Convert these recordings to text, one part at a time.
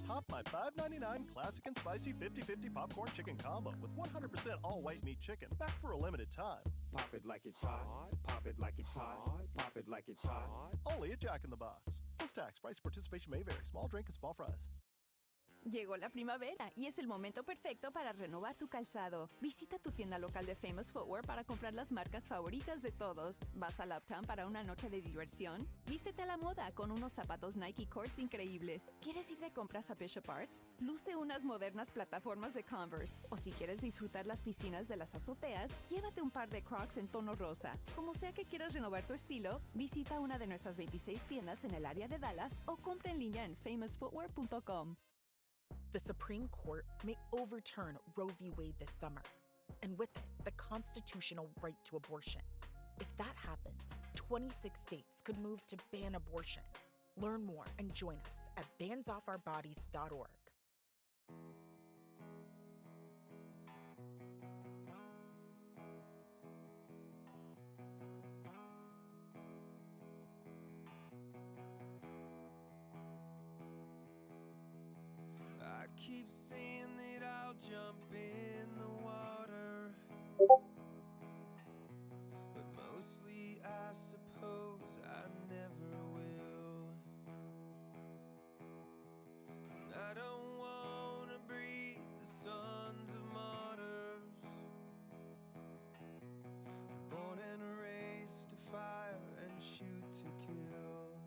Pop my $5.99 classic and spicy 50-50 popcorn chicken combo with 100% all white meat chicken back for a limited time. Pop it like it's hot. Pop it like it's hot. Pop it like it's hot. Only at Jack in the Box. Plus tax. Price participation may vary. Small drink and small fries. Llegó la primavera y es el momento perfecto para renovar tu calzado. Visita tu tienda local de Famous Footwear para comprar las marcas favoritas de todos. ¿Vas al Uptown para una noche de diversión? Vístete a la moda con unos zapatos Nike Courts increíbles. ¿Quieres ir de compras a Bishop Arts? Luce unas modernas plataformas de Converse. O si quieres disfrutar las piscinas de las azoteas, llévate un par de Crocs en tono rosa. Como sea que quieras renovar tu estilo, visita una de nuestras 26 tiendas en el área de Dallas o compra en línea en famousfootwear.com. The Supreme Court may overturn Roe v. Wade this summer, and with it, the constitutional right to abortion. If that happens, 26 states could move to ban abortion. Learn more and join us at bansoffourbodies.org. I keep saying that I'll jump in the water, but mostly I suppose I never will. And I don't wanna breathe the sons of martyrs, born and raised to fire and shoot to kill.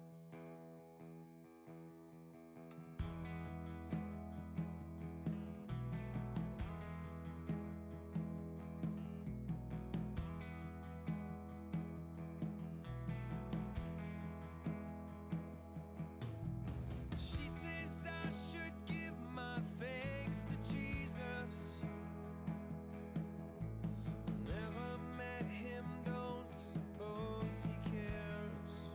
She says I should give my thanks to Jesus. Never met him, don't suppose he cares.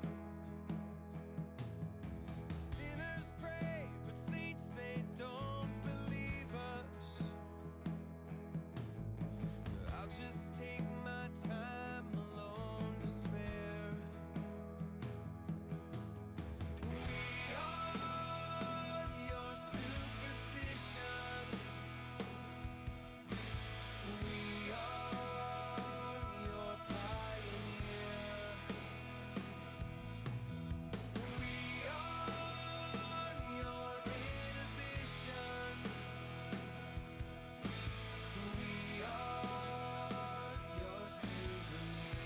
Sinners pray, but saints they don't believe us. I'll just take my time alone to spare. We are your superstition. We are your pioneer. We are your inhibition. We are your souvenir.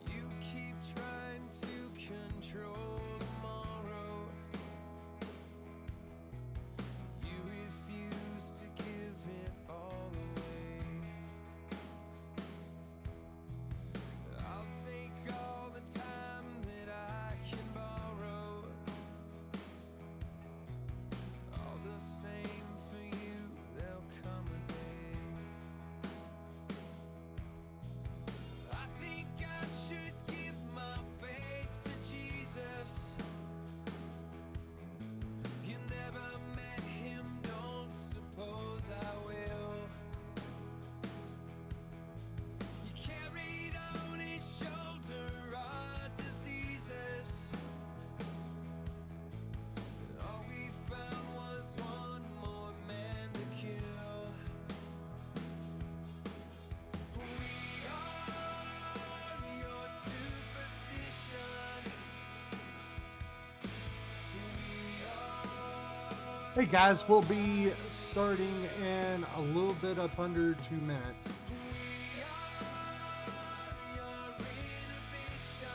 You keep trying to control tomorrow. You refuse to give it all away. I'll take all the time that I can borrow. All the same for you, there'll come a day. I think I should give my faith to Jesus. You never met him, don't suppose I will. He carried on his shoulder our diseases. All we found was one more man to kill. We are your superstition. We are Hey guys, we'll be starting in a little bit up under 2 minutes. your inhibition.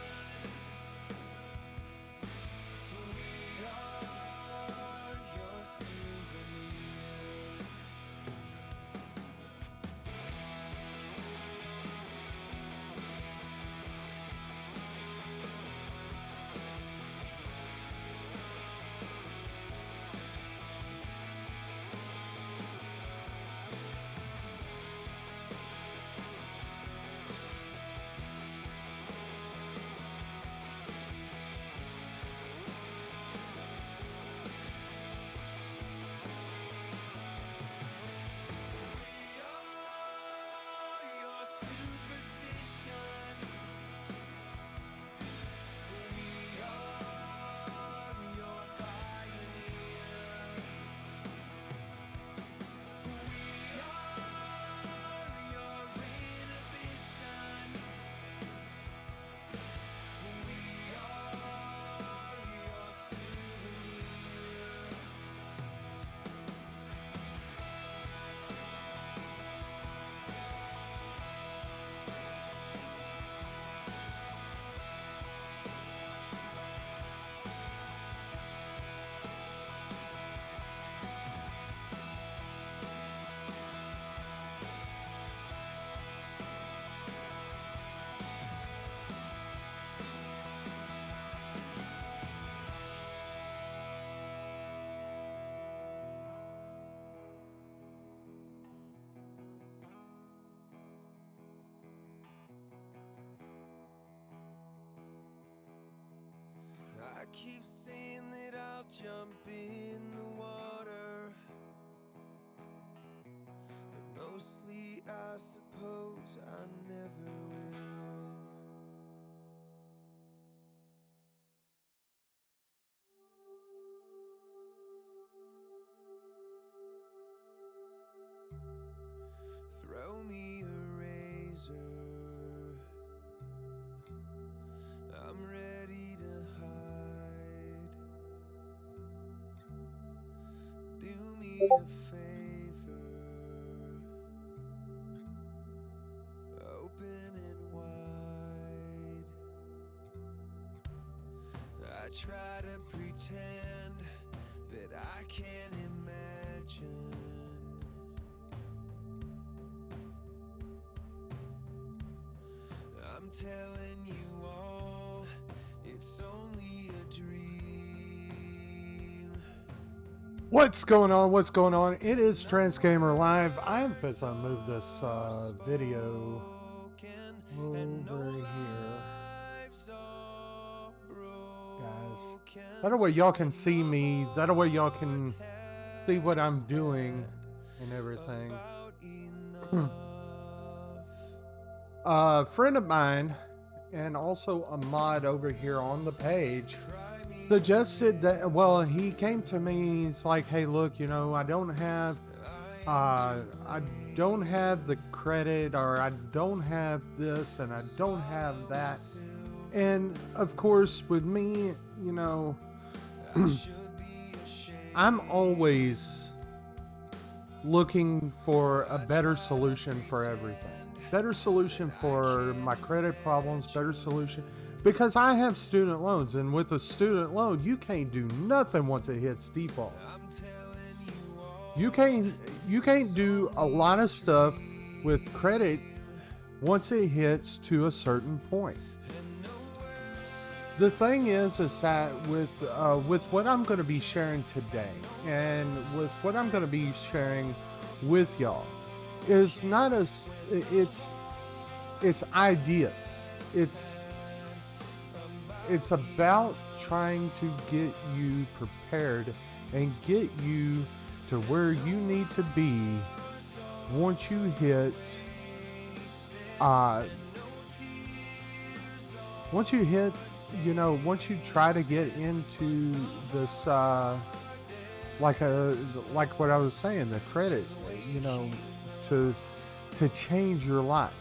We are your souvenir. jump in the water. But mostly I suppose I never will. Throw me a razor. I'm ready to hide. Do me a favor. Open it wide. I try to pretend that I can't imagine. I'm telling you all, it's only a dream. What's going on? What's going on? It is Transgamer Live. I'm pissed I moved this video over here, guys. That way y'all can see me. That way y'all can see what I'm doing and everything. A friend of mine and also a mod over here on the page suggested that, well, he came to me, he's like, hey, look, you know, I don't have the credit, or I don't have this and I don't have that. And of course with me, you know, I'm always looking for a better solution for everything. Better solution for my credit problems, better solution, because I have student loans, and with a student loan, you can't do nothing once it hits default. You can't do a lot of stuff with credit once it hits to a certain point. The thing is that with what I'm going to be sharing today, and with what I'm going to be sharing with y'all, is not as it's ideas. It's about trying to get you prepared and get you to where you need to be once you hit once you try to get into this like what I was saying, the credit, you know, to change your life.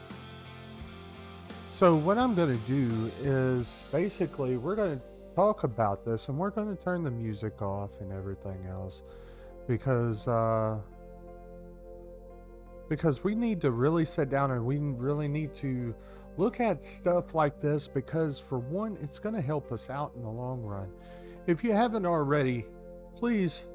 So what I'm going to do is basically we're going to talk about this, and we're going to turn the music off and everything else, because we need to really sit down and we really need to look at stuff like this, because for one, it's going to help us out in the long run. If you haven't already, please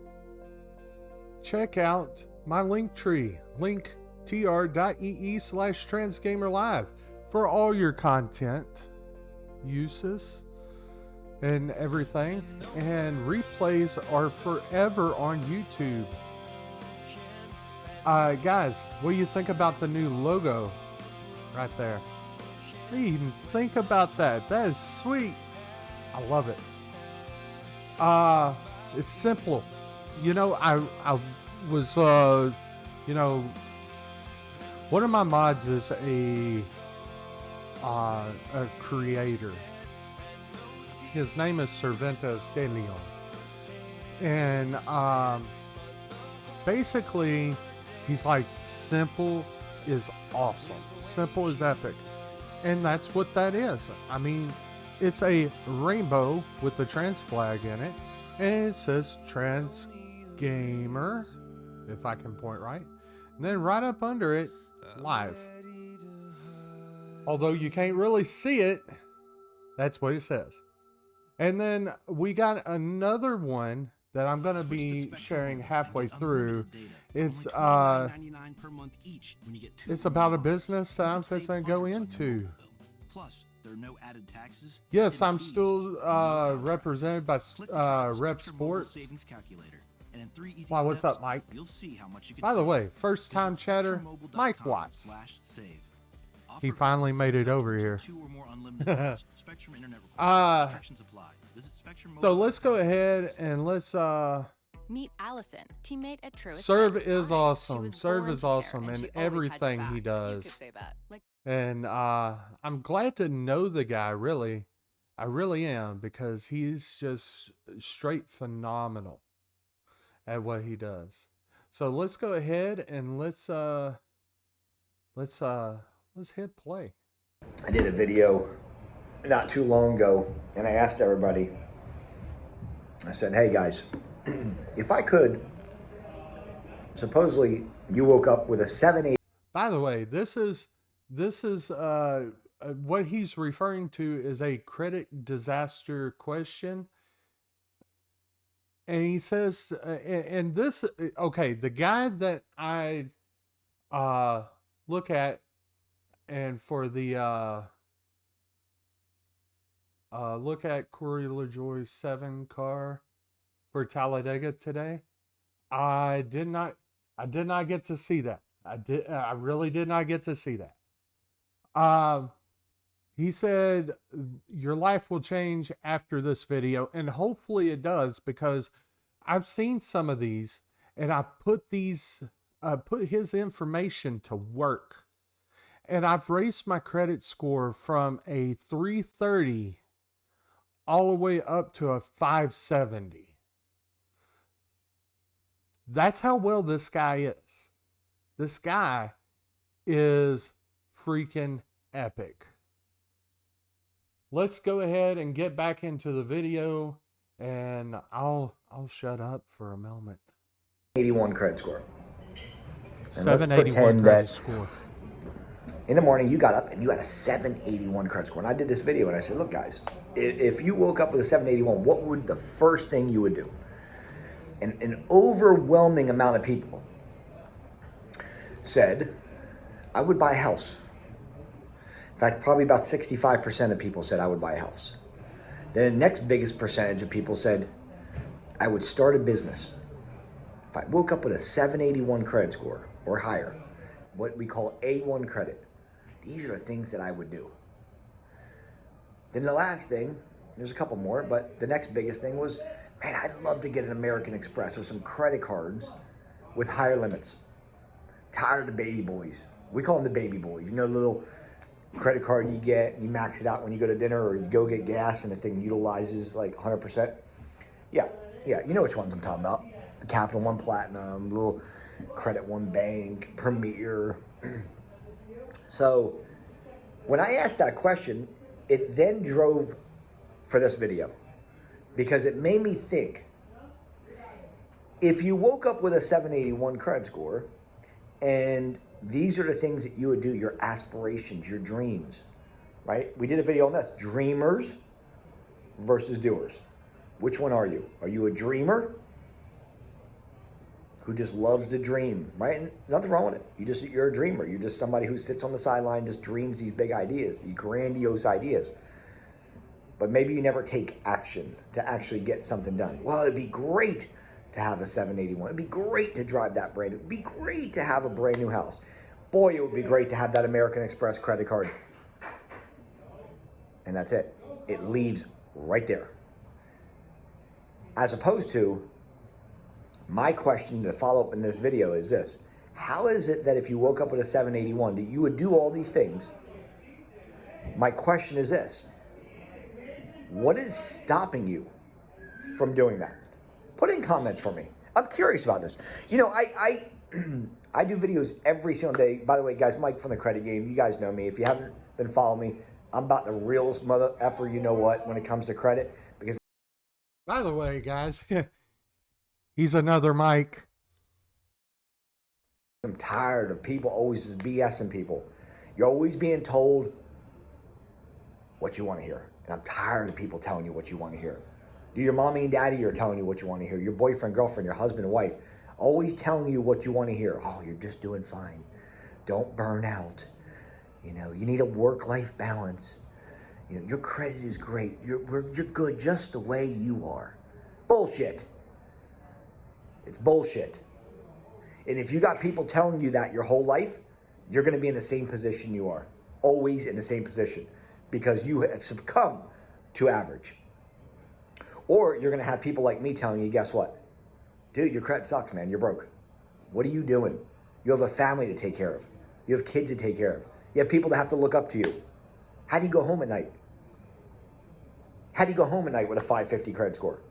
check out my link tree, linktr.ee/transgamerlive, for all your content uses and everything. And replays are forever on YouTube. Guys, what do you think about the new logo right there? What do you even think about that? That is sweet. I love it. It's simple. You know, I was, you know, one of my mods is a creator. His name is Cervantes de Leon. And basically, he's like, simple is awesome. Simple is epic. And that's what that is. I mean, it's a rainbow with the trans flag in it. And it says Trans Gamer, if I can point right. And then right up under it, live. Although you can't really see it, that's what it says. And then we got another one that I'm going to be sharing halfway through. It's about a business that I'm fixing to go into. Plus, there are no added taxes. Yes, I'm still represented by Rep Sports. Wow, what's up, Mike? By the way, first time chatter, Mike Watts. He finally made it over here. 2 or more unlimited hours. Spectrum internet requirements. Restrictions apply. Visit Spectrum So let's go ahead and let's Meet Allison, teammate at Truist. Serve Bank. is She awesome. was Serve born is to care, awesome and in she always had your everything he back. does. You could say that. Like, And I'm glad to know the guy, really. I really am, because he's just straight phenomenal at what he does. So let's go ahead and let's hit play. I did a video not too long ago, and I asked everybody, I said, hey guys, if I could, supposedly you woke up with a 780. By the way, this is what he's referring to is a credit disaster question. And he says, and this, okay, the guy that I look at, and for the look at Corey LaJoy's 7 car for Talladega today, I did not get to see that. I really did not get to see that. He said your life will change after this video, and hopefully it does, because I've seen some of these, and I put his information to work, and I've raised my credit score from a 330 all the way up to a 570. That's how well this guy is. This guy is freaking epic. Let's go ahead and get back into the video, and I'll shut up for a moment. 81 credit score. 781 credit score. In the morning, you got up and you had a 781 credit score. And I did this video and I said, look guys, if you woke up with a 781, what would the first thing you would do? And an overwhelming amount of people said, I would buy a house. In fact, probably about 65% of people said I would buy a house. Then the next biggest percentage of people said, I would start a business. If I woke up with a 781 credit score or higher, what we call A1 credit, these are the things that I would do. Then the last thing, there's a couple more, but the next biggest thing was, man, I'd love to get an American Express or some credit cards with higher limits. Tired of the baby boys. We call them the baby boys. You know, the little credit card you get, and you max it out when you go to dinner, or you go get gas and the thing utilizes like 100%. Yeah, you know which ones I'm talking about. The Capital One Platinum, little Credit One Bank, Premier. So when I asked that question, it then drove for this video, because it made me think, if you woke up with a 781 credit score, and these are the things that you would do, your aspirations, your dreams, right? We did a video on this, dreamers versus doers. Which one are you? Are you a dreamer who just loves to dream, right? And nothing wrong with it. You're a dreamer. You're just somebody who sits on the sideline, just dreams these big ideas, these grandiose ideas. But maybe you never take action to actually get something done. Well, it'd be great to have a 781. It'd be great to drive that brand new. It'd be great to have a brand new house. Boy, it would be great to have that American Express credit card. And that's it. It leaves right there. As opposed to, my question to follow up in this video is this. How is it that if you woke up with a 781, that you would do all these things? My question is this. What is stopping you from doing that? Put in comments for me. I'm curious about this. You know, I do videos every single day. By the way, guys, Mike from the Credit Game. You guys know me. If you haven't been following me, I'm about the realest mother effer, you know what, when it comes to credit. Because, by the way, guys, he's another Mike. I'm tired of people always just BSing people. You're always being told what you want to hear. And I'm tired of people telling you what you want to hear. Your mommy and daddy are telling you what you want to hear. Your boyfriend, girlfriend, your husband and wife, always telling you what you want to hear. Oh, you're just doing fine. Don't burn out. You know, you need a work-life balance. You know, your credit is great. You're good just the way you are. Bullshit. It's bullshit. And if you got people telling you that your whole life, you're going to be in the same position you are. always in the same position because you have succumbed to average. Or you're going to have people like me telling you, guess what? Dude, your credit sucks, man. You're broke. What are you doing? You have a family to take care of. You have kids to take care of. You have people that have to look up to you. How do you go home at night? How do you go home at night with a 550 credit score?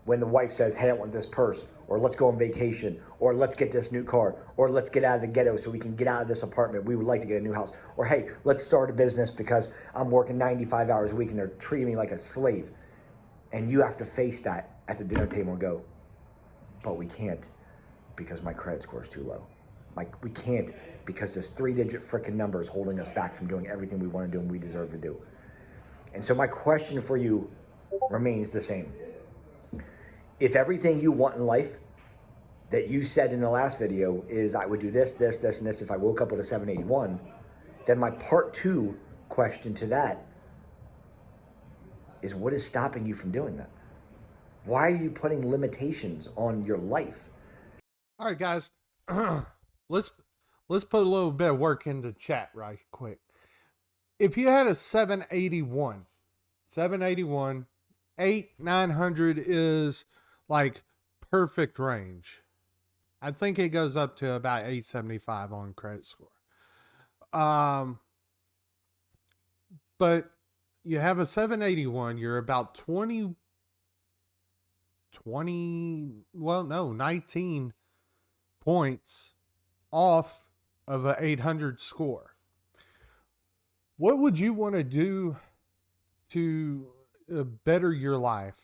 When the wife says, hey, I want this purse, or let's go on vacation, or let's get this new car, or let's get out of the ghetto so we can get out of this apartment. We would like to get a new house. Or hey, let's start a business because I'm working 95 hours a week and they're treating me like a slave. And you have to face that at the dinner table and go, but we can't because my credit score is too low. We can't because this 3-digit freaking number is holding us back from doing everything we want to do and we deserve to do. And so my question for you remains the same. If everything you want in life that you said in the last video is I would do this, this, this, and this if I woke up with a 781, then my part 2 question to that is what is stopping you from doing that? Why are you putting limitations on your life? All right, guys, let's put a little bit of work into chat right quick. If you had a 781, 900 is like perfect range. I think it goes up to about 875 on credit score. But you have a 781, you're about 19 points off of an 800 score. What would you want to do to better your life?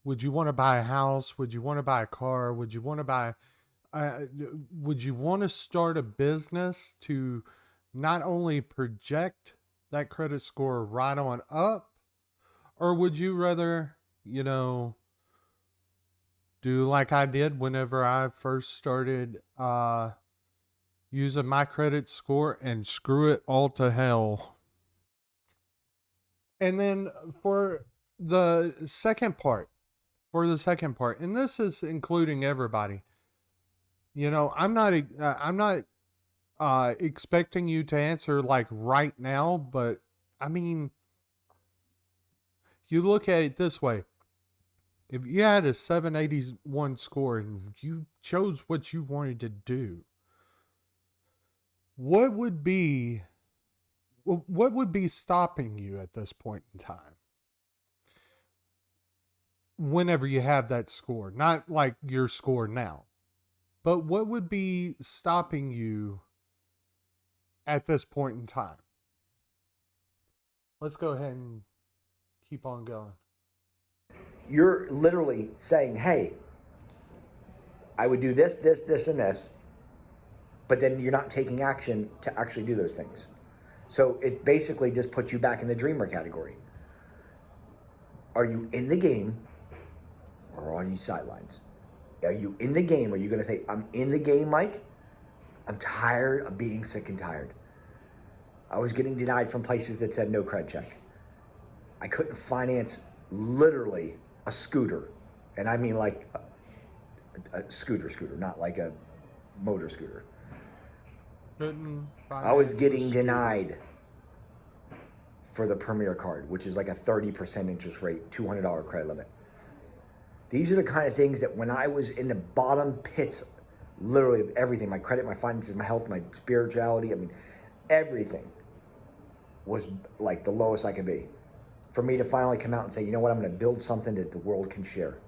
Would you want to buy a house? Would you want to buy a car? Would you want to buy, would you want to start a business to not only project that credit score right on up? Or would you rather, do like I did whenever I first started using my credit score and screw it all to hell? And then for the second part, and this is including everybody, I'm not expecting you to answer like right now, but I mean, you look at it this way. If you had a 781 score and you chose what you wanted to do, what would be stopping you at this point in time? Whenever you have that score, not like your score now, but what would be stopping you at this point in time? Let's go ahead and keep on going. You're literally saying, hey, I would do this, this, this, and this, but then you're not taking action to actually do those things. So it basically just puts you back in the dreamer category. Are you in the game or are you sidelines? Are you in the game? Are you going to say, I'm in the game, Mike? I'm tired of being sick and tired. I was getting denied from places that said no credit check. I couldn't finance literally a scooter. And I mean like a scooter, not like a motor scooter. I was getting denied for the Premier card, which is like a 30% interest rate, $200 credit limit. These are the kind of things that when I was in the bottom pits, literally of everything, my credit, my finances, my health, my spirituality, I mean, everything was like the lowest I could be. For me to finally come out and say, you know what, I'm going to build something that the world can share.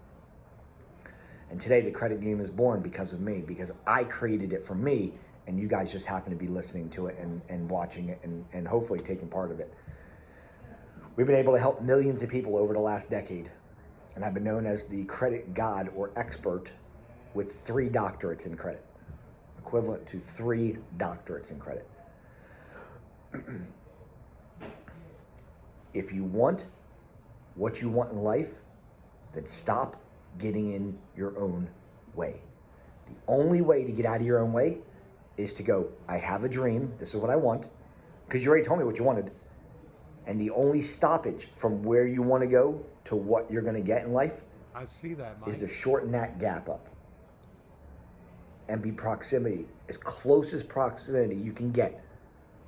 And today the credit game is born because of me, because I created it for me, and you guys just happen to be listening to it and watching it and hopefully taking part of it. We've been able to help millions of people over the last decade. And I've been known as the credit god or expert with 3 doctorates in credit, equivalent to 3 doctorates in credit. If you want what you want in life, then stop getting in your own way. The only way to get out of your own way is to go, I have a dream, this is what I want, because you already told me what you wanted. And the only stoppage from where you want to go to what you're going to get in life, I see that, Mike, is to shorten that gap up and be proximity, as close as proximity you can get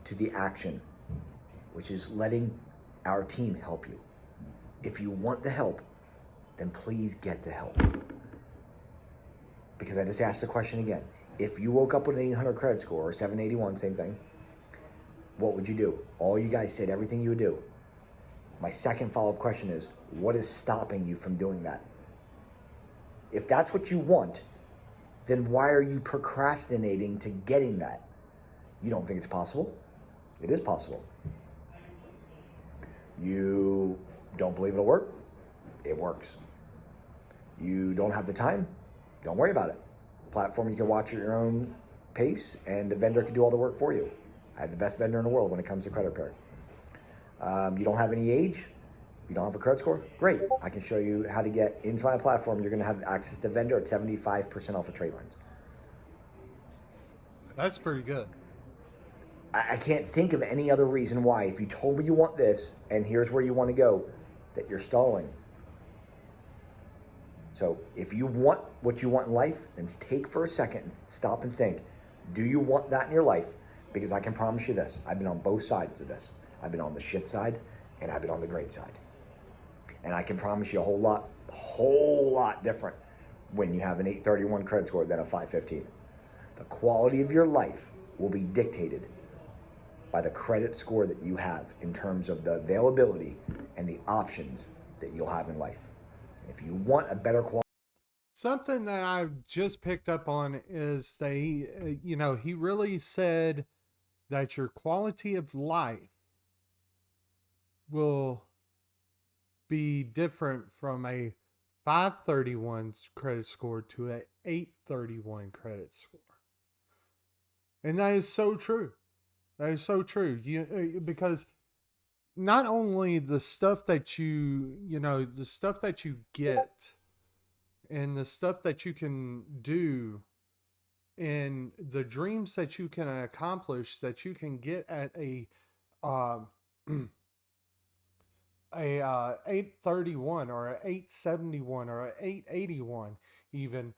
to the action, which is letting our team help you. If you want the help, then please get the help. Because I just asked the question again. If you woke up with an 800 credit score or 781, same thing, what would you do? All you guys said everything you would do. My second follow-up question is, what is stopping you from doing that? If that's what you want, then why are you procrastinating to getting that? You don't think it's possible? It is possible. You don't believe it'll work? It works. You don't have the time? Don't worry about it. Platform you can watch at your own pace, and the vendor can do all the work for you. I have the best vendor in the world when it comes to credit repair. You don't have any age? You don't have a credit score? Great. I can show you how to get into my platform. You're going to have access to vendor at 75% off of trade lines. That's pretty good. I can't think of any other reason why, if you told me you want this and here's where you want to go, that you're stalling. So if you want what you want in life, then take for a second, stop and think, do you want that in your life? Because I can promise you this, I've been on both sides of this. I've been on the shit side and I've been on the great side. And I can promise you a whole lot different when you have an 831 credit score than a 515. The quality of your life will be dictated by the credit score that you have in terms of the availability and the options that you'll have in life. If you want a better quality. Something that I've just picked up on is he really said that your quality of life will be different from a 531 credit score to an 831 credit score. And that is so true. That is so true. Because not only the stuff that the stuff that you get and the stuff that you can do and the dreams that you can accomplish that you can get at a 831 or a 871 or a 881 even.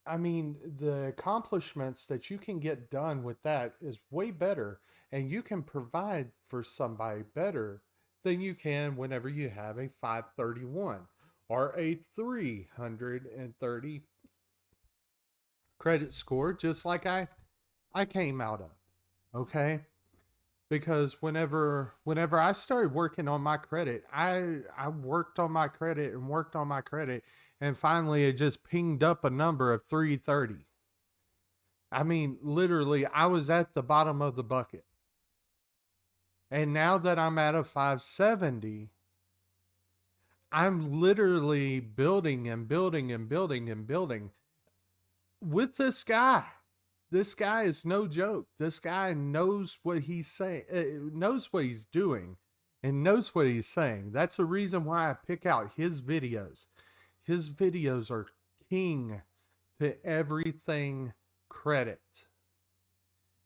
I mean, the accomplishments that you can get done with that is way better, and you can provide for somebody better than you can whenever you have a 531 or a 330 credit score, just like I came out of. Okay? Because whenever I started working on my credit, I worked on my credit and worked on my credit, and finally it just pinged up a number of 330. I mean, literally, I was at the bottom of the bucket. And now that I'm at a 570, I'm literally building and building and building and building with this guy. This guy is no joke. This guy knows what he's saying, knows what he's doing, and knows what he's saying. That's the reason why I pick out his videos. His videos are king to everything credit.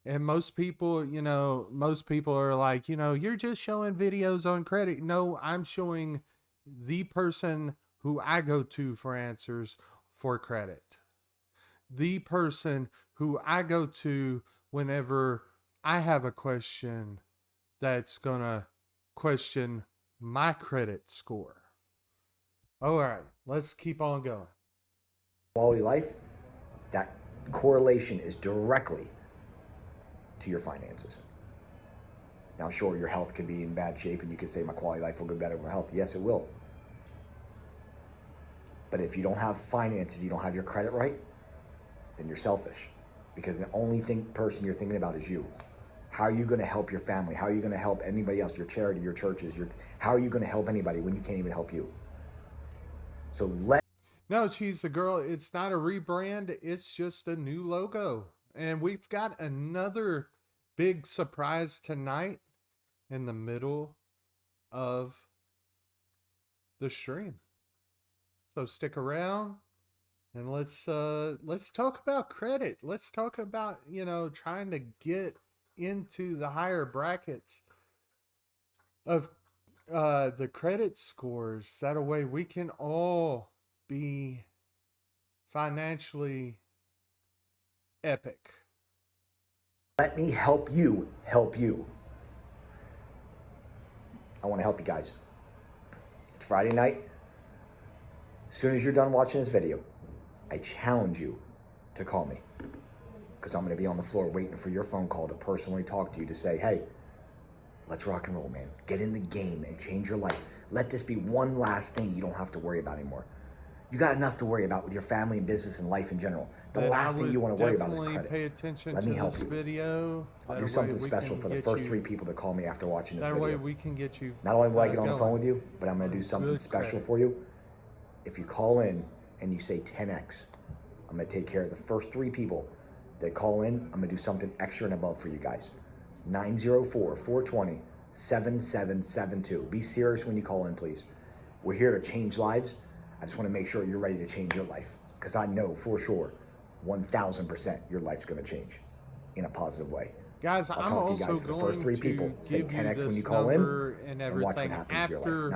And most people are like, you're just showing videos on credit. No, I'm showing the person who I go to for answers for credit. The person who I go to whenever I have a question that's going to question my credit score. All right, let's keep on going. Quality life, that correlation is directly to your finances. Now, sure, your health could be in bad shape and you could say my quality life will get better with my health. Yes, it will. But if you don't have finances, you don't have your credit right, then you're selfish. Because the only person you're thinking about is you. How are you going to help your family? How are you going to help anybody else, your charity, your churches? How are you going to help anybody when you can't even help you? No, she's a girl. It's not a rebrand. It's just a new logo. And we've got another big surprise tonight in the middle of the stream. So stick around and let's talk about credit. Let's talk about, trying to get into the higher brackets of the credit scores. That way we can all be financially epic. Let me help you help you. I want to help you guys. It's Friday night. As soon as you're done watching this video, I challenge you to call me. Because I'm going to be on the floor waiting for your phone call to personally talk to you to say, hey, let's rock and roll, man. Get in the game and change your life. Let this be one last thing you don't have to worry about anymore. You got enough to worry about with your family and business and life in general. The last thing you want to worry about is credit. Pay attention Let to me help this you. video. I'll do something special for the first 3 people that call me after watching this That video. way we can get you. Not only will I get on the phone with you, but I'm going to do something special for you. If you call in and you say 10x, I'm going to take care of the first 3 people that call in. I'm going to do something extra and above for you guys. 904-420-7772. Be serious when you call in, please. We're here to change lives. I just want to make sure you're ready to change your life, because I know for sure 1,000% your life's going to change in a positive way. Guys, I'm also going to give you this number and everything after,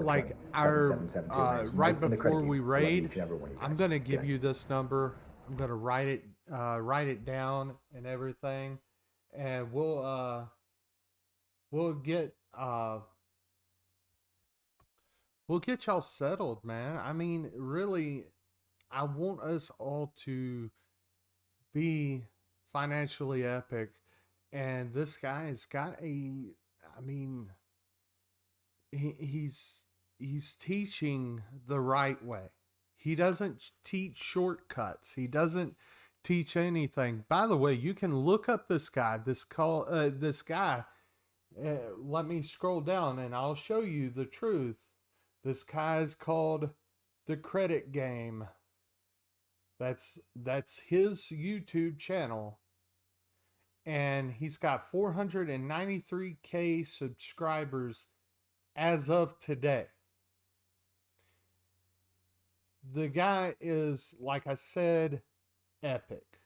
like, our, right before we raid, I'm going to give you this number. I'm going to write it down and everything, and we'll get y'all settled, man. I mean, really, I want us all to be financially epic. And this guy has got he's teaching the right way. He doesn't teach shortcuts. He doesn't teach anything. By the way, you can look up this guy. This guy. Let me scroll down and I'll show you the truth. This guy is called The Credit Game. That's his YouTube channel. And he's got 493K subscribers as of today. The guy is, like I said, epic.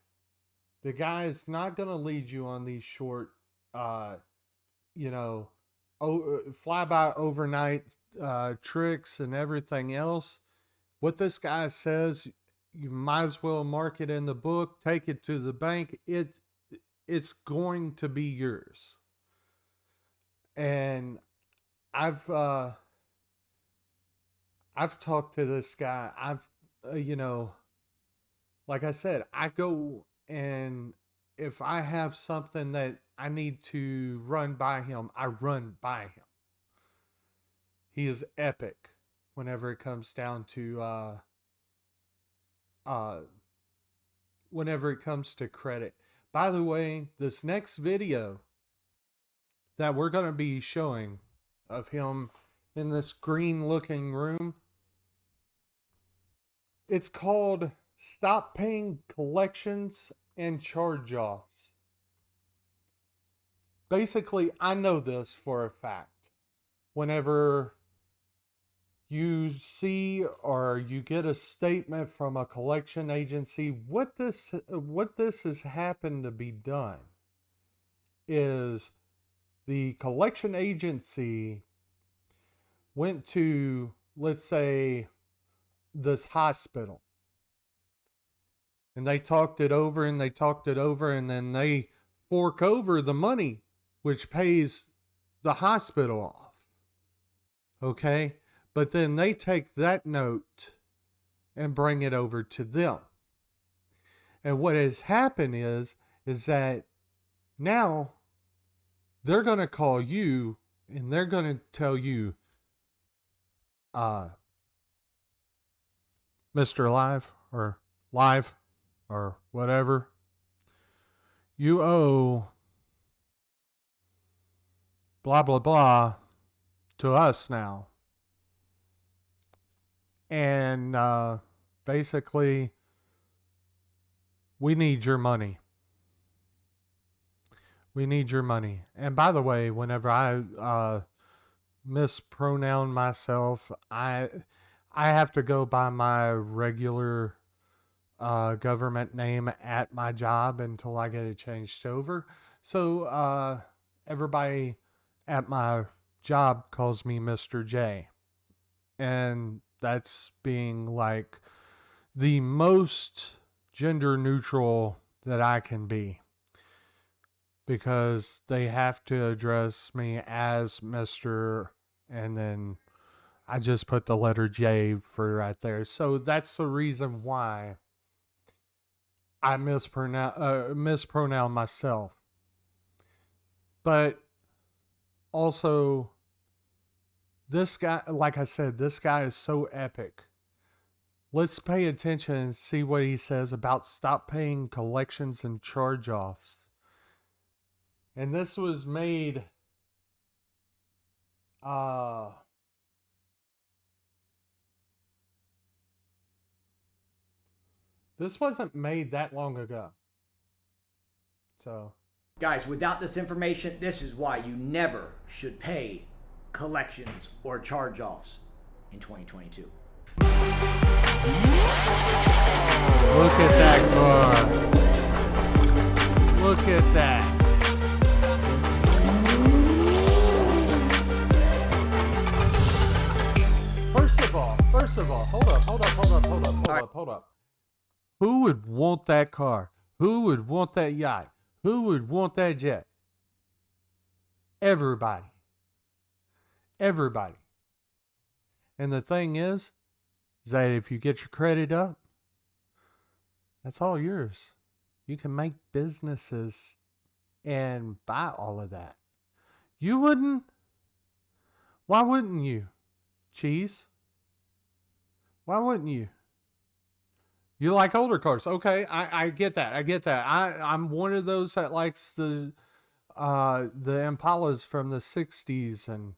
The guy is not going to lead you on these short, fly by overnight tricks and everything else. What this guy says, you might as well mark it in the book, take it to the bank. It's going to be yours. And I've talked to this guy. Like I said, I go, and if I have something that I need to run by him, I run by him. He is epic whenever it comes down to credit. By the way, this next video that we're going to be showing of him in this green looking room, it's called Stop Paying Collections and Charge-Offs. Basically, I know this for a fact. Whenever you see or you get a statement from a collection agency, what this has happened to be done is the collection agency went to, let's say, this hospital, and they talked it over and then they fork over the money which pays the hospital off. Okay? But then they take that note and bring it over to them. And what has happened is that now they're going to call you and they're going to tell you, Mr. Live or whatever, you owe blah, blah, blah to us now. And basically, we need your money. We need your money. And by the way, whenever I mispronoun myself, I have to go by my regular government name at my job until I get it changed over. So everybody at my job calls me Mr. J. And that's being like the most gender neutral that I can be, because they have to address me as Mr. and then I just put the letter J for right there. So that's the reason why I mispronounce myself. But also, this guy, like I said, this guy is so epic. Let's pay attention and see what he says about stop paying collections and charge-offs. And this was made, this wasn't made that long ago. So, Guys, without this information, this is why you never should pay collections or charge-offs in 2022. look at that car. Look at that. First of all, hold up. Who would want that car? Who would want that yacht? Who would want that jet? Everybody. Everybody. And the thing is that if you get your credit up, that's all yours. You can make businesses and buy all of that. You wouldn't? Why wouldn't you? Cheese? Why wouldn't you? You like older cars. Okay, I get that. I'm one of those that likes the Impalas from the 60s, and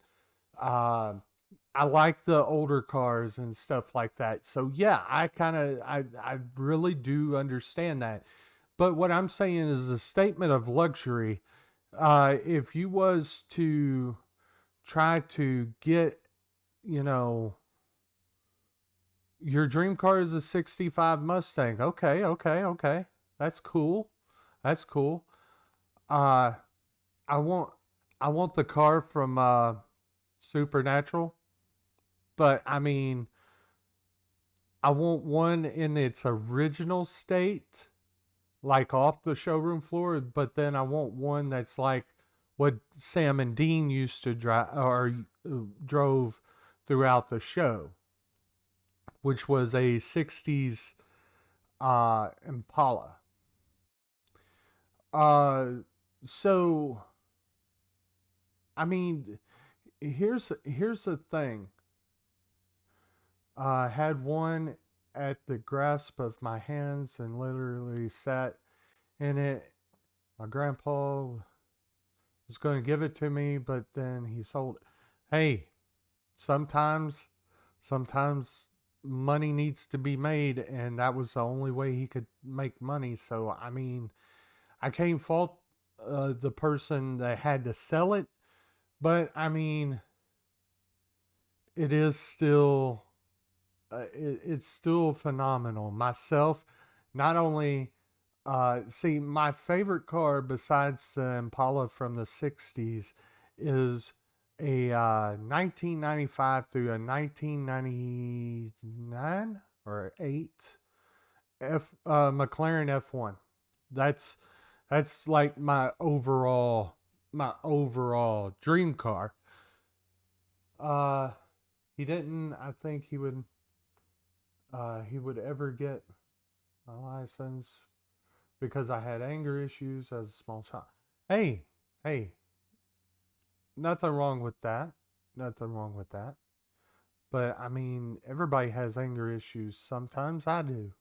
I like the older cars and stuff like that. So yeah, I really do understand that. But what I'm saying is a statement of luxury. If you was to try to get, your dream car is a 65 Mustang. Okay. That's cool. I want the car from Supernatural, but I mean, I want one in its original state, like off the showroom floor, but then I want one that's like what Sam and Dean used to drive or drove throughout the show, which was a 60s Impala. So, I mean, here's the thing. I had one at the grasp of my hands and literally sat in it. My grandpa was going to give it to me, but then he sold it. Hey, sometimes money needs to be made, and that was the only way he could make money. So, I mean, I can't fault the person that had to sell it, but I mean, it is still, it's still phenomenal. Myself, not only, see, my favorite car besides the Impala from the 60s is a 1995 through a 1999 or 8 McLaren F1. That's like my overall dream car. He didn't, I think he would ever get my license because I had anger issues as a small child. Hey, nothing wrong with that. But I mean, everybody has anger issues. Sometimes I do.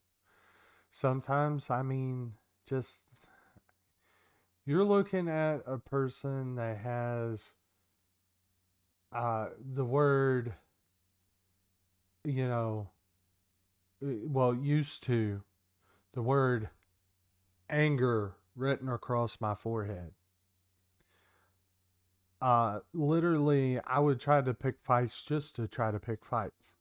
Sometimes, I mean, just, you're looking at a person that has the word, used to the word anger written across my forehead. Literally, I would try to pick fights just to try to pick fights.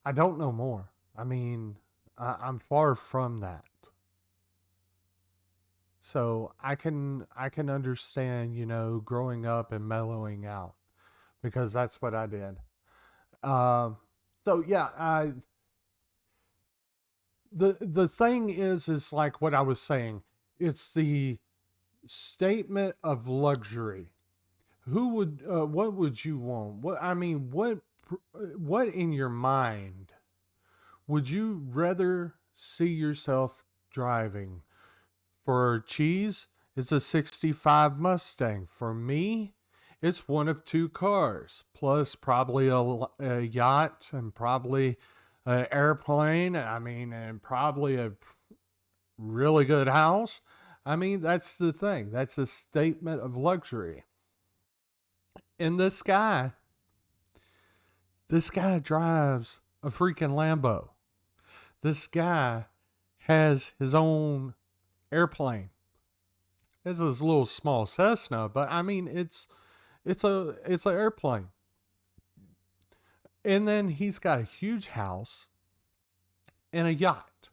I don't know more. I mean, I'm far from that. So I can understand, growing up and mellowing out, because that's what I did. So yeah, the thing is like what I was saying. It's the statement of luxury. what would you want? What in your mind would you rather see yourself driving? For Cheese, it's a 65 Mustang. For me, it's one of two cars, plus probably a yacht and probably an airplane. And probably a really good house. That's the thing. That's a statement of luxury. And this guy drives a freaking Lambo. This guy has his own airplane. It's this little small Cessna, but it's an airplane. And then he's got a huge house and a yacht.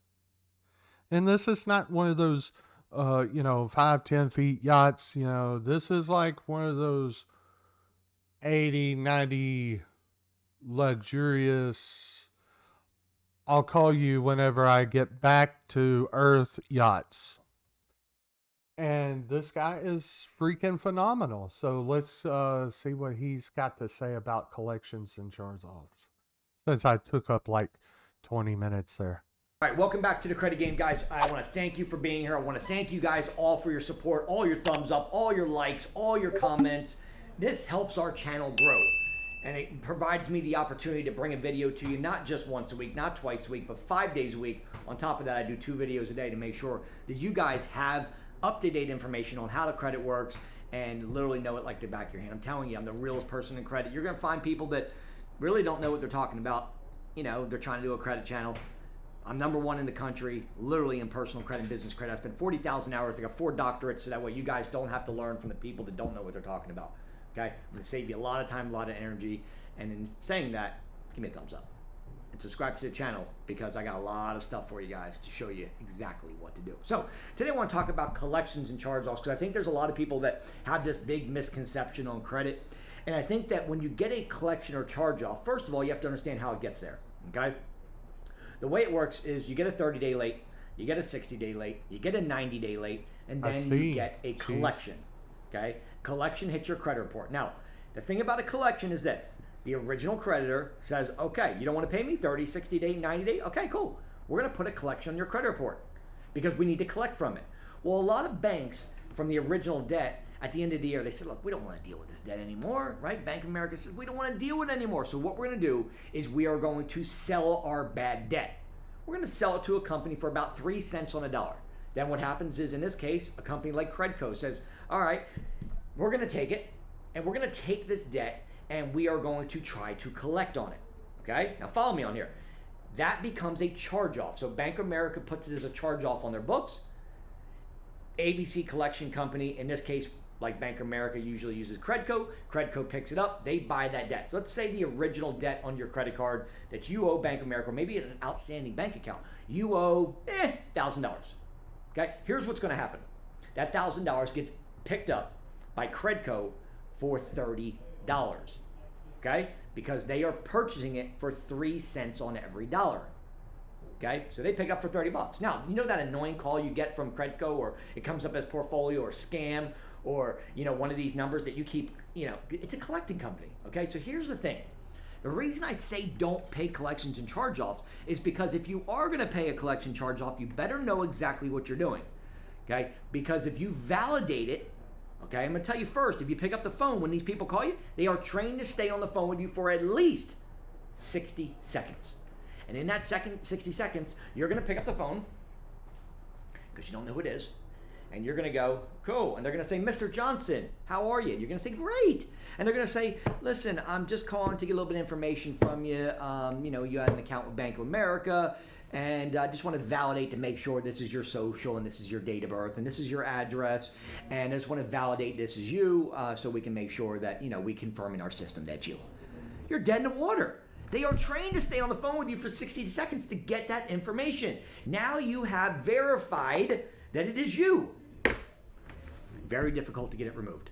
And this is not one of those 5-10 feet yachts. This is like one of those 80-90 luxurious, I'll call you whenever I get back to Earth yachts. And this guy is freaking phenomenal. So let's see what he's got to say about collections and charge-offs, since I took up like 20 minutes there. All right, welcome back to the Credit Game, guys. I want to thank you for being here. I want to thank you guys all for your support, all your thumbs up, all your likes, all your comments. This helps our channel grow, and it provides me the opportunity to bring a video to you, not just once a week, not twice a week, but 5 days a week. On top of that, I do 2 videos a day to make sure that you guys have up-to-date information on how the credit works and literally know it like the back of your hand. I'm telling you, I'm the realest person in credit. You're going to find people that really don't know what they're talking about. They're trying to do a credit channel. I'm #1 in the country, literally in personal credit and business credit. I spent 40,000 hours. I got 4 doctorates, so that way you guys don't have to learn from the people that don't know what they're talking about. Okay? I'm going to save you a lot of time, a lot of energy. And in saying that, give me a thumbs up. And subscribe to the channel, because I got a lot of stuff for you guys to show you exactly what to do. So today I want to talk about collections and charge-offs, because I think there's a lot of people that have this big misconception on credit. And I think that when you get a collection or charge-off, first of all, you have to understand how it gets there. Okay? The way it works is you get a 30-day late, you get a 60-day late, you get a 90-day late, and then you get a collection. Okay? Collection hits your credit report. Now, the thing about a collection is this. The original creditor says, okay, you don't want to pay me 30, 60 day, 90 day? Okay, cool. We're going to put a collection on your credit report because we need to collect from it. Well, a lot of banks from the original debt, at the end of the year, they said, look, we don't want to deal with this debt anymore, right? Bank of America says, we don't want to deal with it anymore. So what we're going to do is we are going to sell our bad debt. We're going to sell it to a company for about 3 cents on a dollar. Then what happens is, in this case, a company like Credco says, all right, we're going to take it, and we're going to take this debt, and we are going to try to collect on it. Okay? Now follow me on here. That becomes a charge-off. So Bank of America puts it as a charge-off on their books. ABC Collection Company, in this case, like Bank of America, usually uses Credco. Credco picks it up. They buy that debt. So let's say the original debt on your credit card that you owe Bank of America, or maybe an outstanding bank account, you owe $1,000. Okay? Here's what's going to happen. That $1,000 gets picked up by Credco for $30. Okay? Because they are purchasing it for 3 cents on every dollar. Okay? So they pick up for $30. Now, you know that annoying call you get from Credco, or it comes up as portfolio or scam, or one of these numbers that you keep, it's a collecting company. Okay? So here's the thing. The reason I say don't pay collections and charge-offs is because if you are going to pay a collection charge-off, you better know exactly what you're doing. Okay? Because if you validate it, okay, I'm going to tell you first, if you pick up the phone when these people call you, they are trained to stay on the phone with you for at least 60 seconds. And in that 60 seconds, you're going to pick up the phone, because you don't know who it is, and you're going to go, cool. And they're going to say, Mr. Johnson, how are you? And you're going to say, great. And they're going to say, listen, I'm just calling to get a little bit of information from you. You had an account with Bank of America, and I just want to validate to make sure this is your social, and this is your date of birth, and this is your address, and I just want to validate this is you, so we can make sure that, we confirm in our system that you. You're dead in the water. They are trained to stay on the phone with you for 60 seconds to get that information. Now you have verified that it is you. Very difficult to get it removed.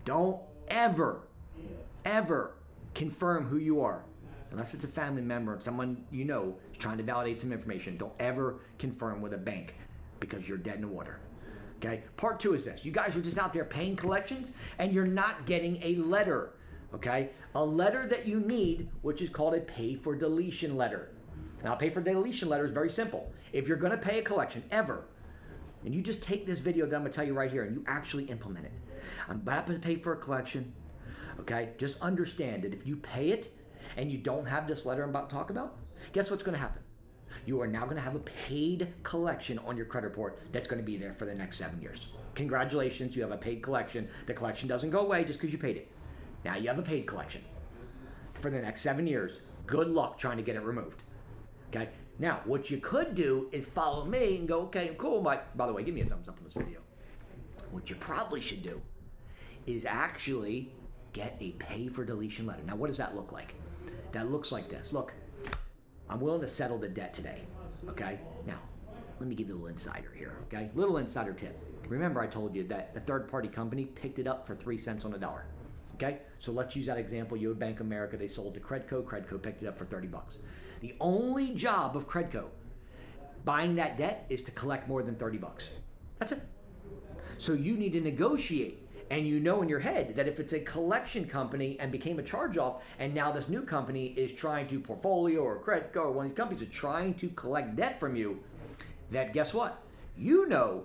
Don't ever confirm who you are. Unless it's a family member and someone is trying to validate some information. Don't ever confirm with a bank, because you're dead in the water. Okay, part 2 is this. You guys are just out there paying collections and you're not getting a letter. Okay, a letter that you need, which is called a pay for deletion letter. Now, a pay for deletion letter is very simple. If you're going to pay a collection ever, and you just take this video that I'm going to tell you right here and you actually implement it. I'm about to pay for a collection. Okay, just understand that if you pay it and you don't have this letter I'm about to talk about, guess what's going to happen? You are now going to have a paid collection on your credit report that's going to be there for the next 7 years. Congratulations, you have a paid collection. The collection doesn't go away just because you paid it. Now you have a paid collection for the next 7 years. Good luck trying to get it removed. Okay? Now, what you could do is follow me and go, okay, cool, Mike. By the way, give me a thumbs up on this video. What you probably should do is actually get a pay for deletion letter. Now, what does that look like? That looks like this. Look, I'm willing to settle the debt today, okay? Now, let me give you a little insider here, okay? Little insider tip. Remember I told you that a third-party company picked it up for 3 cents on the dollar, okay? So let's use that example. You had Bank of America. They sold to Credco. Credco picked it up for 30 bucks. The only job of Credco buying that debt is to collect more than 30 bucks. That's it. So you need to negotiate. And you know in your head that if it's a collection company and became a charge-off, and now this new company is trying to Portfolio or Credco or one of these companies are trying to collect debt from you, that guess what? You know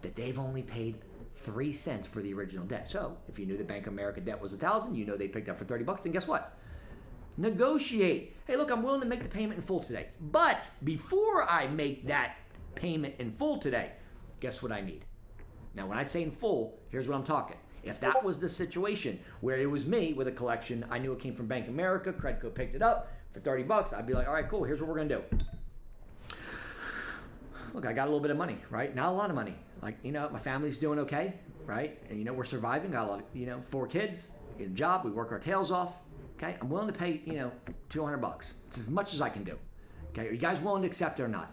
that they've only paid 3 cents for the original debt. So if you knew the Bank of America debt was $1,000, you know they picked up for 30 bucks, then guess what? Negotiate. Hey, look, I'm willing to make the payment in full today. But before I make that payment in full today, guess what I need? Now, when I say in full, here's what I'm talking. If that was the situation where it was me with a collection, I knew it came from Bank of America, Credco picked it up for 30 bucks, I'd be like, all right, cool, here's what we're going to do. Look, I got a little bit of money, right? Not a lot of money. Like, my family's doing okay, right? And, we're surviving. Got a lot of, 4 kids, get a job, we work our tails off. Okay, I'm willing to pay, $200 bucks. It's as much as I can do. Okay, are you guys willing to accept it or not?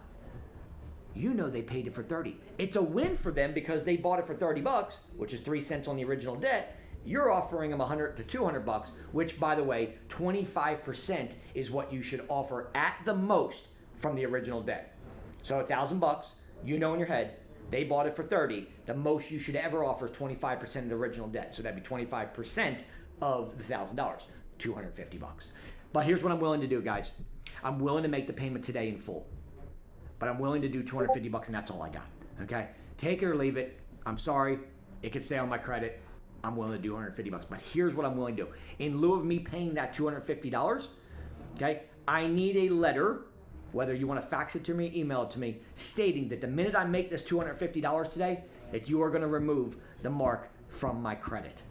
You know they paid it for 30. It's a win for them because they bought it for 30 bucks, which is 3 cents on the original debt. You're offering them 100 to 200 bucks, which, by the way, 25% is what you should offer at the most from the original debt. So $1,000 bucks, in your head, they bought it for 30. The most you should ever offer is 25% of the original debt. So that'd be 25% of the $1,000, 250 bucks. But here's what I'm willing to do, guys. I'm willing to make the payment today in full. But I'm willing to do 250 bucks and that's all I got, okay? Take it or leave it. I'm sorry, it could stay on my credit. I'm willing to do 150 bucks, but here's what I'm willing to do. In lieu of me paying that $250, okay, I need a letter, whether you want to fax it to me, email it to me, stating that the minute I make this $250 today, that you are going to remove the mark from my credit.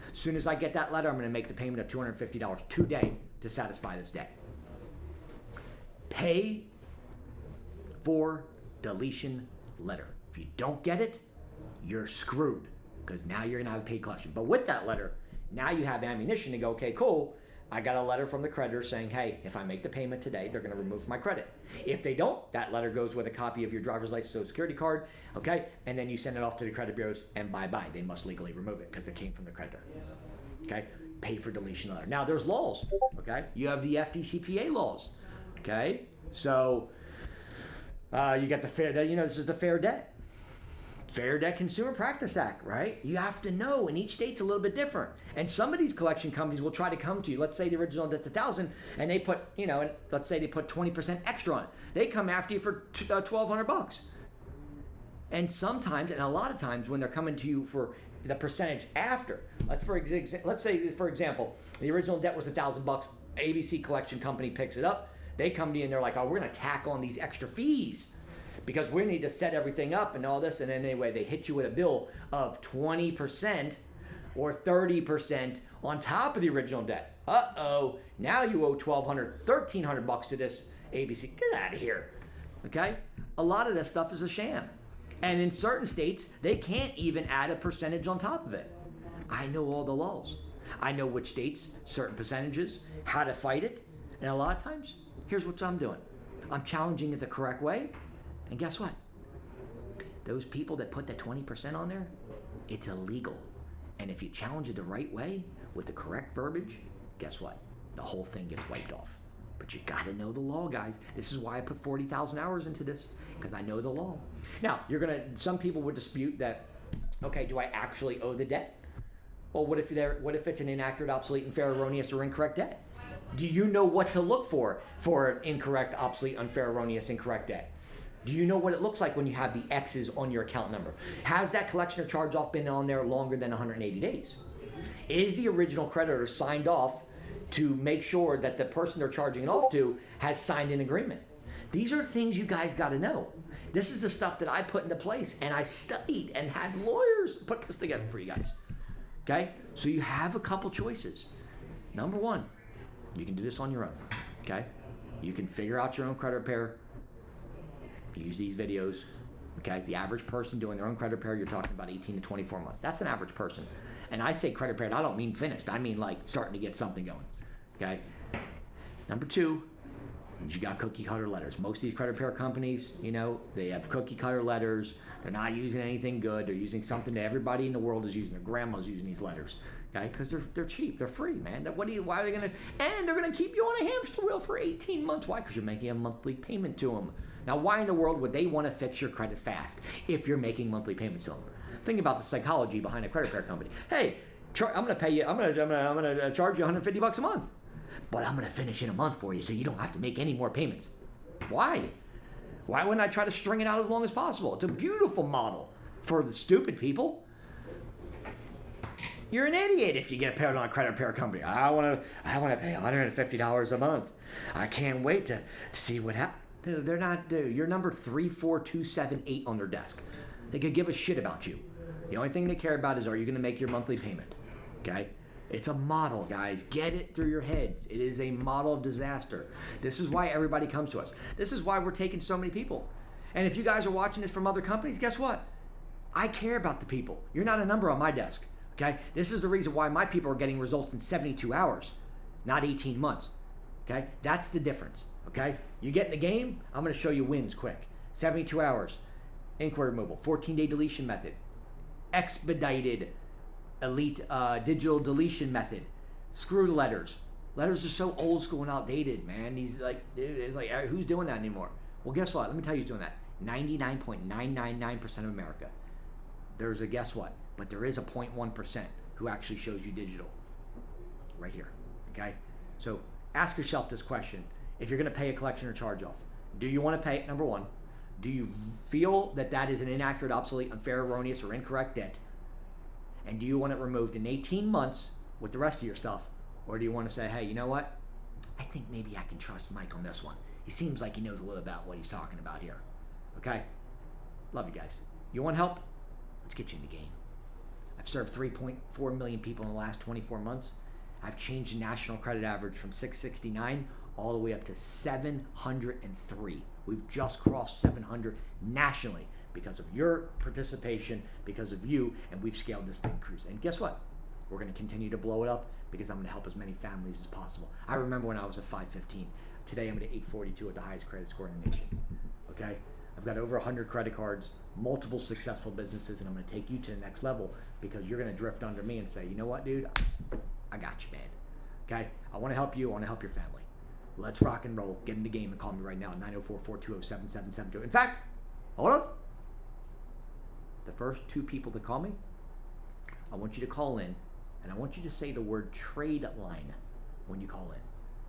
As soon as I get that letter, I'm going to make the payment of $250 today to satisfy this debt. Pay for deletion letter. If you don't get it, you're screwed because now you're gonna have a paid collection. But with that letter, now you have ammunition to go, okay, cool. I got a letter from the creditor saying, hey, if I make the payment today, they're gonna remove my credit. If they don't, that letter goes with a copy of your driver's license, social security card, okay? And then you send it off to the credit bureaus and bye-bye. They must legally remove it because it came from the creditor, okay? Pay for deletion letter. Now there's laws, okay? You have the FDCPA laws, okay? So, you got the fair debt, this is the Fair Debt Consumer Practice Act, right? You have to know, and each state's a little bit different. And some of these collection companies will try to come to you. Let's say the original debt's $1,000, and they put, and let's say they put 20% extra on it. They come after you for $1,200 bucks. And sometimes, and a lot of times, when they're coming to you for the percentage after, let's say, for example, the original debt was $1,000 bucks. ABC collection company picks it up. They come to you and they're like, oh, we're going to tack on these extra fees because we need to set everything up and all this. And then anyway, they hit you with a bill of 20% or 30% on top of the original debt. Uh-oh, now you owe $1,200, $1,300 bucks to this ABC. Get out of here, okay? A lot of this stuff is a sham. And in certain states, they can't even add a percentage on top of it. I know all the laws. I know which states, certain percentages, how to fight it. And a lot of times, here's what I'm doing. I'm challenging it the correct way. And guess what? Those people that put that 20% on there, it's illegal. And if you challenge it the right way with the correct verbiage, guess what? The whole thing gets wiped off. But you got to know the law, guys. This is why I put 40,000 hours into this, because I know the law. Now, some people would dispute that, okay, do I actually owe the debt? Well, what if it's an inaccurate, obsolete, unfair, erroneous, or incorrect debt? Do you know what to look for an incorrect, obsolete, unfair, erroneous, incorrect debt? Do you know what it looks like when you have the X's on your account number? Has that collection or charge-off been on there longer than 180 days? Is the original creditor signed off to make sure that the person they're charging it off to has signed an agreement? These are things you guys got to know. This is the stuff that I put into place, and I studied and had lawyers put this together for you guys. Okay? So you have a couple choices. Number one, you can do this on your own. Okay? You can figure out your own credit repair. Use these videos. Okay? The average person doing their own credit repair, you're talking about 18 to 24 months. That's an average person. And I say credit repair, I don't mean finished. I mean like starting to get something going. Okay? Number two, you got cookie cutter letters. Most of these credit repair companies, they have cookie cutter letters. They're not using anything good. They're using something that everybody in the world is using. Their grandma's using these letters, okay? Because they're cheap. They're free, man. Why are they gonna? And they're gonna keep you on a hamster wheel for 18 months. Why? Because you're making a monthly payment to them. Now, why in the world would they want to fix your credit fast if you're making monthly payments to them? Think about the psychology behind a credit repair company. Hey, I'm gonna pay you. I'm gonna charge you $150 a month, but I'm gonna finish in a month for you, so you don't have to make any more payments. Why? Why wouldn't I try to string it out as long as possible? It's a beautiful model for the stupid people. You're an idiot if you get paired on a credit repair company. I want to pay $150 a month. I can't wait to see what happens. Dude, they're not. Dude, you're number 34278 on their desk. They could give a shit about you. The only thing they care about is, are you going to make your monthly payment? Okay? It's a model, guys. Get it through your heads. It is a model of disaster. This is why everybody comes to us. This is why we're taking so many people. And if you guys are watching this from other companies, guess what? I care about the people. You're not a number on my desk, okay? This is the reason why my people are getting results in 72 hours, not 18 months, okay? That's the difference, okay? You get in the game, I'm going to show you wins quick. 72 hours, inquiry removal, 14-day deletion method, expedited elite digital deletion method. Screw the letters. Letters are so old school and outdated, man. He's like, dude, it's like, who's doing that anymore? Well, guess what? Let me tell you who's doing that. 99.999% of America. There's a guess what? But there is a 0.1% who actually shows you digital. Right here. Okay? So ask yourself this question. If you're going to pay a collection or charge off, do you want to pay it? Number one, do you feel that that is an inaccurate, obsolete, unfair, erroneous, or incorrect debt? And do you want it removed in 18 months with the rest of your stuff? Or do you want to say, hey, you know what? I think maybe I can trust Mike on this one. He seems like he knows a little about what he's talking about here. Okay? Love you guys. You want help? Let's get you in the game. I've served 3.4 million people in the last 24 months. I've changed the national credit average from 669 all the way up to 703. We've just crossed 700 nationally because of your participation, because of you, and we've scaled this thing cruise. And guess what? We're going to continue to blow it up because I'm going to help as many families as possible. I remember when I was at 515. Today I'm at 842 with the highest credit score in the nation. Okay? I've got over 100 credit cards, multiple successful businesses, and I'm going to take you to the next level because you're going to drift under me and say, you know what, dude? I got you, man. Okay? I want to help you. I want to help your family. Let's rock and roll. Get in the game and call me right now, 904-420-7772. In fact, hold on. The first two people to call me, I want you to call in, and I want you to say the word trade line when you call in.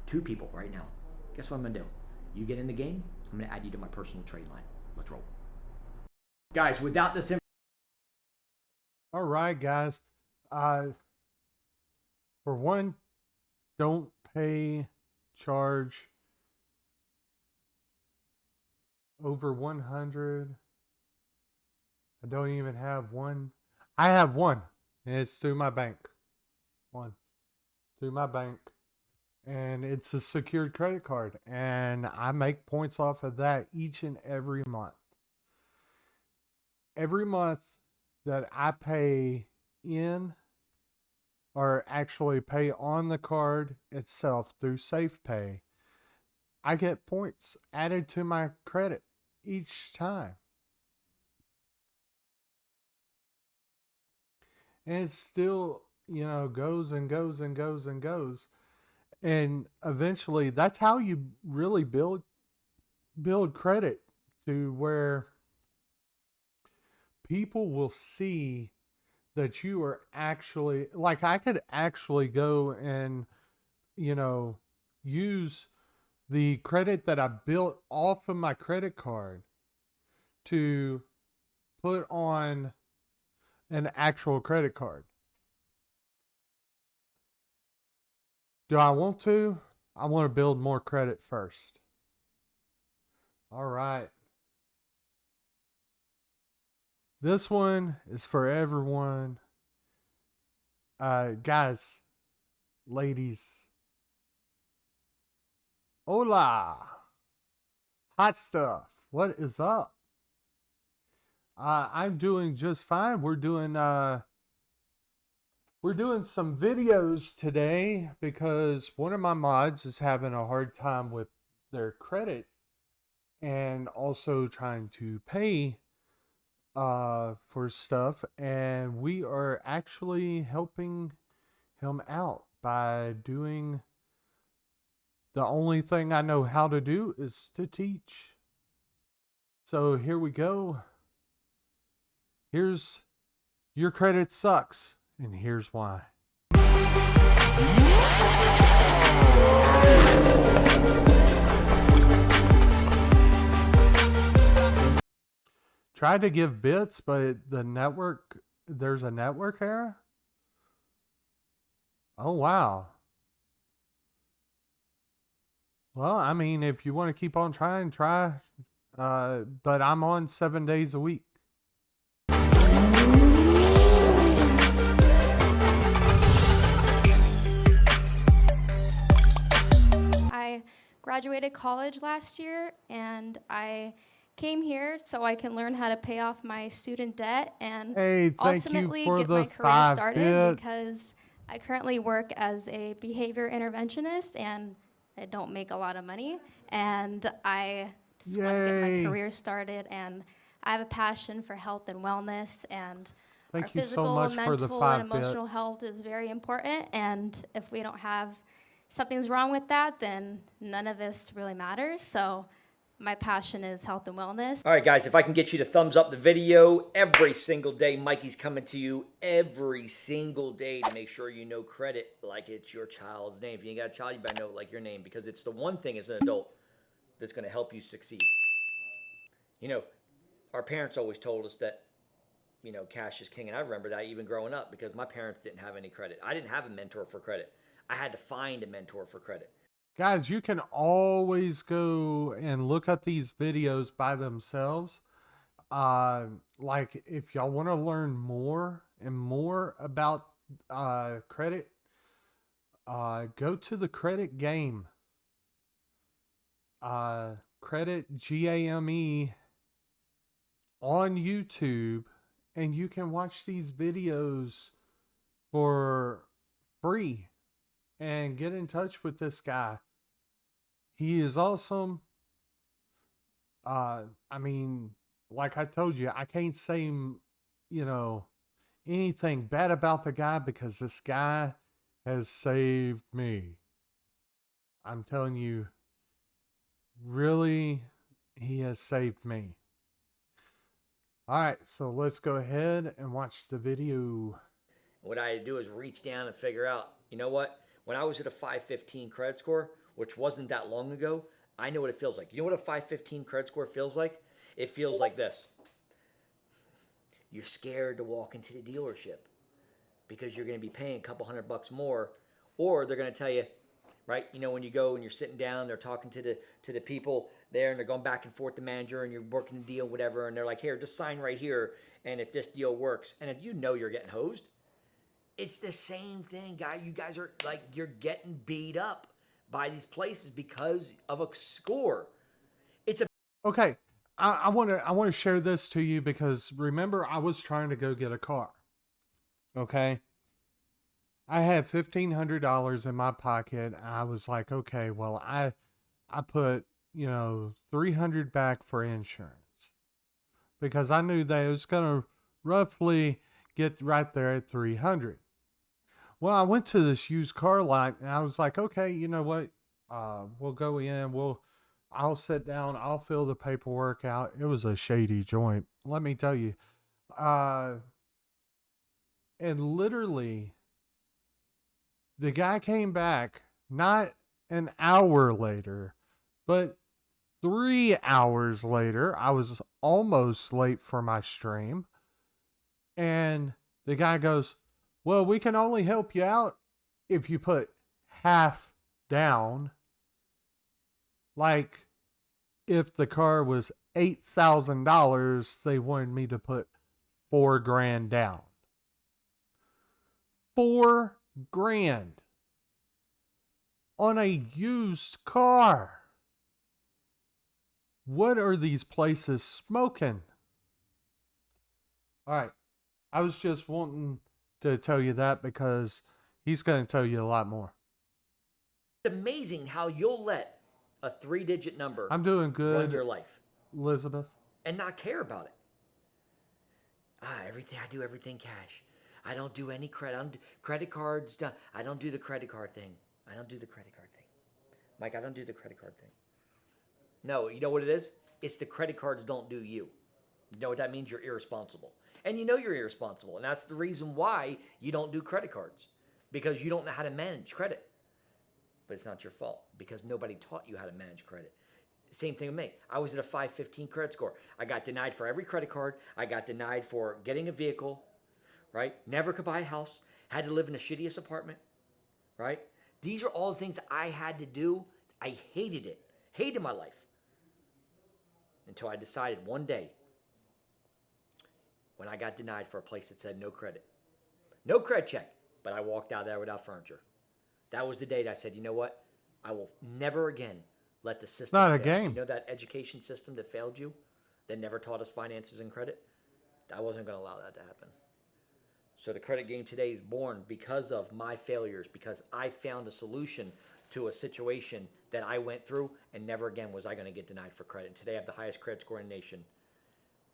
Two people right now. Guess what I'm going to do? You get in the game, I'm going to add you to my personal trade line. Let's roll. Guys, without this all right, guys. For one, don't pay charge over 100. I don't even have one. I have one, and it's through my bank. One. Through my bank. And it's a secured credit card. And I make points off of that each and every month. Every month that I pay in, or actually pay on the card itself through SafePay, I get points added to my credit each time. And it still, goes and goes and goes and goes. And eventually that's how you really build credit to where people will see that you are actually, like, I could actually go and, you know, use the credit that I built off of my credit card to put on an actual credit card. Do I want to? I want to build more credit first. All right. This one is for everyone. Guys, ladies. Hola. Hot stuff. What is up? I'm doing just fine. We're doing some videos today because one of my mods is having a hard time with their credit and also trying to pay for stuff, and we are actually helping him out by doing the only thing I know how to do is to teach. So here we go. Here's your credit sucks, and here's why. Tried to give bits, but there's a network error? Oh, wow. Well, I mean, if you want to keep on trying, try. But I'm on 7 days a week. I graduated college last year, and I came here so I can learn how to pay off my student debt and ultimately get my career started, because I currently work as a behavior interventionist and I don't make a lot of money, and I just want to get my career started, and I have a passion for health and wellness, and our physical, mental, and emotional health is very important, and if we don't have something's wrong with that, then none of this really matters. So my passion is health and wellness. All right, guys, if I can get you to thumbs up the video every single day, Mikey's coming to you every single day to make sure you know credit like it's your child's name. If you ain't got a child, you better know it like your name, because it's the one thing as an adult that's going to help you succeed. You know, our parents always told us that, you know, cash is king, and I remember that even growing up because my parents didn't have any credit. I didn't have a mentor for credit. I had to find a mentor for credit. Guys, you can always go and look up these videos by themselves. Like, if y'all want to learn more and more about credit, go to the Credit Game. Credit GAME on YouTube, and you can watch these videos for free and get in touch with this guy. He is awesome. I mean, like I told you, I can't say, you know, anything bad about the guy because this guy has saved me. I'm telling you, really, he has saved me. All right, so let's go ahead and watch the video. What I do is reach down and figure out, you know what? When I was at a 515 credit score, which wasn't that long ago, I know what it feels like. You know what a 515 credit score feels like? It feels like this. You're scared to walk into the dealership because you're going to be paying a couple $100 more, or they're going to tell you, right? You know, when you go and you're sitting down, they're talking to the people there, and they're going back and forth, the manager, and you're working the deal, whatever, and they're like, here, just sign right here, and if this deal works, and if you know you're getting hosed, it's the same thing, guy. You guys are like, you're getting beat up by these places because of a score. It's a okay. I want to share this to you because remember, I was trying to go get a car. Okay. I had $1,500 in my pocket. I was like, okay, well, I put, you know, $300 back for insurance because I knew that it was going to roughly get right there at $300. Well, I went to this used car lot and I was like, okay, you know what? We'll go in, I'll sit down, I'll fill the paperwork out. It was a shady joint, let me tell you. And literally, the guy came back not an hour later, but 3 hours later. I was almost late for my stream. And the guy goes, well, we can only help you out if you put half down. Like, if the car was $8,000, they wanted me to put $4,000 down. $4,000 on a used car. What are these places smoking? All right. I was just wanting to tell you that because he's going to tell you a lot more. It's amazing how you'll let a 3-digit number I'm doing good, run your life, Elizabeth, and not care about it. Everything I do, everything cash. I don't do any credit. I don't do credit cards. I don't do the credit card thing. Mike, I don't do the credit card thing. No, you know what it is? It's the credit cards don't do you. You know what that means? You're irresponsible. And you know you're irresponsible. And that's the reason why you don't do credit cards. Because you don't know how to manage credit. But it's not your fault. Because nobody taught you how to manage credit. Same thing with me. I was at a 515 credit score. I got denied for every credit card. I got denied for getting a vehicle. Right? Never could buy a house. Had to live in the shittiest apartment. Right? These are all the things I had to do. I hated it. Hated my life. Until I decided one day, when I got denied for a place that said no credit. No credit check. But I walked out there without furniture. That was the day that I said, you know what? I will never again let the system Not fail. a game. You know that education system that failed you? That never taught us finances and credit? I wasn't going to allow that to happen. So the credit game today is born because of my failures, because I found a solution to a situation that I went through, and never again was I going to get denied for credit. And today I have the highest credit score in the nation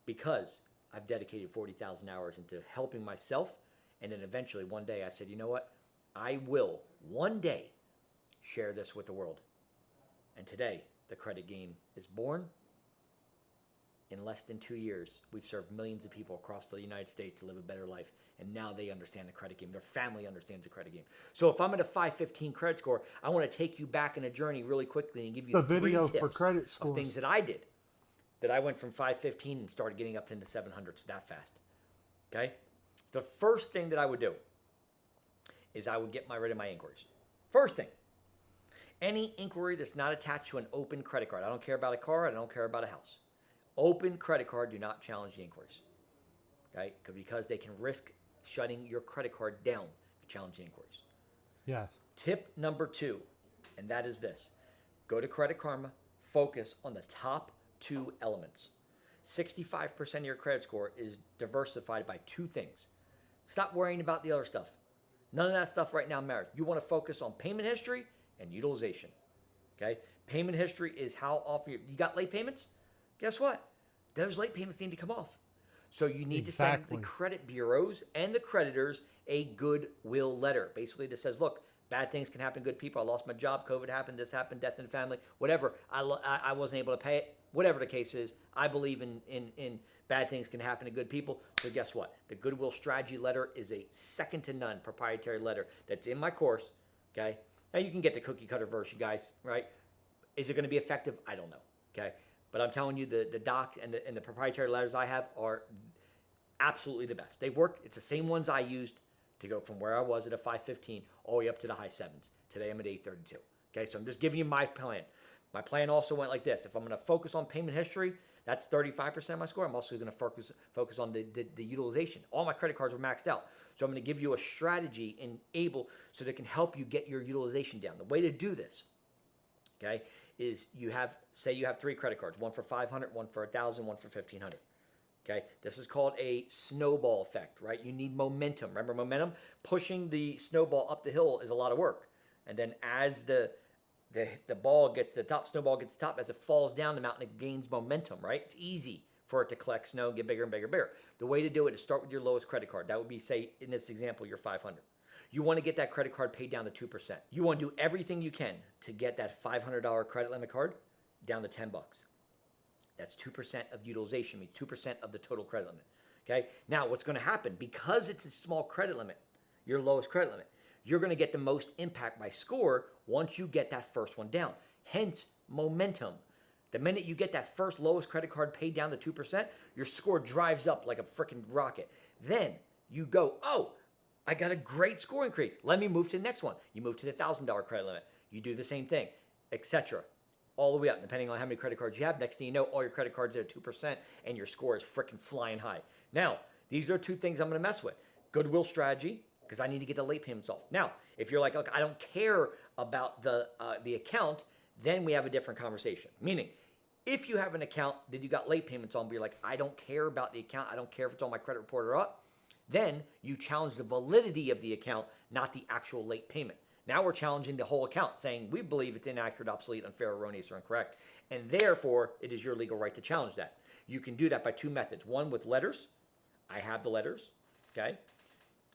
because I've dedicated 40,000 hours into helping myself. And then eventually one day I said, you know what? I will one day share this with the world. And today the credit game is born. In less than 2 years, we've served millions of people across the United States to live a better life. And now they understand the credit game. Their family understands the credit game. So if I'm at a 515 credit score, I want to take you back in a journey really quickly and give you the three video tips for credit scores of things that I did. That I went from 515 and started getting up into 700s that fast. Okay? The first thing that I would do is I would get rid of my inquiries. First thing. Any inquiry that's not attached to an open credit card. I don't care about a car. I don't care about a house. Open credit card, do not challenge the inquiries. Okay? Because they can risk shutting your credit card down if you challenge the inquiries. Yes. Tip number 2, and that is this. Go to Credit Karma. Focus on the top 2 elements. 65% of your credit score is diversified by 2 things. Stop worrying about the other stuff. None of that stuff right now matters. You want to focus on payment history and utilization. Okay? Payment history is how often you got late payments. Guess what? Those late payments need to come off. So you need to send the credit bureaus and the creditors a goodwill letter. Basically, that says, look, bad things can happen to good people. I lost my job. COVID happened. This happened. Death in the family. Whatever. I wasn't able to pay it. Whatever the case is, I believe in bad things can happen to good people. So guess what? The Goodwill Strategy letter is a second to none proprietary letter that's in my course. Okay? Now you can get the cookie cutter version, guys, right? Is it going to be effective? I don't know. Okay? But I'm telling you, the doc and the proprietary letters I have are absolutely the best. They work. It's the same ones I used to go from where I was at a 515 all the way up to the high 7s. Today I'm at 832. Okay, so I'm just giving you my plan. My plan also went like this. If I'm going to focus on payment history, that's 35% of my score. I'm also going to focus on the utilization. All my credit cards were maxed out. So I'm going to give you a strategy so that it can help you get your utilization down. The way to do this, okay, is you have 3 credit cards, one for 500, one for 1,000, one for 1,500. Okay, this is called a snowball effect, right? You need momentum. Remember momentum? Pushing the snowball up the hill is a lot of work. And then as the ball gets to the top, snowball gets to the top, as it falls down the mountain, it gains momentum, right? It's easy for it to collect snow, get bigger and bigger and bigger. The way to do it is start with your lowest credit card. That would be, say, in this example, your 500. You want to get that credit card paid down to 2%. You want to do everything you can to get that $500 credit limit card down to $10. That's 2% of utilization, means 2% of the total credit limit. Okay? Now, what's going to happen, because it's a small credit limit, your lowest credit limit, you're going to get the most impact by score once you get that first one down. Hence, momentum. The minute you get that first lowest credit card paid down to 2%, your score drives up like a freaking rocket. Then you go, oh, I got a great score increase. Let me move to the next one. You move to the $1,000 credit limit. You do the same thing, etc. All the way up, depending on how many credit cards you have. Next thing you know, all your credit cards are at 2% and your score is freaking flying high. Now, these are two things I'm going to mess with. Goodwill strategy, because I need to get the late payments off. Now, if you're like, look, I don't care about the account, then we have a different conversation. Meaning, if you have an account that you got late payments on, but you're like, I don't care about the account, I don't care if it's on my credit report or up, then you challenge the validity of the account, not the actual late payment. Now we're challenging the whole account, saying we believe it's inaccurate, obsolete, unfair, erroneous, or incorrect, and therefore it is your legal right to challenge that. You can do that by two methods. One, with letters. I have the letters, okay?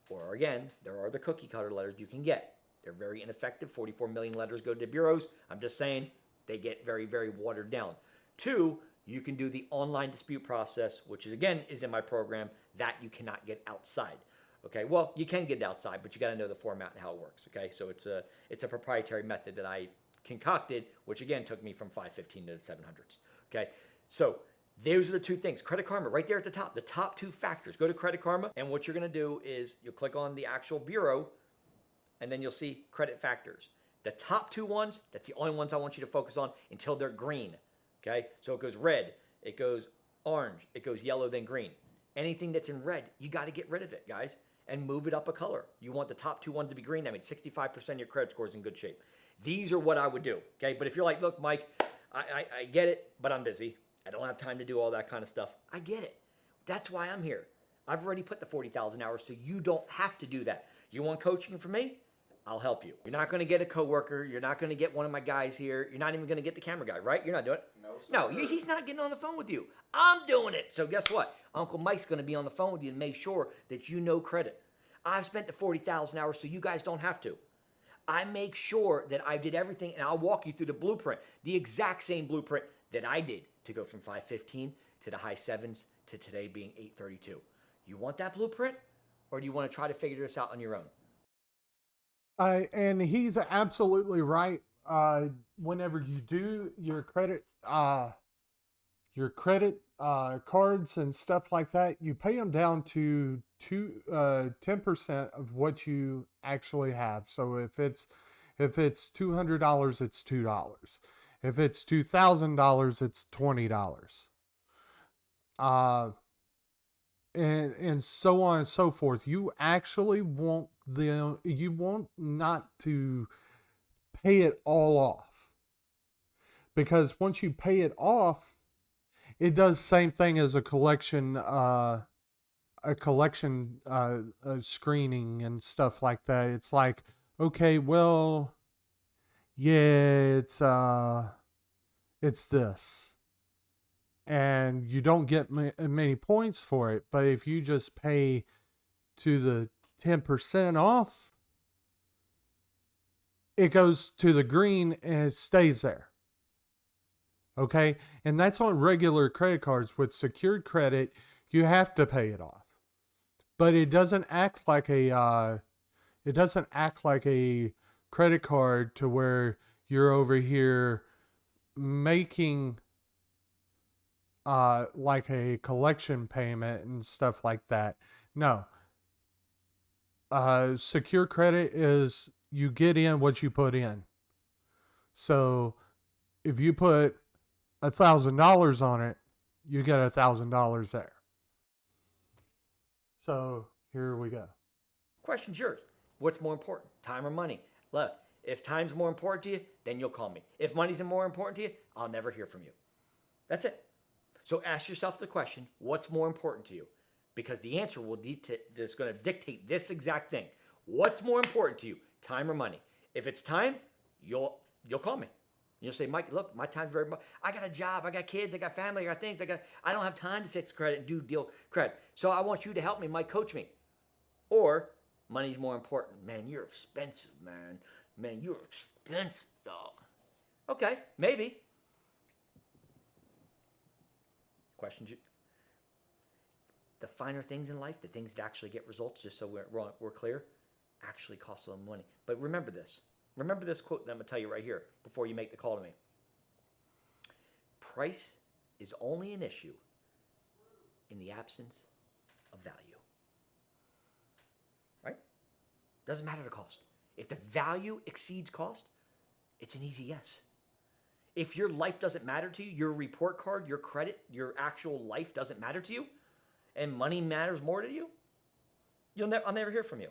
Or again, there are the cookie cutter letters you can get. They're very ineffective. 44 million letters go to bureaus. I'm just saying they get very, very watered down. Two, you can do the online dispute process, which is, again, is in my program, that you cannot get outside. Okay, well, you can get it outside, but you got to know the format and how it works. Okay, so it's a proprietary method that I concocted, which again took me from 515 to the 700s. Okay, so those are the two things. Credit Karma, right there at the top two factors. Go to Credit Karma, and what you're going to do is you'll click on the actual bureau, and then you'll see credit factors. The top two ones, that's the only ones I want you to focus on until they're green. Okay, so it goes red, it goes orange, it goes yellow, then green. Anything that's in red, you got to get rid of it, guys, and move it up a color. You want the top two ones to be green. That means 65% of your credit score is in good shape. These are what I would do, okay? But if you're like, look, Mike, I get it, but I'm busy. I don't have time to do all that kind of stuff. I get it. That's why I'm here. I've already put the 40,000 hours, so you don't have to do that. You want coaching from me? I'll help you. You're not going to get a coworker. You're not going to get one of my guys here. You're not even going to get the camera guy, right? You're not doing it? No, he's not getting on the phone with you. I'm doing it. So guess what? Uncle Mike's going to be on the phone with you to make sure that you know credit. I've spent the 40,000 hours so you guys don't have to. I make sure that I did everything, and I'll walk you through the blueprint, the exact same blueprint that I did to go from 515 to the high sevens to today being 832. You want that blueprint, or do you want to try to figure this out on your own? And he's absolutely right. Whenever you do your credit cards and stuff like that, you pay them down to 10% of what you actually have. So if it's $200, it's $2. If it's $2,000, it's $20. And so on and so forth. You actually want not to pay it all off, because once you pay it off, it does the same thing as a collection screening and stuff like that. It's like, okay, well, yeah, it's this. And you don't get many points for it. But if you just pay to the 10% off, it goes to the green and it stays there. Okay? And that's on regular credit cards. With secured credit, you have to pay it off. But it doesn't act like a credit card to where you're over here making like a collection payment and stuff like that. No. Secure credit is you get in what you put in. So if you put $1,000 on it, you get $1,000 there. So here we go. Question's yours. What's more important, time or money? Look, if time's more important to you, then you'll call me. If money's more important to you, I'll never hear from you. That's it. So ask yourself the question, what's more important to you? Because the answer is going to dictate this exact thing. What's more important to you, time or money? If it's time, you'll call me. You'll say, Mike, look, my time's very much. I got a job, I got kids, I got family, I got things. I don't have time to fix credit and do deal credit. So I want you to help me, Mike, coach me. Or, Money's more important. Man, you're expensive, man. Man, you're expensive, dog. Okay, maybe. Questions? The finer things in life, the things that actually get results, just so we're clear, actually cost them money. But remember this. Remember this quote that I'm going to tell you right here before you make the call to me. Price is only an issue in the absence of value. Right? Doesn't matter the cost. If the value exceeds cost, it's an easy yes. If your life doesn't matter to you, your report card, your credit, your actual life doesn't matter to you, and money matters more to you, I'll never hear from you.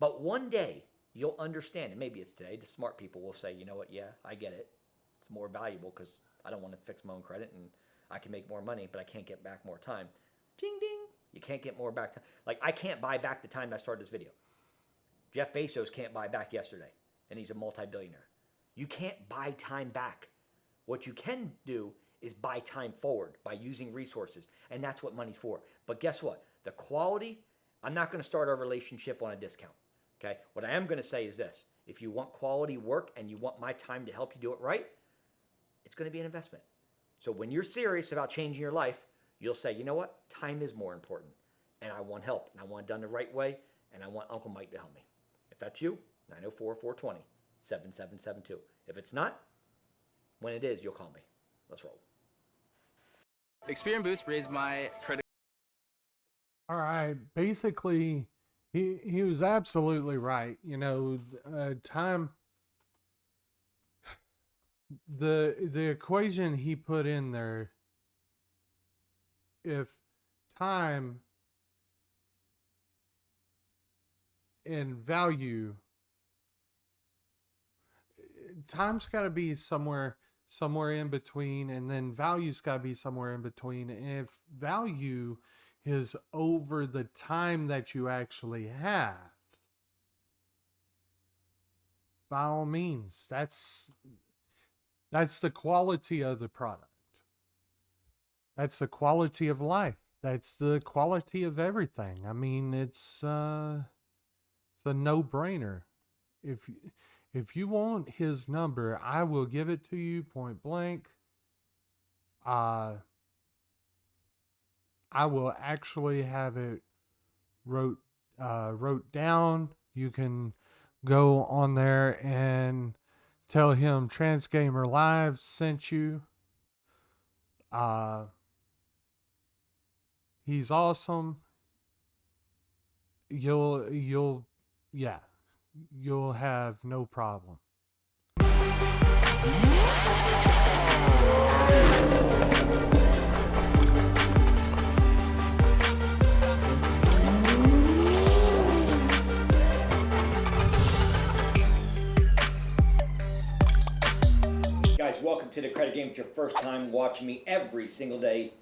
But one day, you'll understand, and maybe it's today, the smart people will say, you know what, yeah, I get it. It's more valuable because I don't want to fix my own credit and I can make more money, but I can't get back more time. Ding, ding. You can't get more back time. Like, I can't buy back the time I started this video. Jeff Bezos can't buy back yesterday, and he's a multi-billionaire. You can't buy time back. What you can do is buy time forward by using resources, and that's what money's for. But guess what? The quality, I'm not going to start our relationship on a discount, okay? What I am going to say is this. If you want quality work and you want my time to help you do it right, it's going to be an investment. So when you're serious about changing your life, you'll say, you know what? Time is more important, and I want help, and I want it done the right way, and I want Uncle Mike to help me. If that's you, 904-420-7772. If it's not, when it is, you'll call me. Let's roll. Experian Boost raised my credit. All right. Basically, he was absolutely right. You know, time. The equation he put in there. If time and value, time's got to be somewhere in between, and then value's got to be somewhere in between. And if value is over the time that you actually have, by all means, that's the quality of the product. That's the quality of life. That's the quality of everything. I mean, it's a no-brainer. If you want his number, I will give it to you point blank. I will actually have it wrote down. You can go on there and tell him Transgamer Live sent you. He's awesome. You'll have no problem. Guys, welcome to the Credit Game. It's your first time watching me every single day.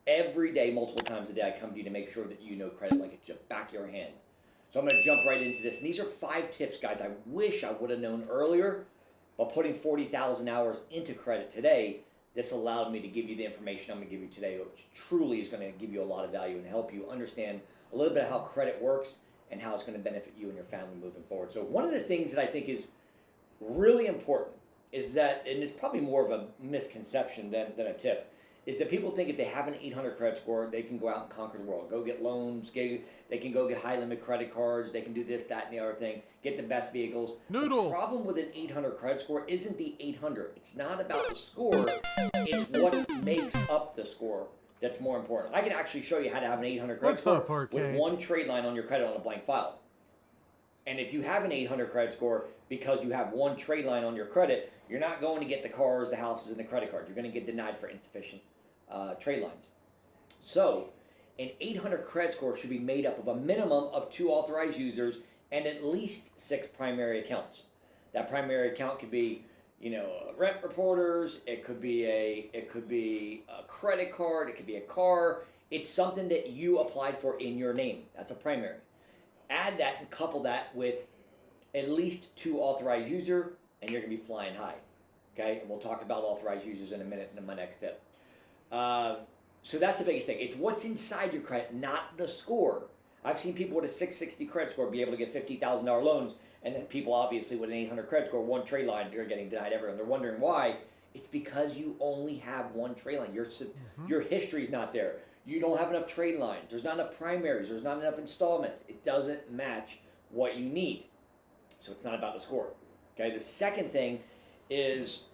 Every day, multiple times a day, I come to you to make sure that you know credit like it's the back of your hand. So I'm going to jump right into this. And these are 5 tips, guys, I wish I would have known earlier. But putting 40,000 hours into credit today, this allowed me to give you the information I'm going to give you today, which truly is going to give you a lot of value and help you understand a little bit of how credit works and how it's going to benefit you and your family moving forward. So one of the things that I think is really important is that, and it's probably more of a misconception than a tip, is that people think if they have an 800 credit score, they can go out and conquer the world. Go get loans, they can go get high-limit credit cards, they can do this, that, and the other thing, get the best vehicles. Noodles. The problem with an 800 credit score isn't the 800. It's not about the score. It's what makes up the score that's more important. I can actually show you how to have an 800 credit score with one trade line on your credit on a blank file. And if you have an 800 credit score because you have one trade line on your credit, you're not going to get the cars, the houses, and the credit cards. You're going to get denied for insufficient trade lines. So an 800 credit score should be made up of a minimum of 2 authorized users and at least 6 primary accounts. That primary account could be, rent reporters. It could be a credit card. It could be a car. It's something that you applied for in your name. That's a primary. Add that and couple that with at least 2 authorized user, and you're going to be flying high. Okay, and we'll talk about authorized users in a minute in my next tip. So that's the biggest thing. It's what's inside your credit, not the score. I've seen people with a 660 credit score be able to get $50,000 loans, and then people obviously with an 800 credit score, one trade line, they're getting denied everyone. They're wondering why. It's because you only have one trade line. Your history's not there. You don't have enough trade lines. There's not enough primaries. There's not enough installments. It doesn't match what you need. So it's not about the score. Okay. The second thing is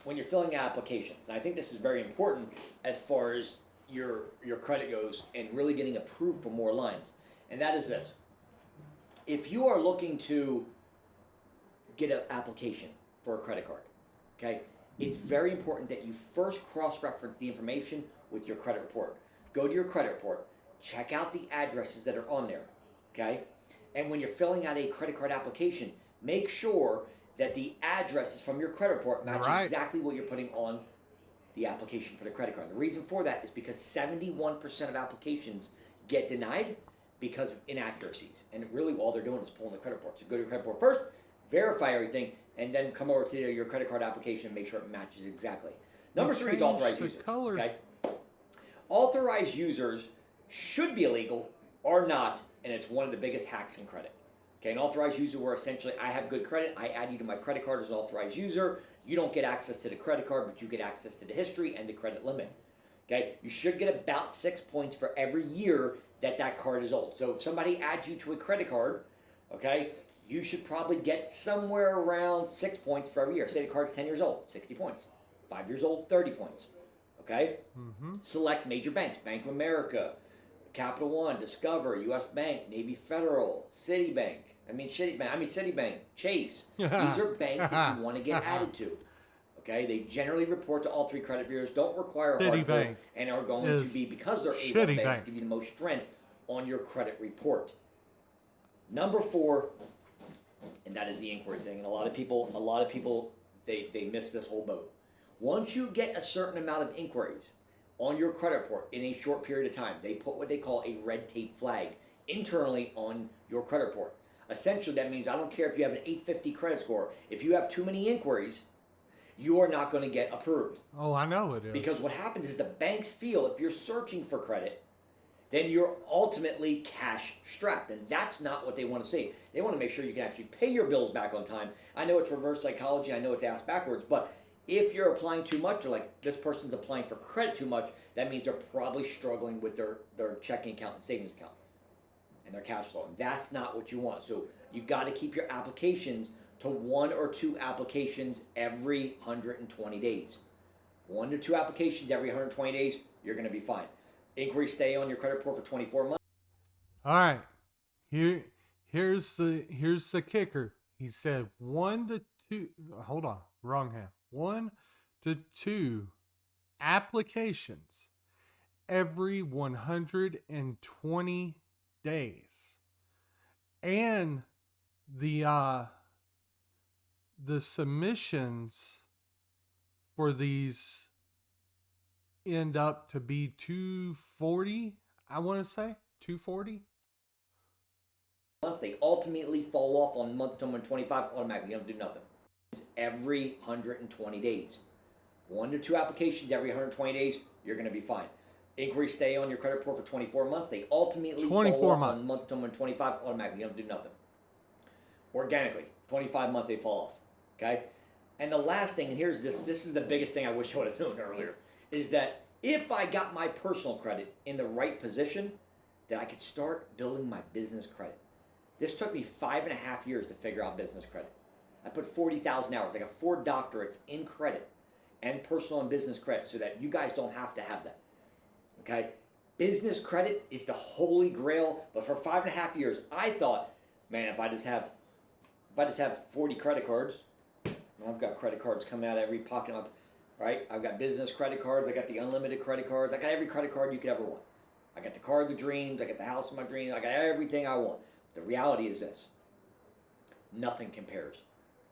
when you're filling out applications, and I think this is very important as far as your credit goes and really getting approved for more lines. And that is this. If you are looking to get an application for a credit card, okay, it's very important that you first cross-reference the information with your credit report. Go to your credit report, check out the addresses that are on there, okay? And when you're filling out a credit card application, make sure that the addresses from your credit report match exactly what you're putting on the application for the credit card. The reason for that is because 71% of applications get denied because of inaccuracies. And really all they're doing is pulling the credit report. So go to your credit report first, verify everything, and then come over to your credit card application and make sure it matches exactly. Number 3 is authorized users. Okay? Authorized users should be illegal or not, and it's one of the biggest hacks in credit. Okay, an authorized user where essentially I have good credit, I add you to my credit card as an authorized user, you don't get access to the credit card, but you get access to the history and the credit limit. Okay, you should get about 6 points for every year that card is old. So if somebody adds you to a credit card, okay, you should probably get somewhere around 6 points for every year. Say the card's 10 years old, 60 points. 5 years old, 30 points. Okay? Select major banks. Bank of America, Capital One, Discover, U.S. Bank, Navy Federal, Citibank, Chase. These are banks that you want to get added to. Okay? They generally report to all 3 credit bureaus, don't require a hard pull, and are going to be, because they're A1 banks, give you the most strength on your credit report. Number 4, and that is the inquiry thing. And a lot of people, they miss this whole boat. Once you get a certain amount of inquiries on your credit report in a short period of time, they put what they call a red tape flag internally on your credit report. Essentially, that means I don't care if you have an 850 credit score. If you have too many inquiries, you are not going to get approved. Oh, I know it is. Because what happens is the banks feel if you're searching for credit, then you're ultimately cash strapped. And that's not what they want to see. They want to make sure you can actually pay your bills back on time. I know it's reverse psychology. I know it's ass backwards. But if you're applying too much, or like this person's applying for credit too much, that means they're probably struggling with their checking account and savings account and their cash flow. And that's not what you want. So you got to keep your applications to 1 or 2 applications every 120 days. 1 to 2 applications every 120 days, you're going to be fine. Inquiries stay on your credit report for 24 months. All right. Here's the kicker. He said 1 to 2. Hold on. Wrong hand. 1 to 2 applications every 120 days. And the submissions for these end up to be 240, I want to say 240. Once they ultimately fall off on month to 125, automatically you don't do nothing. It's every 120 days. 1 to 2 applications every 120 days, you're going to be fine. Inquiries stay on your credit report for 24 months. They ultimately fall off on month to 125, automatically you don't do nothing. Organically, 25 months they fall off. Okay? And the last thing, and here's this is the biggest thing I wish I would have known earlier, is that if I got my personal credit in the right position, that I could start building my business credit. This took me 5.5 years to figure out business credit. I put 40,000 hours. I got 4 doctorates in credit and personal and business credit so that you guys don't have to have that. Okay? Business credit is the holy grail, but for 5.5 years, I thought, man, if I just have 40 credit cards, I've got credit cards coming out of every pocket, right? I've got business credit cards. I got the unlimited credit cards. I got every credit card you could ever want. I got the car of the dreams. I got the house of my dreams. I got everything I want. The reality is this. Nothing compares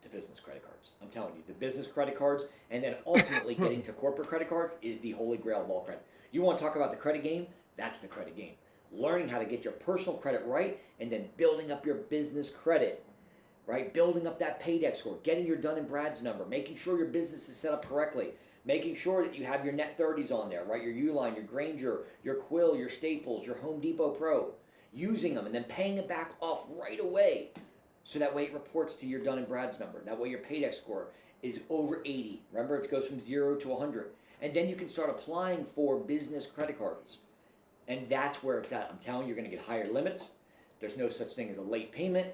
to business credit cards. I'm telling you, the business credit cards and then ultimately getting to corporate credit cards is the holy grail of all credit. You want to talk about the credit game? That's the credit game. Learning how to get your personal credit right and then building up your business credit. Right? Building up that paydex score, getting your Dun & Brad's number, making sure your business is set up correctly, making sure that you have your net 30s on there, right? Your Uline, your Grainger, your Quill, your Staples, your Home Depot Pro. using them and then paying it back off right away. So that way it reports to your Dun & Brad's number. That way your paydex score is over 80. Remember, it goes from 0 to 100. And then you can start applying for business credit cards. And that's where it's at. I'm telling you, you're going to get higher limits. There's no such thing as a late payment,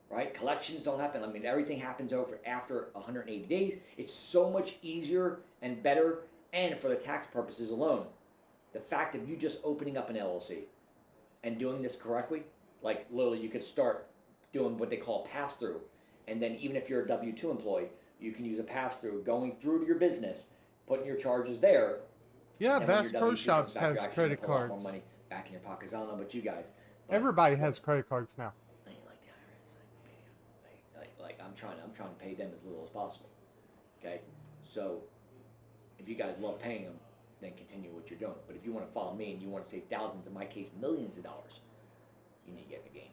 right? Collections don't happen. I mean, everything happens over after 180 days. It's so much easier and better. And for the tax purposes alone, the fact of you just opening up an LLC and doing this correctly, like literally you could start doing what they call pass-through. And then even if you're a W-2 employee, you can use a pass-through going through to your business, putting your charges there. Yeah, Bass Pro Shops has credit cards. More money back in your pockets. I don't know about you guys. Everybody has credit cards now. I ain't like the IRS. Like I'm trying to pay them as little as possible. Okay, so if you guys love paying them, then continue what you're doing. But if you want to follow me and you want to save thousands, in my case, millions of dollars, you need to get in the game.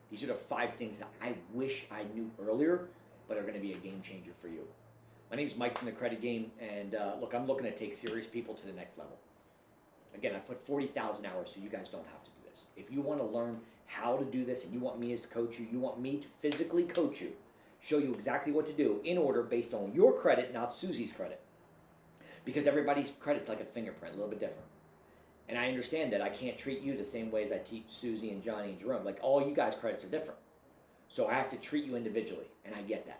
These are the 5 things that I wish I knew earlier, but are going to be a game changer for you. My name's Mike from the Credit Game, and look, I'm looking to take serious people to the next level. Again, I've put 40,000 hours, so you guys don't have to do this. If you want to learn how to do this, and you want me as to coach you, you want me to physically coach you, show you exactly what to do in order based on your credit, not Susie's credit. Because everybody's credit's like a fingerprint, a little bit different. And I understand that I can't treat you the same way as I teach Susie and Johnny and Jerome. Like, all you guys' credits are different. So I have to treat you individually, and I get that.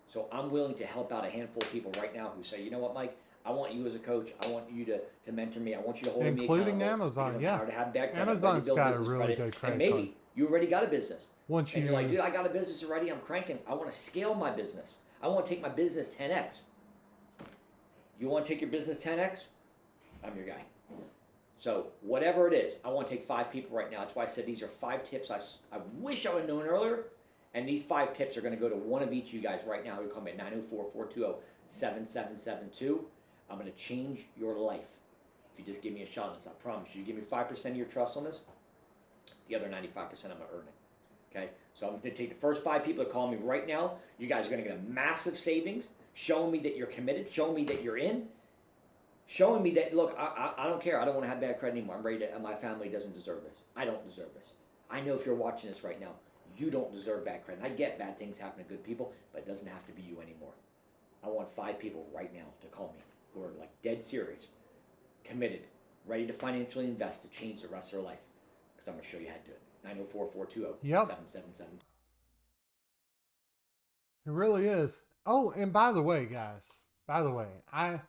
So I'm willing to help out a handful of people right now who say, you know what, Mike, I want you as a coach. I want you to mentor me. I want you to hold me accountable. Including Amazon, I'm yeah. tired of having bad credit. Amazon's got a really good credit And maybe card. you already got a business. Once and you're like, dude, I got a business already. I'm cranking. I want to scale my business. I want to take my business 10x. You want to take your business 10x? I'm your guy. So whatever it is, I want to take 5 people right now. That's why I said these are 5 tips I wish I would have known earlier. And these 5 tips are going to go to one of each of you guys right now. You call me at 904-420-7772. I'm going to change your life if you just give me a shot on this. I promise you. You give me 5% of your trust on this, the other 95% I'm going to earn it. Okay? So I'm going to take the first 5 people that call me right now. You guys are going to get a massive savings, showing me that you're committed, showing me that you're in, showing me that, look, I don't care. I don't want to have bad credit anymore. I'm ready to, my family doesn't deserve this. I don't deserve this. I know if you're watching this right now, you don't deserve bad credit. I get bad things happen to good people, but it doesn't have to be you anymore. I want 5 people right now to call me who are like dead serious, committed, ready to financially invest to change the rest of their life. Because I'm going to show you how to do it. 904-420-7772. It really is. Oh, and by the way, guys, I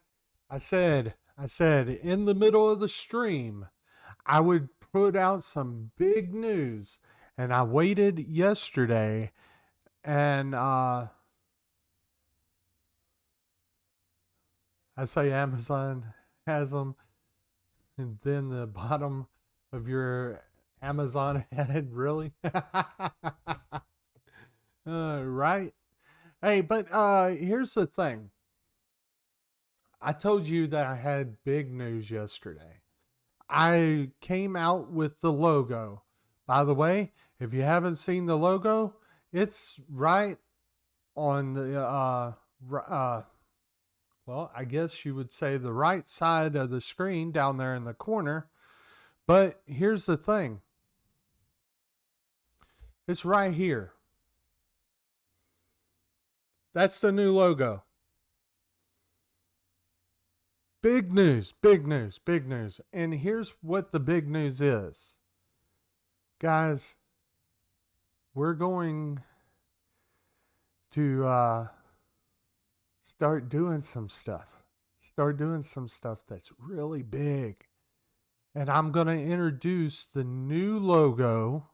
said in the middle of the stream, I would put out some big news, and I waited yesterday, and I say Amazon has them, and then the bottom of your Amazon head, really? Right? Hey, but here's the thing. I told you that I had big news yesterday. I came out with the logo. By the way, if you haven't seen the logo, it's right on the, well, I guess you would say the right side of the screen down there in the corner. But here's the thing. It's right here. That's the new logo. Big news, big news, big news. And here's what the big news is. Guys, we're going to start doing some stuff. Start doing some stuff that's really big. And I'm going to introduce the new logo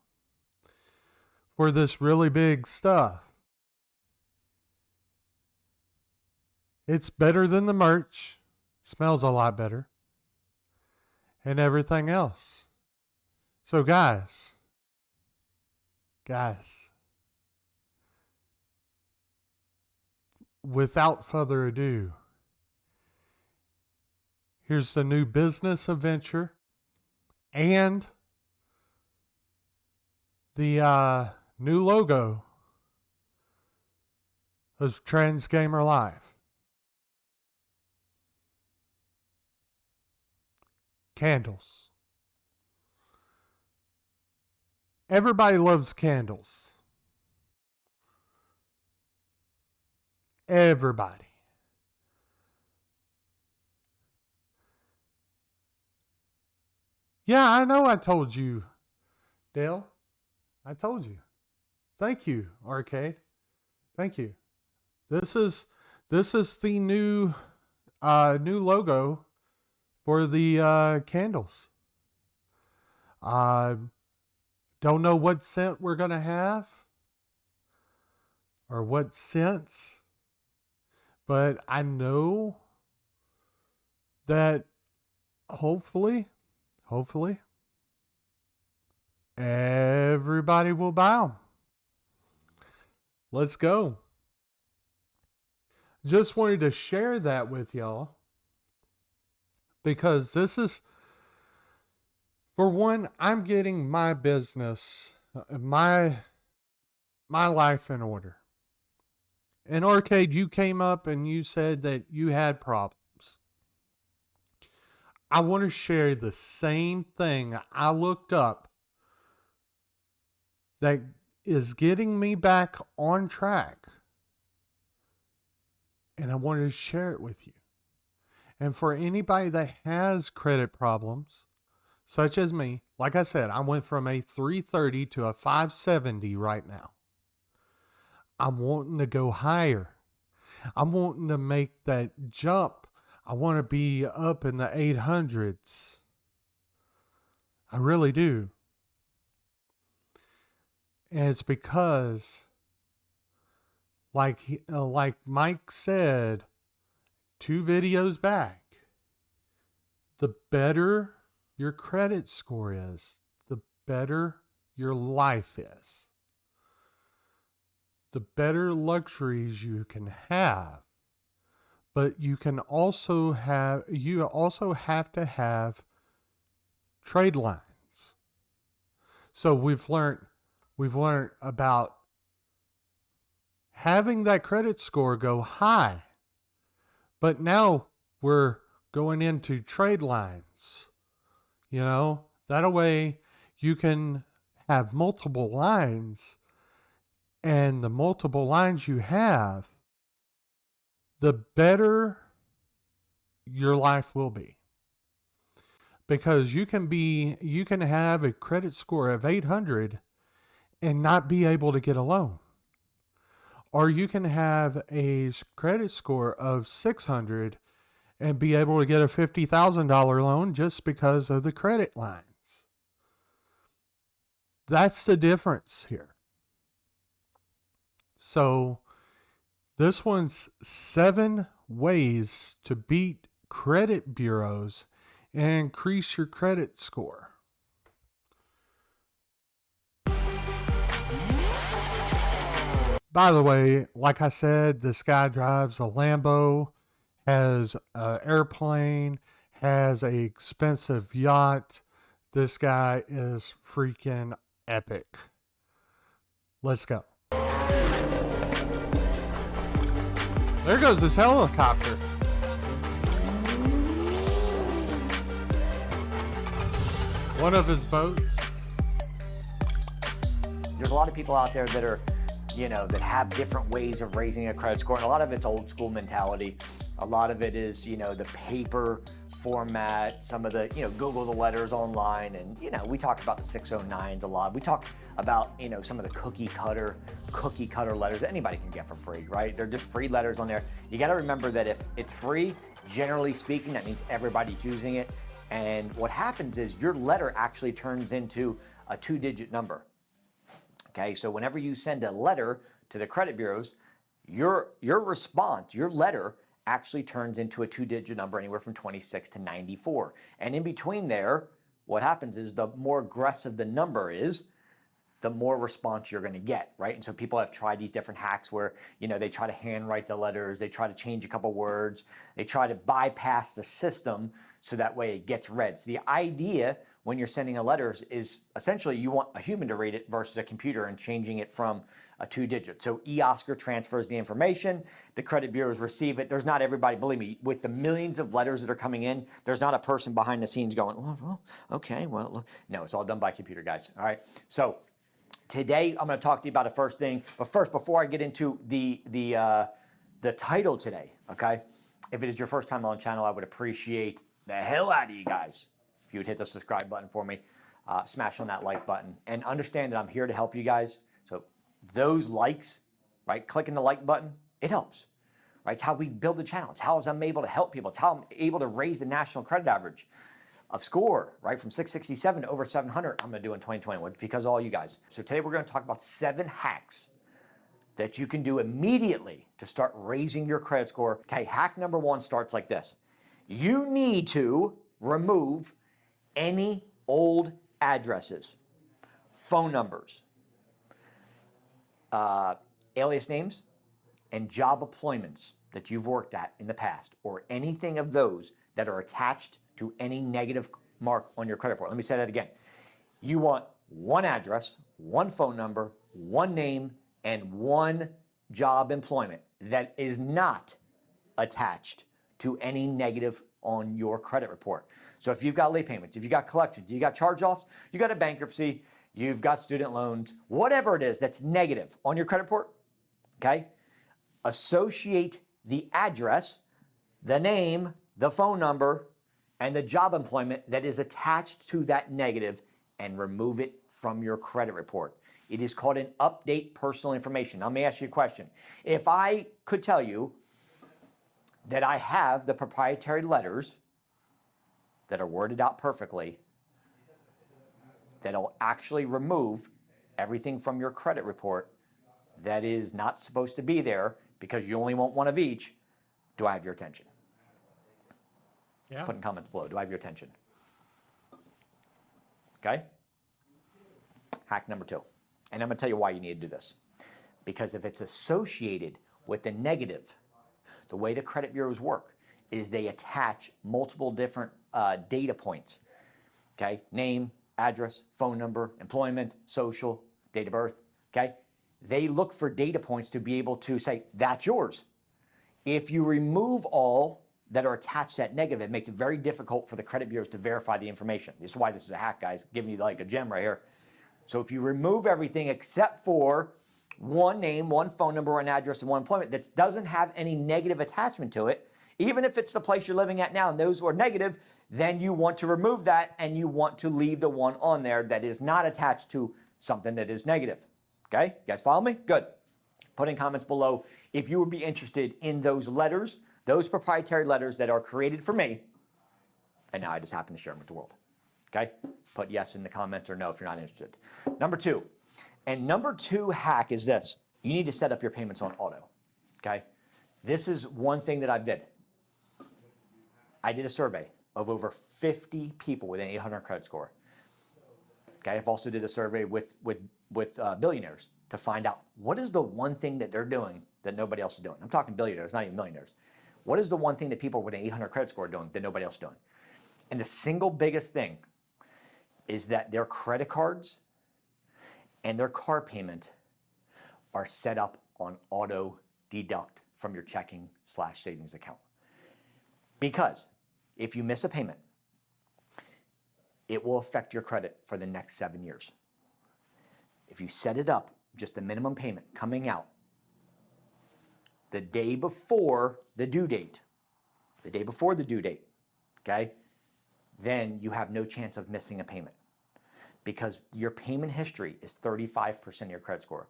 for this really big stuff. It's better than the merch. Smells a lot better. And everything else. So guys, without further ado, here's the new business adventure and the new logo of Trans Gamer Live. Candles. Everybody loves candles. Everybody. Yeah, I know I told you, Dale. I told you. Thank you, Arcade. Thank you. This is the new logo for the candles. Don't know what scent we're gonna have or what scents, but I know that hopefully everybody will buy them. Let's go. Just wanted to share that with y'all because this is, for one, I'm getting my business, my life in order. And Arcade, you came up and you said that you had problems. I want to share the same thing I looked up that is getting me back on track. And I wanted to share it with you. And for anybody that has credit problems, such as me, like I said, I went from a 330 to a 570 right now. I'm wanting to go higher. I'm wanting to make that jump. I want to be up in the 800s. I really do. And it's because, like Mike said 2 videos back, the better your credit score is, the better your life is. The better luxuries you can have. But you also have to have trade lines. So we've learned about having that credit score go high. But now we're going into trade lines. You know, that way you can have multiple lines, and the multiple lines you have, the better your life will be. Because you can have a credit score of 800 and not be able to get a loan. Or you can have a credit score of 600 and be able to get a $50,000 loan just because of the credit lines. That's the difference here. So this one's 7 ways to beat credit bureaus and increase your credit score. By the way, like I said, this guy drives a Lambo, has an airplane, has an expensive yacht. This guy is freaking epic. Let's go. There goes his helicopter. One of his boats. There's a lot of people out there that are, that have different ways of raising a credit score. And a lot of it's old school mentality. A lot of it is, the paper format, some of the, Google the letters online. And, we talk about the 609s a lot. We talk about, some of the cookie cutter letters that anybody can get for free, right? They're just free letters on there. You got to remember that if it's free, generally speaking, that means everybody's using it. And what happens is your letter actually turns into a 2-digit number. Okay, so whenever you send a letter to the credit bureaus, your response, your letter actually turns into a 2-digit number, anywhere from 26 to 94. And in between there, what happens is the more aggressive the number is, the more response you're going to get, right? And so people have tried these different hacks where, they try to handwrite the letters, they try to change a couple words, they try to bypass the system so that way it gets read. So the idea when you're sending a letters is essentially you want a human to read it versus a computer and changing it from a 2-digit. So eOscar transfers the information, the credit bureaus receive it. There's not everybody, believe me, with the millions of letters that are coming in, there's not a person behind the scenes going, okay, well, no, it's all done by computer, guys, all right? So Today, I'm going to talk to you about the first thing. But first, before I get into the title today, okay? If it is your first time on the channel, I would appreciate the hell out of you guys if you would hit the subscribe button for me, smash on that like button, and understand that I'm here to help you guys. So those likes, right? Clicking the like button, it helps, right? It's how we build the channel. It's how I'm able to help people. It's how I'm able to raise the national credit average of score, right? From 667 to over 700, I'm gonna do in 2021 because of all you guys. So today we're gonna talk about 7 hacks that you can do immediately to start raising your credit score. Okay, hack number 1 starts like this. You need to remove any old addresses, phone numbers, alias names, and job employments that you've worked at in the past, or anything of those that are attached to any negative mark on your credit report. Let me say that again. You want 1 address, 1 phone number, 1 name, and 1 job employment that is not attached to any negative on your credit report. So if you've got late payments, if you've got collections, you got charge-offs, you got a bankruptcy, you've got student loans, whatever it is that's negative on your credit report, okay? Associate the address, the name, the phone number, and the job employment that is attached to that negative and remove it from your credit report. It is called an update personal information. Now, let me ask you a question. If I could tell you that I have the proprietary letters that are worded out perfectly that'll actually remove everything from your credit report that is not supposed to be there because you only want 1 of each, do I have your attention? Yeah. Put in comments below. Do I have your attention? Okay? Hack number 2. And I'm going to tell you why you need to do this. Because if it's associated with the negative, the way the credit bureaus work is they attach multiple different data points. Okay? Name, address, phone number, employment, social, date of birth. Okay? They look for data points to be able to say, that's yours. If you remove all that are attached to that negative, it makes it very difficult for the credit bureaus to verify the information. This is why this is a hack, guys. Giving you like a gem right here. So if you remove everything except for 1 name, 1 phone number, 1 address, and 1 employment that doesn't have any negative attachment to it, even if it's the place you're living at now and those are negative, then you want to remove that and you want to leave the one on there that is not attached to something that is negative. Okay? You guys follow me? Good. Put in comments below if you would be interested in those letters, those proprietary letters that are created for me, and now I just happen to share them with the world. Okay? Put yes in the comments or no if you're not interested. Number 2. And number 2 hack is this. You need to set up your payments on auto. Okay? This is one thing that I did. I did a survey of over 50 people with an 800 credit score. Okay? I've also did a survey with billionaires to find out what is the one thing that they're doing that nobody else is doing. I'm talking billionaires, not even millionaires. What is the one thing that people with an 800 credit score are doing that nobody else is doing? And the single biggest thing is that their credit cards and their car payment are set up on auto deduct from your checking/savings account. Because if you miss a payment, it will affect your credit for the next 7 years. If you set it up, just the minimum payment coming out the day before the due date, okay, then you have no chance of missing a payment because your payment history is 35% of your credit score.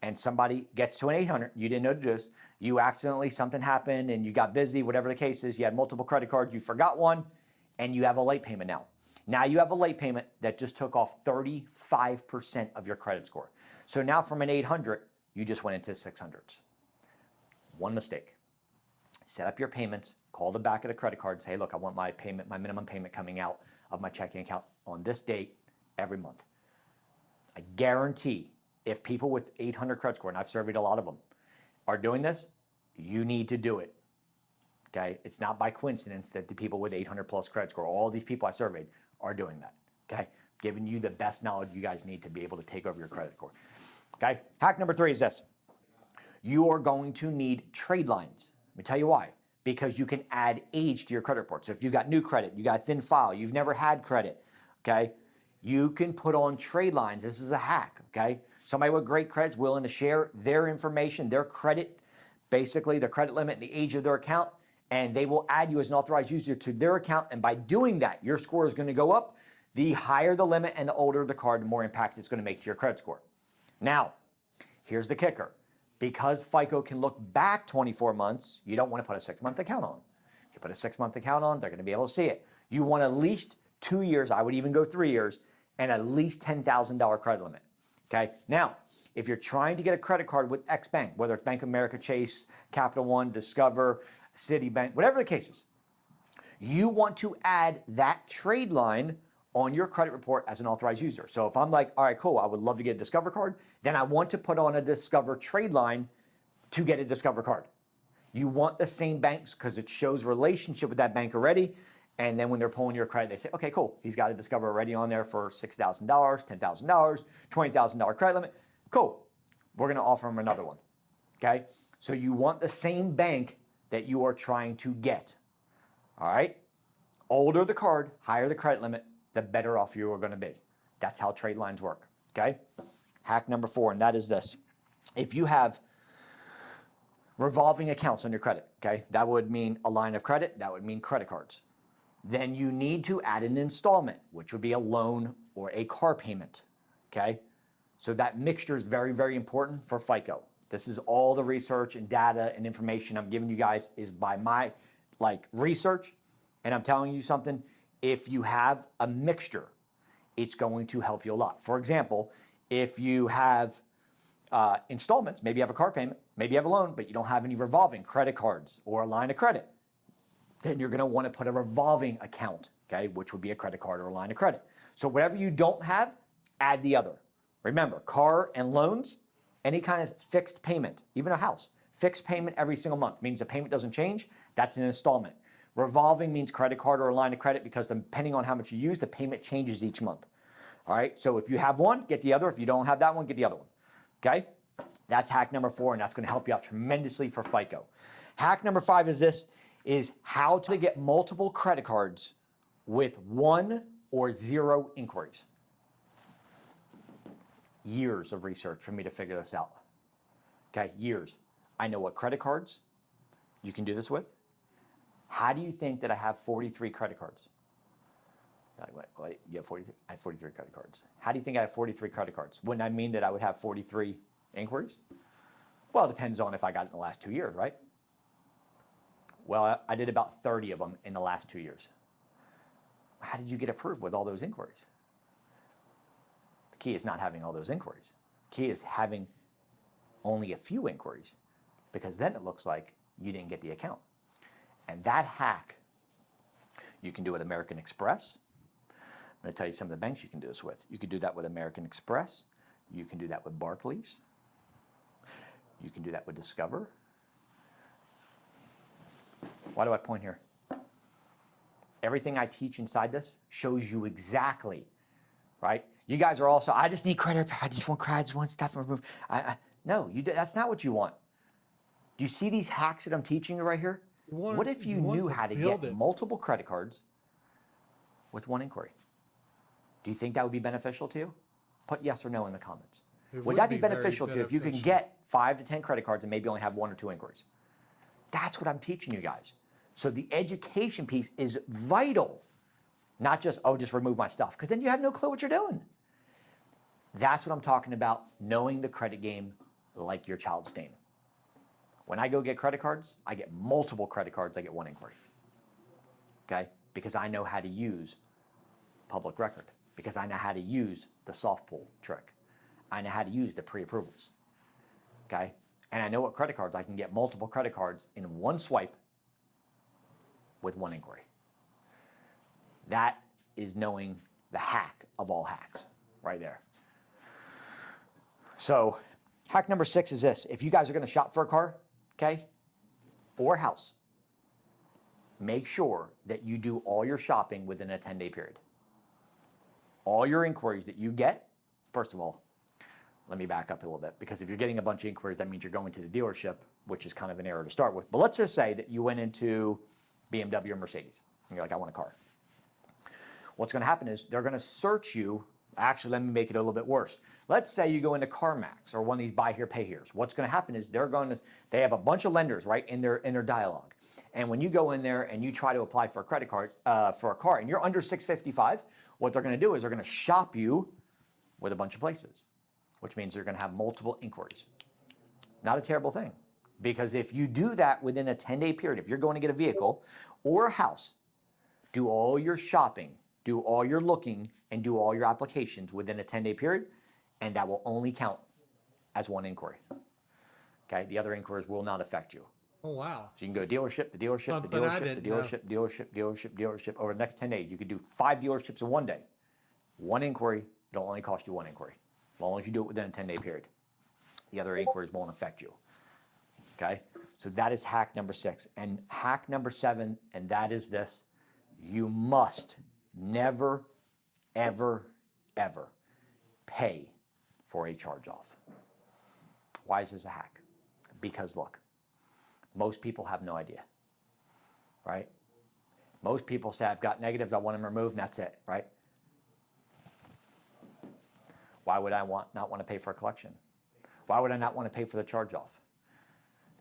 And somebody gets to an 800, you didn't know to do this, you accidentally, something happened and you got busy, whatever the case is, you had multiple credit cards, you forgot one, and you have a late payment now. Now you have a late payment that just took off 35% of your credit score. So now from an 800, you just went into 600s. One mistake. Set up your payments, call the back of the credit card and say, hey, look, I want my payment, my minimum payment coming out of my checking account on this date every month. I guarantee if people with 800 credit score, and I've surveyed a lot of them, are doing this, you need to do it. Okay? It's not by coincidence that the people with 800 plus credit score, all these people I surveyed, are doing that. Okay? Giving you the best knowledge you guys need to be able to take over your credit score. Okay? Hack number 3 is this. You are going to need trade lines. Let me tell you why. Because you can add age to your credit report. So if you've got new credit, you got thin file, you've never had credit, okay? You can put on trade lines. This is a hack, okay? Somebody with great credit is willing to share their information, their credit, basically their credit limit and the age of their account, and they will add you as an authorized user to their account. And by doing that, your score is going to go up. The higher the limit and the older the card, the more impact it's going to make to your credit score. Now, here's the kicker. Because FICO can look back 24 months, you don't want to put a 6-month account on. If you put a 6-month account on, they're going to be able to see it. You want at least 2 years, I would even go 3 years, and at least $10,000 credit limit. Okay? Now, if you're trying to get a credit card with X Bank, whether it's Bank of America, Chase, Capital One, Discover, Citibank, whatever the case is, you want to add that trade line on your credit report as an authorized user. So if I'm like, all right, cool, I would love to get a Discover card, then I want to put on a Discover trade line to get a Discover card. You want the same banks because it shows relationship with that bank already. And then when they're pulling your credit, they say, okay, cool, he's got a Discover already on there for $6,000, $10,000, $20,000 credit limit. Cool, we're gonna offer him another one, okay? So you want the same bank that you are trying to get, all right? Older the card, higher the credit limit, the better off you are going to be. That's how trade lines work, okay? Hack number 4, and that is this. If you have revolving accounts on your credit, okay, that would mean a line of credit, that would mean credit cards. Then you need to add an installment, which would be a loan or a car payment, okay? So that mixture is very, very important for FICO. This is all the research and data and information I'm giving you guys is by my research, and I'm telling you something. If you have a mixture, it's going to help you a lot. For example, if you have installments, maybe you have a car payment, maybe you have a loan, but you don't have any revolving credit cards or a line of credit, then you're going to want to put a revolving account, okay, which would be a credit card or a line of credit. So whatever you don't have, add the other. Remember, car and loans, any kind of fixed payment, even a house, fixed payment every single month means the payment doesn't change. That's an installment. Revolving means credit card or a line of credit because depending on how much you use, the payment changes each month. All right, so if you have one, get the other. If you don't have that one, get the other one. Okay, that's hack number 4, and that's going to help you out tremendously for FICO. Hack number 5 is this, is how to get multiple credit cards with 1 or 0 inquiries. Years of research for me to figure this out. Okay, years. I know what credit cards you can do this with. How do you think that I have 43 credit cards? What, you have 43? I have 43 credit cards. How do you think I have 43 credit cards? Wouldn't I mean that I would have 43 inquiries? Well, it depends on if I got it in the last 2 years, right? Well, I did about 30 of them in the last 2 years. How did you get approved with all those inquiries? The key is not having all those inquiries. The key is having only a few inquiries, because then it looks like you didn't get the account. And that hack, you can do at American Express. I'm going to tell you some of the banks you can do this with. You can do that with American Express. You can do that with Barclays. You can do that with Discover. Why do I point here? Everything I teach inside this shows you exactly, right? You guys are also, I just need credit, I just want credit, I just want stuff removed. No, that's not what you want. Do you see these hacks that I'm teaching you right here? What if you knew how to get multiple credit cards with 1 inquiry? Do you think that would be beneficial to you? Put yes or no in the comments. Would that be beneficial to you if you can get 5 to 10 credit cards and maybe only have 1 or 2 inquiries? That's what I'm teaching you guys. So the education piece is vital. Not just, oh, just remove my stuff, because then you have no clue what you're doing. That's what I'm talking about, knowing the credit game like your child's name. When I go get credit cards, I get multiple credit cards, I get 1 inquiry. Okay? Because I know how to use public record. Because I know how to use the soft pull trick. I know how to use the pre-approvals. Okay? And I know what credit cards, I can get multiple credit cards in 1 swipe with 1 inquiry. That is knowing the hack of all hacks, right there. So, hack number 6 is this. If you guys are going to shop for a car, okay, or a house, make sure that you do all your shopping within a 10-day period. All your inquiries that you get, first of all, let me back up a little bit, because if you're getting a bunch of inquiries, that means you're going to the dealership, which is kind of an error to start with. But let's just say that you went into BMW or Mercedes, and you're like, I want a car. What's going to happen is they're going to search you Actually, let me make it a little bit worse. Let's say you go into CarMax or one of these buy here, pay here's. What's going to happen is they have a bunch of lenders, right, in their dialogue. And when you go in there and you try to apply for a credit card for a car and you're under 655, what they're going to do is they're going to shop you with a bunch of places, which means you're going to have multiple inquiries. Not a terrible thing, because if you do that within a 10-day period, if you're going to get a vehicle or a house, do all your shopping, do all your looking, and do all your applications within a 10-day period, and that will only count as one inquiry. Okay, the other inquiries will not affect you. Oh, wow. So you can go dealership, the dealership, the dealership. Over the next 10 days, you could do 5 dealerships in one day. One inquiry, it'll only cost you one inquiry, as long as you do it within a 10-day period. The other inquiries won't affect you. Okay, so that is hack number 6. And hack number 7, and that is this: you must never, ever, ever pay for a charge-off. Why is this a hack? Because look, most people have no idea, right? Most people say, I've got negatives, I want them removed, and that's it, right? Why would I not want to pay for a collection? Why would I not want to pay for the charge-off?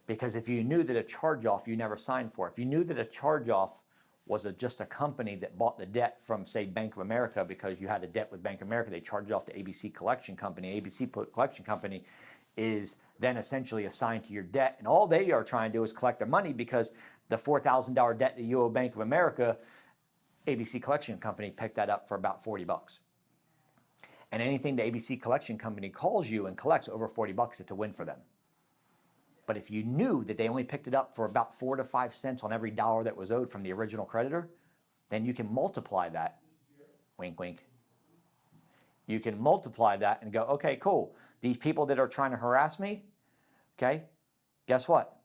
Because if you knew that a charge-off you never signed for, if you knew that a charge-off was just a company that bought the debt from, say, Bank of America, because you had a debt with Bank of America, they charged off to ABC Collection Company. ABC Collection Company is then essentially assigned to your debt, and all they are trying to do is collect their money, because the $4,000 debt that you owe Bank of America, ABC Collection Company picked that up for about $40. And anything the ABC Collection Company calls you and collects over $40, it's a win for them. But if you knew that they only picked it up for about 4 to 5 cents on every dollar that was owed from the original creditor, then you can multiply that, wink, wink. You can multiply that and go, okay, cool. These people that are trying to harass me, okay, guess what?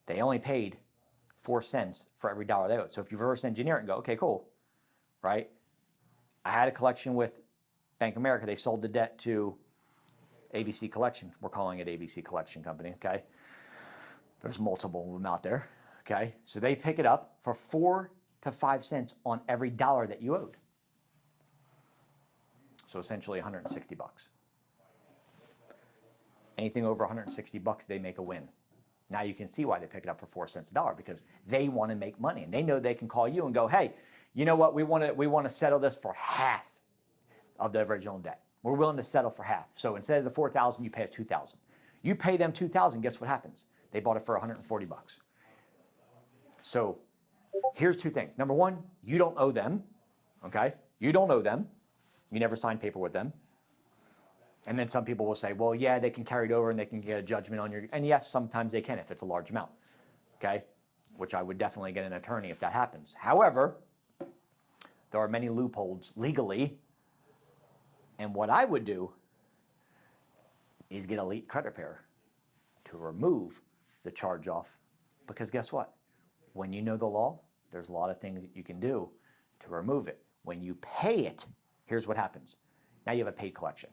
They only paid 4 cents for every dollar they owed. So if you reverse engineer it and go, okay, cool, right? I had a collection with Bank of America. They sold the debt to ABC Collection. We're calling it ABC Collection Company, okay? There's multiple of them out there, okay? So they pick it up for 4 to 5 cents on every dollar that you owed. So essentially $160. Anything over $160, they make a win. Now you can see why they pick it up for 4 cents a dollar, because they want to make money, and they know they can call you and go, hey, you know what, we want to settle this for half of the original debt. We're willing to settle for half. So instead of the $4,000, you pay us $2,000. You pay them $2,000, guess what happens? They bought it for $140. So here's 2 things. Number 1, you don't owe them, okay? You don't owe them. You never signed paper with them. And then some people will say, well, yeah, they can carry it over and they can get a judgment on your, and yes, sometimes they can if it's a large amount, okay? Which I would definitely get an attorney if that happens. However, there are many loopholes legally. And what I would do is get Elite Credit Repair to remove the charge-off, because guess what? When you know the law, there's a lot of things that you can do to remove it. When you pay it, here's what happens. Now you have a paid collection.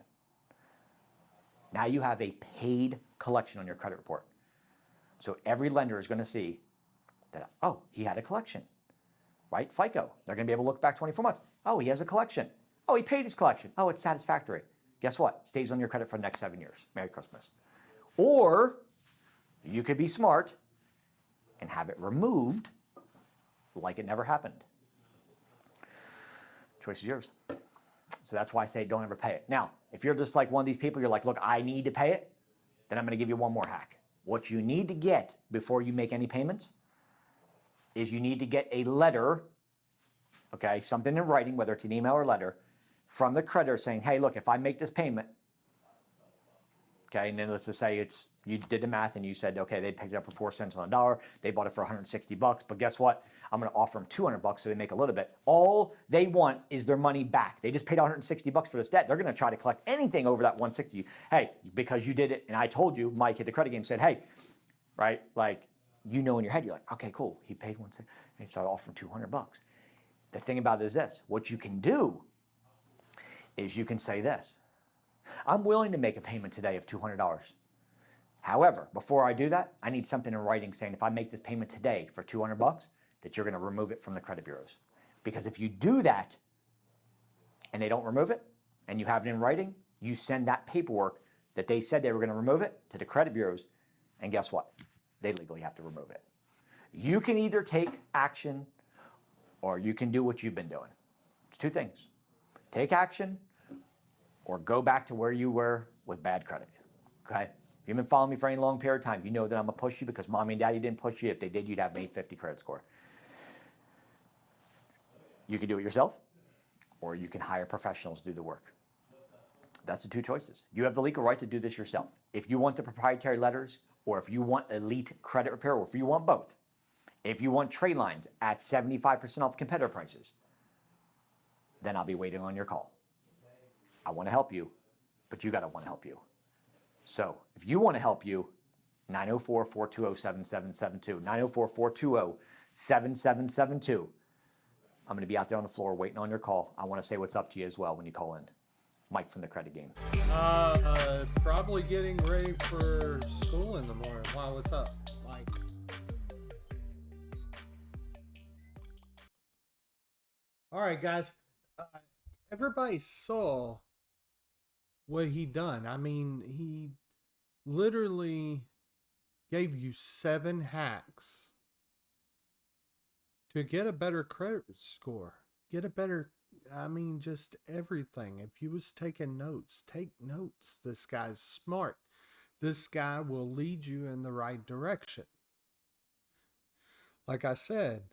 Now you have a paid collection on your credit report. So every lender is going to see that, oh, he had a collection, right? FICO, they're going to be able to look back 24 months. Oh, he has a collection. Oh, he paid his collection. Oh, it's satisfactory. Guess what? It stays on your credit for the next 7 years. Merry Christmas. Or you could be smart and have it removed like it never happened. Choice is yours. So that's why I say don't ever pay it. Now, if you're just like one of these people, you're like, look, I need to pay it, then I'm going to give you one more hack. What you need to get before you make any payments is you need to get a letter, okay, something in writing, whether it's an email or letter, from the creditor saying, hey, look, if I make this payment, okay, and then let's just say you did the math and you said, okay, they picked it up for 4 cents on a dollar, they bought it for $160, but guess what? I'm going to offer them $200 so they make a little bit. All they want is their money back. They just paid $160 for this debt. They're going to try to collect anything over that 160. Hey, because you did it, and I told you, Mike at the credit game said, hey, right, like, you know in your head, you're like, okay, cool, he paid $160, so I offer him $200. The thing about it is this, what you can do is you can say this, I'm willing to make a payment today of $200. However, before I do that, I need something in writing saying if I make this payment today for $200, that you're going to remove it from the credit bureaus. Because if you do that, and they don't remove it, and you have it in writing, you send that paperwork that they said they were going to remove it to the credit bureaus, and guess what? They legally have to remove it. You can either take action or you can do what you've been doing. It's two things. Take action or go back to where you were with bad credit, okay? If you've been following me for any long period of time, you know that I'm going to push you because mommy and daddy didn't push you. If they did, you'd have an 850 credit score. You can do it yourself, or you can hire professionals to do the work. That's the two choices. You have the legal right to do this yourself. If you want the proprietary letters, or if you want elite credit repair, or if you want both, if you want trade lines at 75% off competitor prices, then I'll be waiting on your call. I want to help you, but you got to want to help you. So if you want to help you, 904-420-7772, 904-420-7772. I'm going to be out there on the floor waiting on your call. I want to say what's up to you as well when you call in. Mike from the Credit Game. Probably getting ready for school in the morning. Wow, what's up, Mike? All right, guys. Everybody saw what he done. I mean, he literally gave you 7 hacks to get a better credit score, get a better, I mean, just everything. If you was taking notes, take notes. This guy's smart. This guy will lead you in the right direction. Like I said,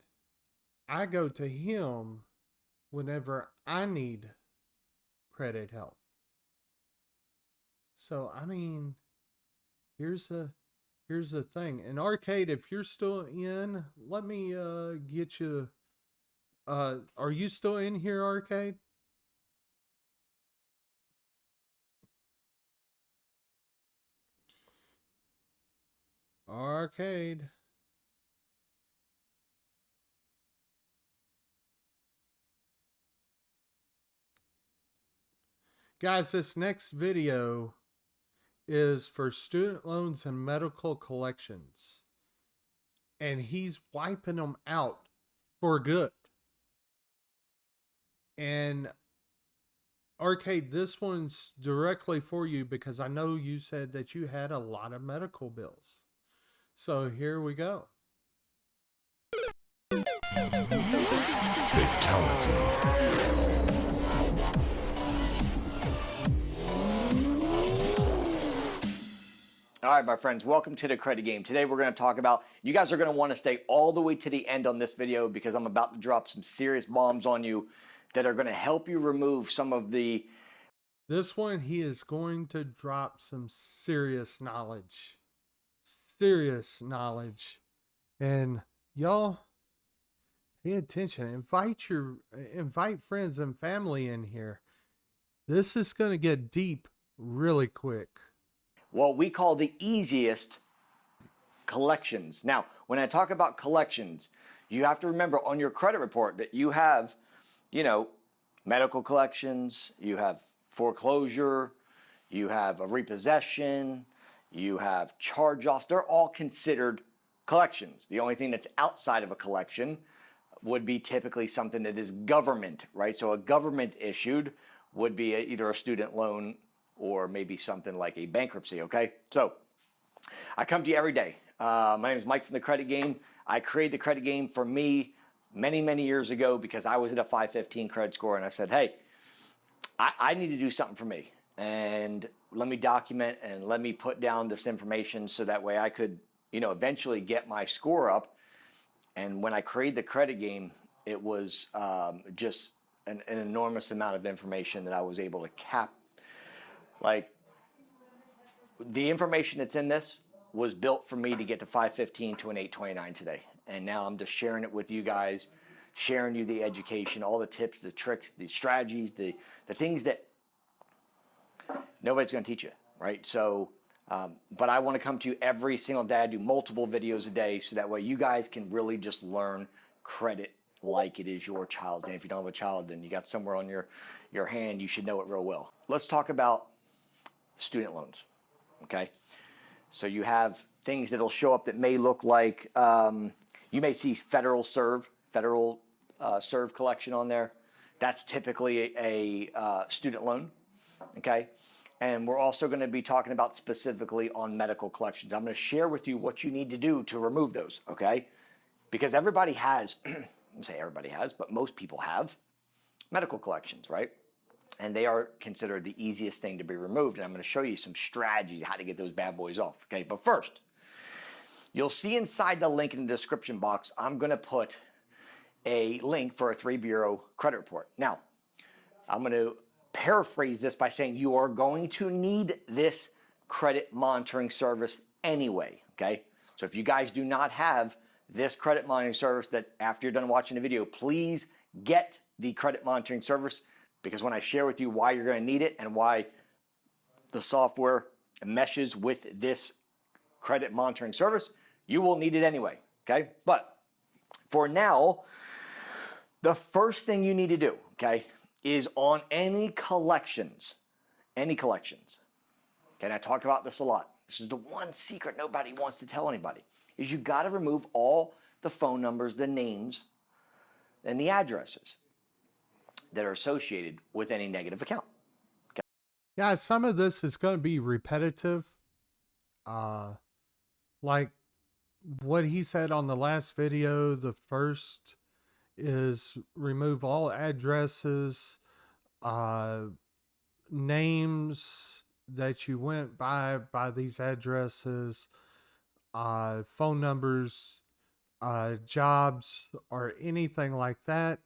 I go to him whenever I need credit help. So, I mean, here's the thing. And Arcade, if you're still in, let me get you. Are you still in here, Arcade? Arcade. Guys, this next video is for student loans and medical collections. And he's wiping them out for good. And Arcade, this one's directly for you because I know you said that you had a lot of medical bills. So here we go. Fatality. All right, my friends, welcome to the Credit Game. Today we're going to talk about, you guys are going to want to stay all the way to the end on this video because I'm about to drop some serious bombs on you that are going to help you remove some of the... This one, he is going to drop some serious knowledge. Serious knowledge. And y'all, pay attention. Invite friends and family in here. This is going to get deep really quick. What we call the easiest collections. Now, when I talk about collections, you have to remember on your credit report that you have, you know, medical collections, you have foreclosure, you have a repossession, you have charge-offs. They're all considered collections. The only thing that's outside of a collection would be typically something that is government, right? So a government issued would be either a student loan or maybe something like a bankruptcy, okay? So I come to you every day. My name is Mike from the Credit Game. I created the Credit Game for me many, many years ago because I was at a 515 credit score and I said, hey, I need to do something for me. And let me document and let me put down this information so that way I could, you know, eventually get my score up. And when I created the Credit Game, it was just an enormous amount of information that I was able to Like, the information that's in this was built for me to get to 515 to an 829 today. And now I'm just sharing it with you guys, sharing you the education, all the tips, the tricks, the strategies, the things that nobody's going to teach you, right? So, but I want to come to you every single day. I do multiple videos a day so that way you guys can really just learn credit like it is your child's. And if you don't have a child, then you got somewhere on your hand, you should know it real well. Let's talk about student loans, okay? So you have things that'll show up that may look like, you may see Federal Serve collection on there. That's typically a student loan, okay? And we're also going to be talking about specifically on medical collections. I'm going to share with you what you need to do to remove those, okay? Because everybody has, I won't say everybody has, but most people have medical collections, right? And they are considered the easiest thing to be removed. And I'm going to show you some strategies how to get those bad boys off, okay? But first, you'll see inside the link in the description box, I'm going to put a link for a 3-bureau credit report. Now, I'm going to paraphrase this by saying you are going to need this credit monitoring service anyway, okay? So if you guys do not have this credit monitoring service, that after you're done watching the video, please get the credit monitoring service, because when I share with you why you're going to need it and why the software meshes with this credit monitoring service, you will need it anyway, okay? But for now, the first thing you need to do, okay, is on any collections, okay, and I talk about this a lot. This is the one secret nobody wants to tell anybody, is you got to remove all the phone numbers, the names, and the addresses that are associated with any negative account. Okay? Yeah, some of this is going to be repetitive. Like what he said on the last video, the first is remove all addresses, names that you went by these addresses, phone numbers, jobs, or anything like that,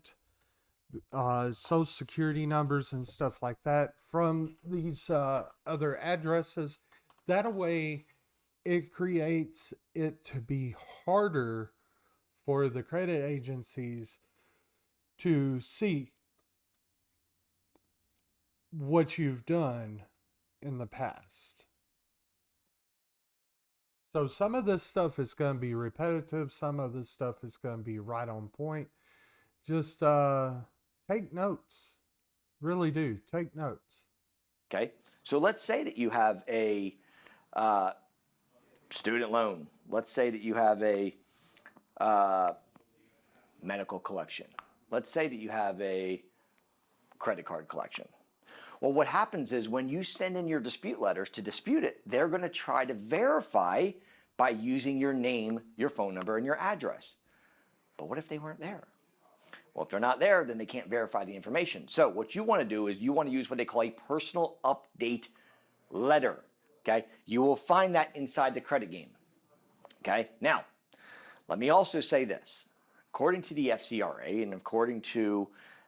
social security numbers and stuff like that from these other addresses. That way it creates it to be harder for the credit agencies to see what you've done in the past. So some of this stuff is going to be repetitive. Some of this stuff is going to be right on point. Just take notes. Really do. Take notes. Okay. So let's say that you have a student loan. Let's say that you have a medical collection. Let's say that you have a credit card collection. Well, what happens is when you send in your dispute letters to dispute it, they're going to try to verify by using your name, your phone number, and your address. But what if they weren't there? Well, if they're not there, then they can't verify the information. So what you want to do is you want to use what they call a personal update letter. Okay? You will find that inside the credit game. Okay? Now, let me also say this. According to the FCRA and according to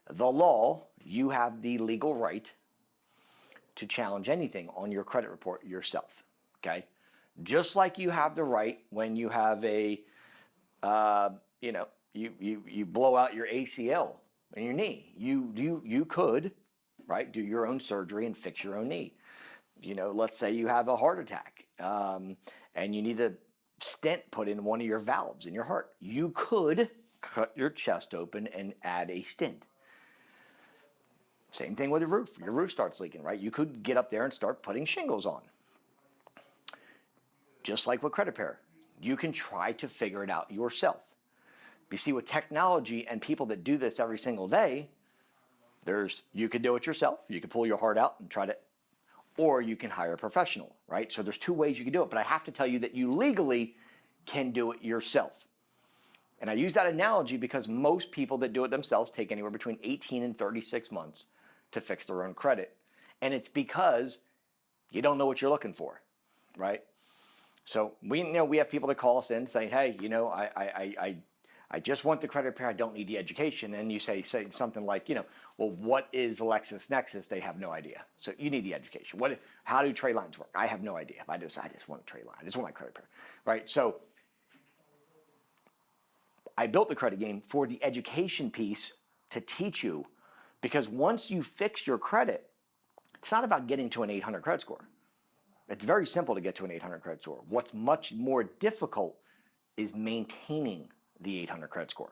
the law, you have the legal right to challenge anything on your credit report yourself. Okay? Just like you have the right when you have a, you blow out your ACL in your knee. You could, right, do your own surgery and fix your own knee. You know, let's say you have a heart attack and you need a stent put in one of your valves in your heart. You could cut your chest open and add a stent. Same thing with your roof. Your roof starts leaking, right? You could get up there and start putting shingles on. Just like with credit repair, you can try to figure it out yourself. You see, with technology and people that do this every single day, you could do it yourself. You can pull your heart out and try to, or you can hire a professional, right? So there's two ways you can do it, but I have to tell you that you legally can do it yourself. And I use that analogy because most people that do it themselves take anywhere between 18 and 36 months to fix their own credit. And it's because you don't know what you're looking for, right? So we have people that call us in saying, hey, I just want the credit repair. I don't need the education. And you say something like, well, what is LexisNexis? They have no idea. So you need the education. How do trade lines work? I have no idea. I just want a trade line. I just want my credit repair, right? So I built the credit game for the education piece to teach you, because once you fix your credit, it's not about getting to an 800 credit score. It's very simple to get to an 800 credit score. What's much more difficult is maintaining the 800 credit score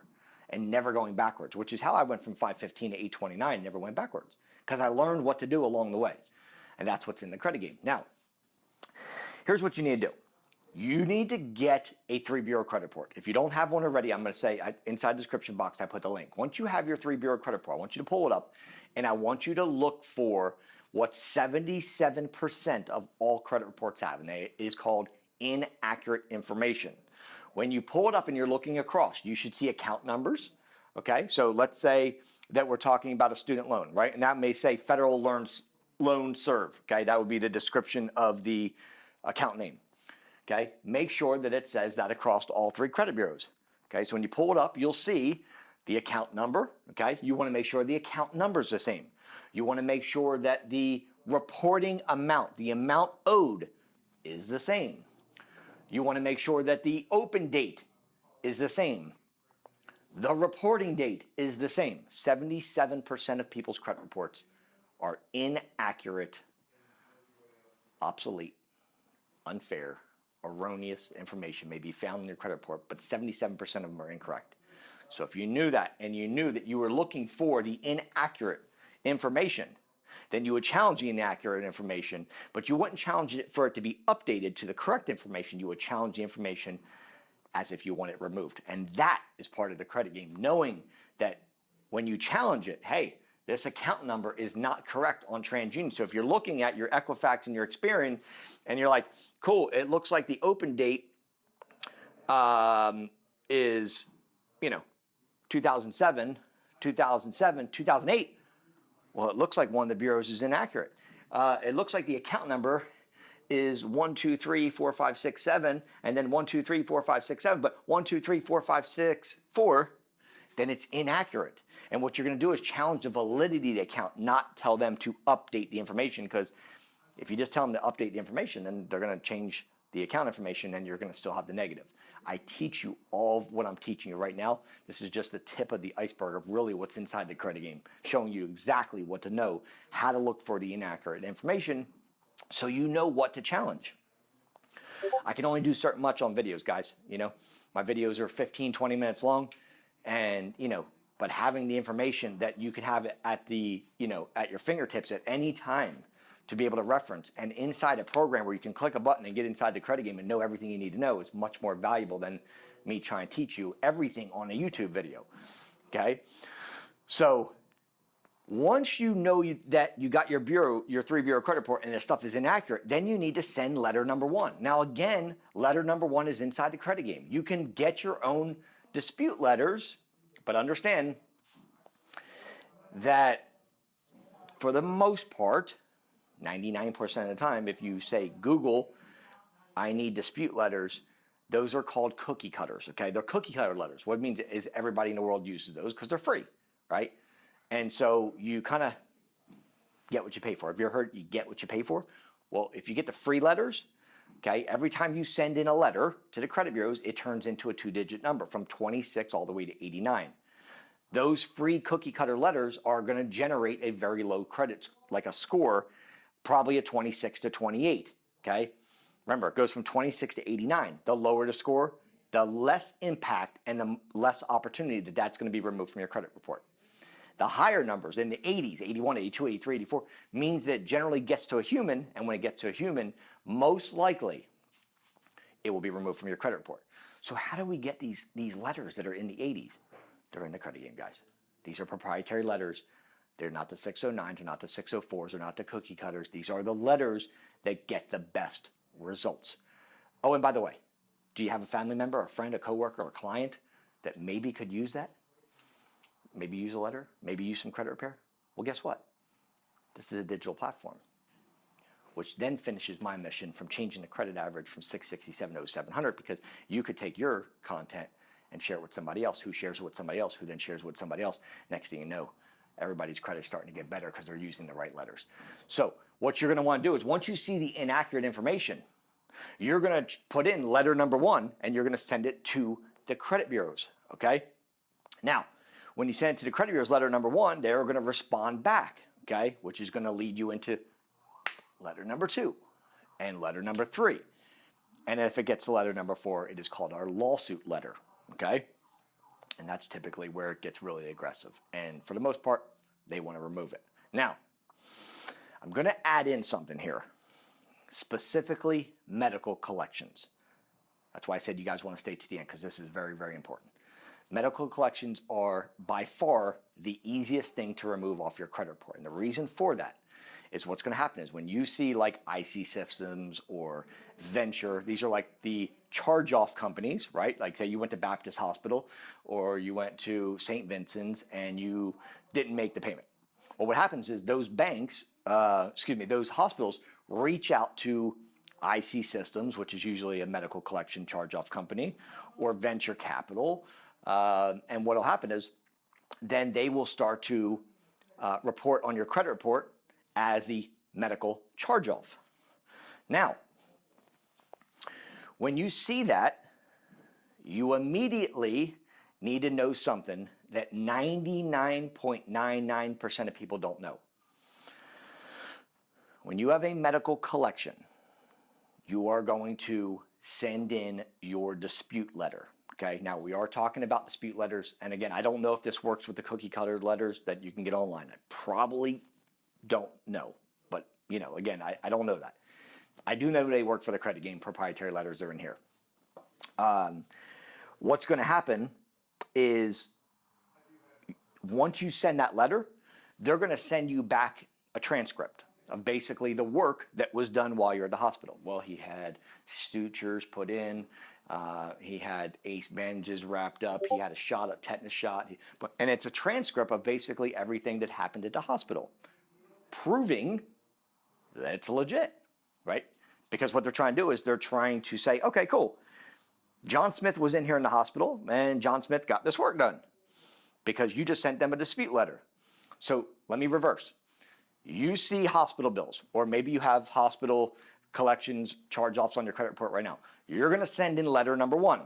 and never going backwards, which is how I went from 515 to 829 and never went backwards, because I learned what to do along the way. And that's what's in the credit game. Now, here's what you need to do. You need to get a 3 bureau credit report. If you don't have one already, I'm going to say inside the description box, I put the link. Once you have your 3 bureau credit report, I want you to pull it up, and I want you to look for what 77% of all credit reports have, and it is called inaccurate information. When you pull it up and you're looking across, you should see account numbers. Okay, so let's say that we're talking about a student loan, right? And that may say Federal Loan Serve. Okay, that would be the description of the account name. Okay, make sure that it says that across all 3 credit bureaus. Okay, so when you pull it up, you'll see the account number. Okay, you want to make sure the account number is the same. You want to make sure that the reporting amount, the amount owed, is the same. You want to make sure that the open date is the same. The reporting date is the same. 77% of people's credit reports are inaccurate, obsolete, unfair, erroneous information may be found in your credit report, but 77% of them are incorrect. So if you knew that and you knew that you were looking for the inaccurate information, then you would challenge the inaccurate information, but you wouldn't challenge it for it to be updated to the correct information. You would challenge the information as if you want it removed. And that is part of the credit game, knowing that when you challenge it, hey, this account number is not correct on TransUnion. So if you're looking at your Equifax and your Experian and you're like, cool, it looks like the open date is, 2007, 2008. Well, it looks like one of the bureaus is inaccurate. It looks like the account number is 1234567 and then 1234567, but 1234564, then it's inaccurate. And what you're going to do is challenge the validity of the account, not tell them to update the information, because if you just tell them to update the information, then they're going to change the account information and you're going to still have the negative. I teach you all of what I'm teaching you right now. This is just the tip of the iceberg of really what's inside the credit game, showing you exactly what to know, how to look for the inaccurate information so you know what to challenge. I can only do certain much on videos, guys. My videos are 15, 20 minutes long, and but having the information that you can have it at at your fingertips at any time to be able to reference, and inside a program where you can click a button and get inside the credit game and know everything you need to know, is much more valuable than me trying to teach you everything on a YouTube video. Okay, so once you know that you got your 3 bureau credit report and the stuff is inaccurate, then you need to send letter number 1. Now again, letter number 1 is inside the credit game. You can get your own dispute letters, but understand that for the most part, 99% of the time, if you say Google, I need dispute letters, those are called cookie cutters, okay? They're cookie cutter letters. What it means is everybody in the world uses those because they're free, right? And so you kind of get what you pay for. Have you ever heard you get what you pay for? Well, if you get the free letters, okay, every time you send in a letter to the credit bureaus, it turns into a 2-digit number from 26 all the way to 89. Those free cookie cutter letters are going to generate a very low credit, like a score, probably a 26 to 28, okay? Remember, it goes from 26 to 89. The lower the score, the less impact and the less opportunity that that's going to be removed from your credit report. The higher numbers in the 80s, 81, 82, 83, 84, means that it generally gets to a human, and when it gets to a human, most likely it will be removed from your credit report. So how do we get these letters that are in the 80s? They're in the credit game, guys. These are proprietary letters. They're not the 609s, they're not the 604s, they're not the cookie cutters. These are the letters that get the best results. Oh, and by the way, do you have a family member, a friend, a coworker, or a client that maybe could use that? Maybe use a letter, maybe use some credit repair? Well, guess what? This is a digital platform, which then finishes my mission from changing the credit average from 667 to 0700, because you could take your content and share it with somebody else, who shares it with somebody else, who then shares it with somebody else. Next thing you know, everybody's credit's starting to get better because they're using the right letters. So what you're going to want to do is, once you see the inaccurate information, you're going to put in letter number 1 and you're going to send it to the credit bureaus, okay? Now, when you send it to the credit bureaus, letter number 1, they're going to respond back, okay? Which is going to lead you into letter number 2 and letter number 3. And if it gets to letter number 4, it is called our lawsuit letter, okay? And that's typically where it gets really aggressive. And for the most part, they want to remove it. Now, I'm going to add in something here, specifically medical collections. That's why I said you guys want to stay to the end, because this is very, very important. Medical collections are by far the easiest thing to remove off your credit report. And the reason for that is what's going to happen is when you see like IC Systems or Venture, these are like the charge-off companies, right? Like say you went to Baptist Hospital or you went to St. Vincent's and you didn't make the payment. Well, what happens is those banks, those hospitals reach out to IC Systems, which is usually a medical collection charge-off company, or Venture Capital. And what will happen is then they will start to report on your credit report as the medical charge-off. Now, when you see that, you immediately need to know something that 99.99% of people don't know. When you have a medical collection, you are going to send in your dispute letter. Okay, now we are talking about dispute letters. And again, I don't know if this works with the cookie cutter letters that you can get online. I probably don't know. But, you know, again, I don't know that. I do know they work for the credit game. Proprietary letters are in here. What's going to happen is once you send that letter, they're going to send you back a transcript of basically the work that was done while you're at the hospital. Well, he had sutures put in. He had ACE bandages wrapped up. He had a tetanus shot. And it's a transcript of basically everything that happened at the hospital, proving that it's legit, right? Because what they're trying to do is they're trying to say, okay, cool. John Smith was in here in the hospital and John Smith got this work done because you just sent them a dispute letter. So let me reverse. You see hospital bills, or maybe you have hospital collections charge-offs on your credit report right now. You're going to send in letter number 1.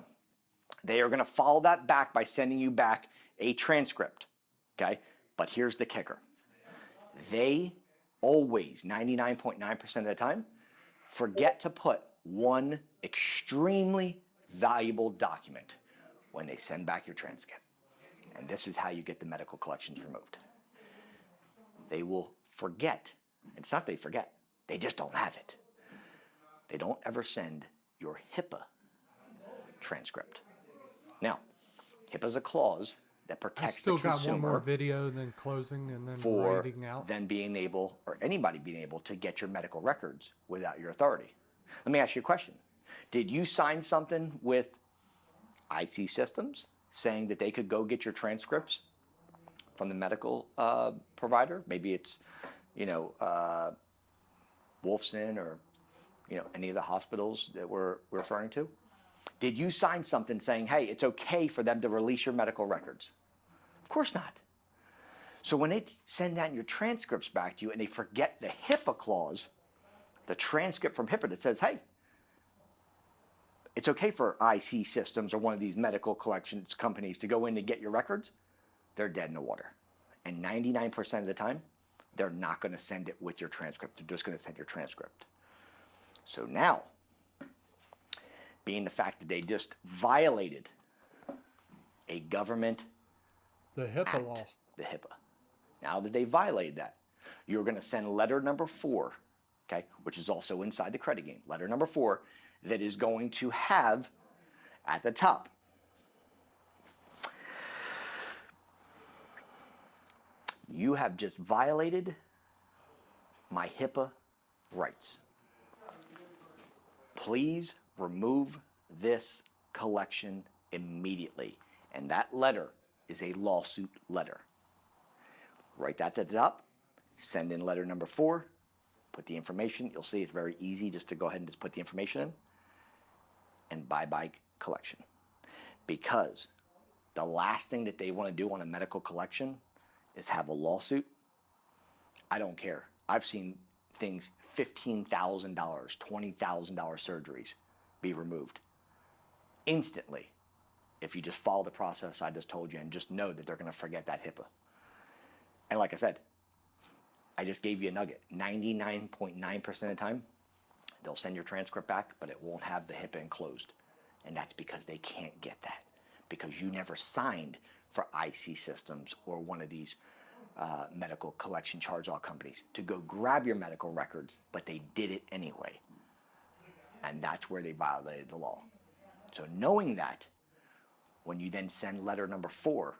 They are going to follow that back by sending you back a transcript, okay? But here's the kicker. They always, 99.9% of the time, forget to put one extremely valuable document when they send back your transcript. And this is how you get the medical collections removed. They will forget. It's not they forget. They just don't have it. They don't ever send your HIPAA transcript. Now, HIPAA is a clause that protects the consumer. I still got one more video, then closing, and then for reading out. Then being able, or anybody being able to get your medical records without your authority. Let me ask you a question. Did you sign something with IC Systems saying that they could go get your transcripts from the medical provider? Maybe it's, Wolfson or, any of the hospitals that we're referring to. Did you sign something saying, hey, it's okay for them to release your medical records? Of course not. So when they send out your transcripts back to you and they forget the HIPAA clause, the transcript from HIPAA that says, hey, it's okay for IC Systems or one of these medical collections companies to go in and get your records, they're dead in the water. And 99% of the time, they're not going to send it with your transcript. They're just going to send your transcript. So now, being the fact that they just violated a government the HIPAA act, law. The HIPAA. Now that they violated that, you're going to send letter number 4, okay, which is also inside the credit game. Letter number 4 that is going to have at the top, you have just violated my HIPAA rights. Please remove this collection immediately. And that letter is a lawsuit letter. Write that at the top, send in letter number 4, put the information. You'll see it's very easy just to go ahead and just put the information in, and bye-bye collection. Because the last thing that they want to do on a medical collection is have a lawsuit. I don't care. I've seen things $15,000, $20,000 surgeries be removed instantly if you just follow the process I just told you and just know that they're going to forget that HIPAA. And like I said, I just gave you a nugget. 99.9% of the time, they'll send your transcript back, but it won't have the HIPAA enclosed. And that's because they can't get that, because you never signed for IC Systems or one of these medical collection charge-off companies to go grab your medical records, but they did it anyway. And that's where they violated the law. So knowing that, when you then send letter number 4,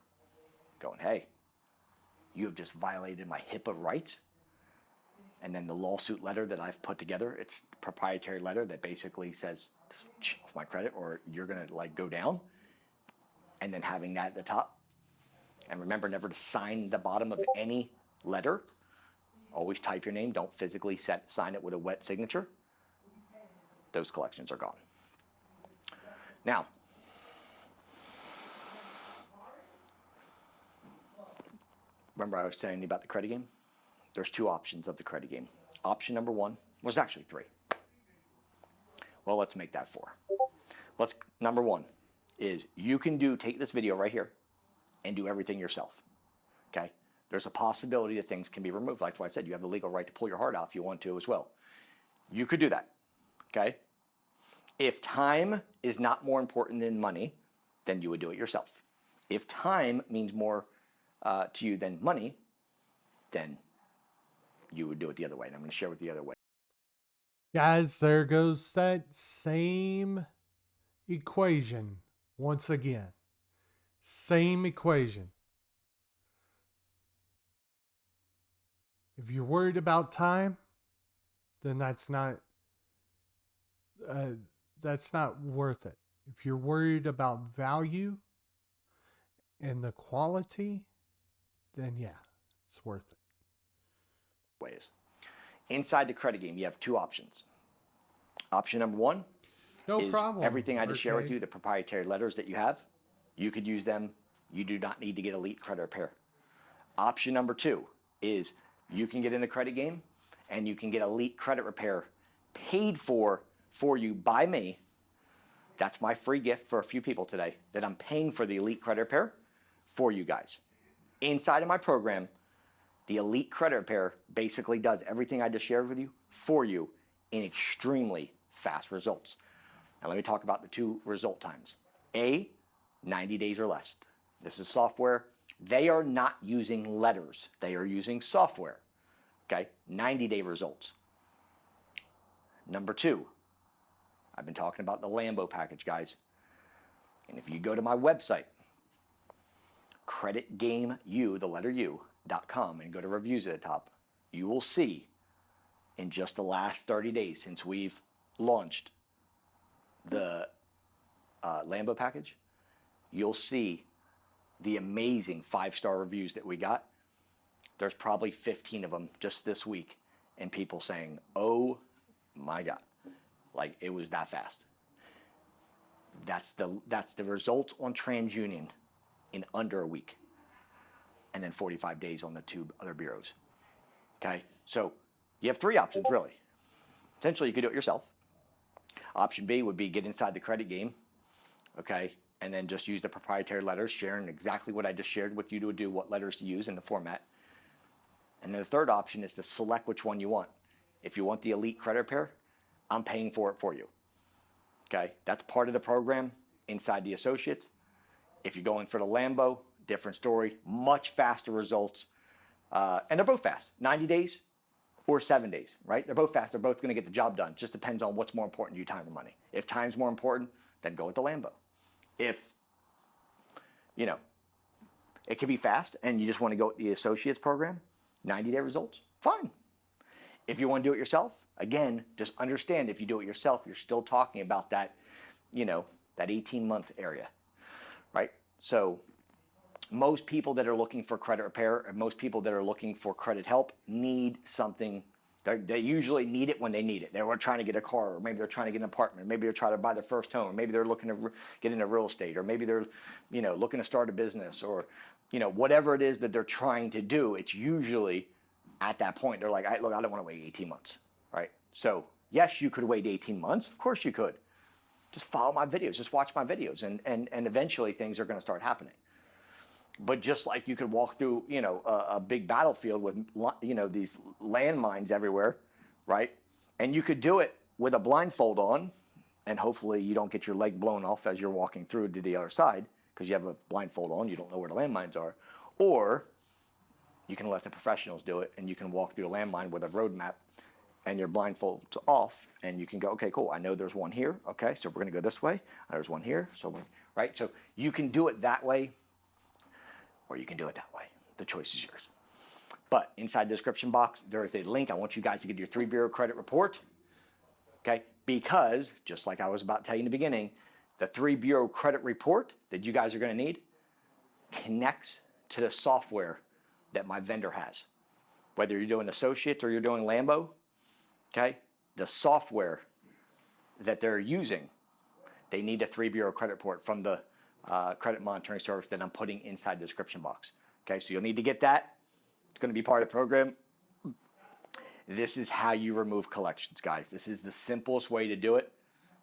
going, hey, you have just violated my HIPAA rights, and then the lawsuit letter that I've put together, it's a proprietary letter that basically says, off my credit, or you're gonna like go down, and then having that at the top. And remember never to sign the bottom of any letter. Always type your name, don't physically sign it with a wet signature. Those collections are gone. Now, remember I was telling you about the credit game? There's 2 options of the credit game. Option number 1 was actually 3. Well, let's make that 4. Number 1 is you can take this video right here and do everything yourself, okay? There's a possibility that things can be removed. That's why I said you have the legal right to pull your heart out if you want to as well. You could do that, okay? If time is not more important than money, then you would do it yourself. If time means more to you than money, then you would do it the other way. And I'm going to share with you the other way. Guys, there goes that same equation once again. Same equation. If you're worried about time, then that's not worth it. If you're worried about value and the quality, then yeah, it's worth it. Ways. Inside the credit game, you have 2 options. Option number 1 is everything I just shared with you, the proprietary letters that you have. You could use them. You do not need to get Elite Credit Repair. Option number 2 is you can get in the credit game and you can get Elite Credit Repair paid for you by me. That's my free gift for a few people today, that I'm paying for the Elite Credit Repair for you guys. Inside of my program, the Elite Credit Repair basically does everything I just shared with you for you in extremely fast results. Now let me talk about the 2 result times. 90 days or less. This is software. They are not using letters. They are using software. Okay, 90-day results. Number 2, I've been talking about the Lambo package, guys. And if you go to my website, creditgameu, the letter U.com, and go to reviews at the top, you will see in just the last 30 days since we've launched the Lambo package, you'll see the amazing 5-star reviews that we got. There's probably 15 of them just this week, and people saying, oh my God, like it was that fast. That's the result on TransUnion in under a week, and then 45 days on the 2 other bureaus. Okay, so you have 3 options really. Essentially, you could do it yourself. Option B would be get inside the credit game, okay, and then just use the proprietary letters, sharing exactly what I just shared with you to do, what letters to use in the format. And then the third option is to select which one you want. If you want the Elite Credit Repair, I'm paying for it for you. Okay, that's part of the program inside the associates. If you're going for the Lambo, different story, much faster results. And they're both fast, 90 days or 7 days, right? They're both fast, they're both gonna get the job done. Just depends on what's more important to you, time or money. If time's more important, then go with the Lambo. If, you know, it can be fast and you just wanna go with the associates program, 90-day results, fine. If you wanna do it yourself, again, just understand if you do it yourself, you're still talking about that, you know, that 18-month area, right? So most people that are looking for credit repair, or most people that are looking for credit help need something. They usually need it when they need it. They're trying to get a car, or maybe they're trying to get an apartment, maybe they're trying to buy their first home, or maybe they're looking to get into real estate, or maybe they're, you know, looking to start a business, or, you know, whatever it is that they're trying to do. It's usually at that point, they're like, look, I don't want to wait 18 months, right? So yes, you could wait 18 months. Of course you could. Just follow my videos, just watch my videos, and eventually things are going to start happening. But just like you could walk through, you know, a big battlefield with, you know, these landmines everywhere, right? And you could do it with a blindfold on, and hopefully you don't get your leg blown off as you're walking through to the other side because you have a blindfold on, you don't know where the landmines are. Or you can let the professionals do it, and you can walk through a landmine with a road map and your blindfold's off, and you can go, okay, cool, I know there's one here, okay, so we're gonna go this way, there's one here, right? So you can do it that way, or you can do it that way. The choice is yours. But inside the description box, there is a link. I want you guys to get your 3 bureau credit report, okay? Because, just like I was about to tell you in the beginning, the 3 bureau credit report that you guys are gonna need connects to the software that my vendor has. Whether you're doing Associates or you're doing Lambo, okay? The software that they're using, they need a 3 bureau credit report from the credit monitoring service that I'm putting inside the description box. Okay, so you'll need to get that. It's going to be part of the program. This is how you remove collections, guys. This is the simplest way to do it.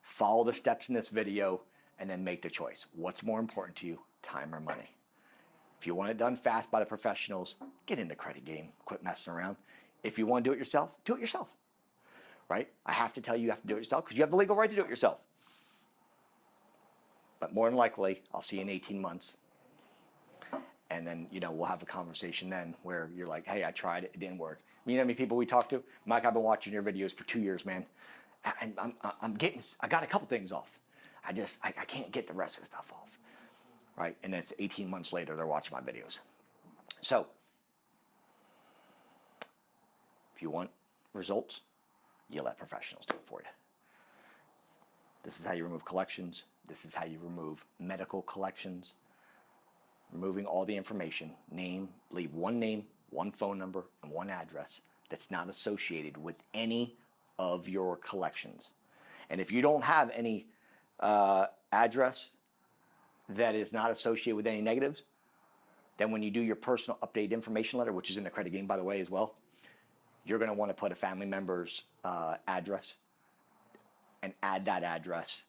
Follow the steps in this video and then make the choice. What's more important to you, time or money? If you want it done fast by the professionals, get in the credit game. Quit messing around. If you want to do it yourself, right? I have to tell you, you have to do it yourself because you have the legal right to do it yourself. But more than likely, I'll see you in 18 months. And then, we'll have a conversation then where you're like, hey, I tried it, it didn't work. You know how many people we talk to? Mike, I've been watching your videos for 2 years, man. And I got a couple things off. I can't get the rest of the stuff off, right? And then it's 18 months later, they're watching my videos. So, if you want results, you let professionals do it for you. This is how you remove collections. This is how you remove medical collections. Removing all the information, leave one name, one phone number, and one address that's not associated with any of your collections. And if you don't have any address that is not associated with any negatives, then when you do your personal update information letter, which is in the credit game, by the way, as well, you're going to want to put a family member's address and add that address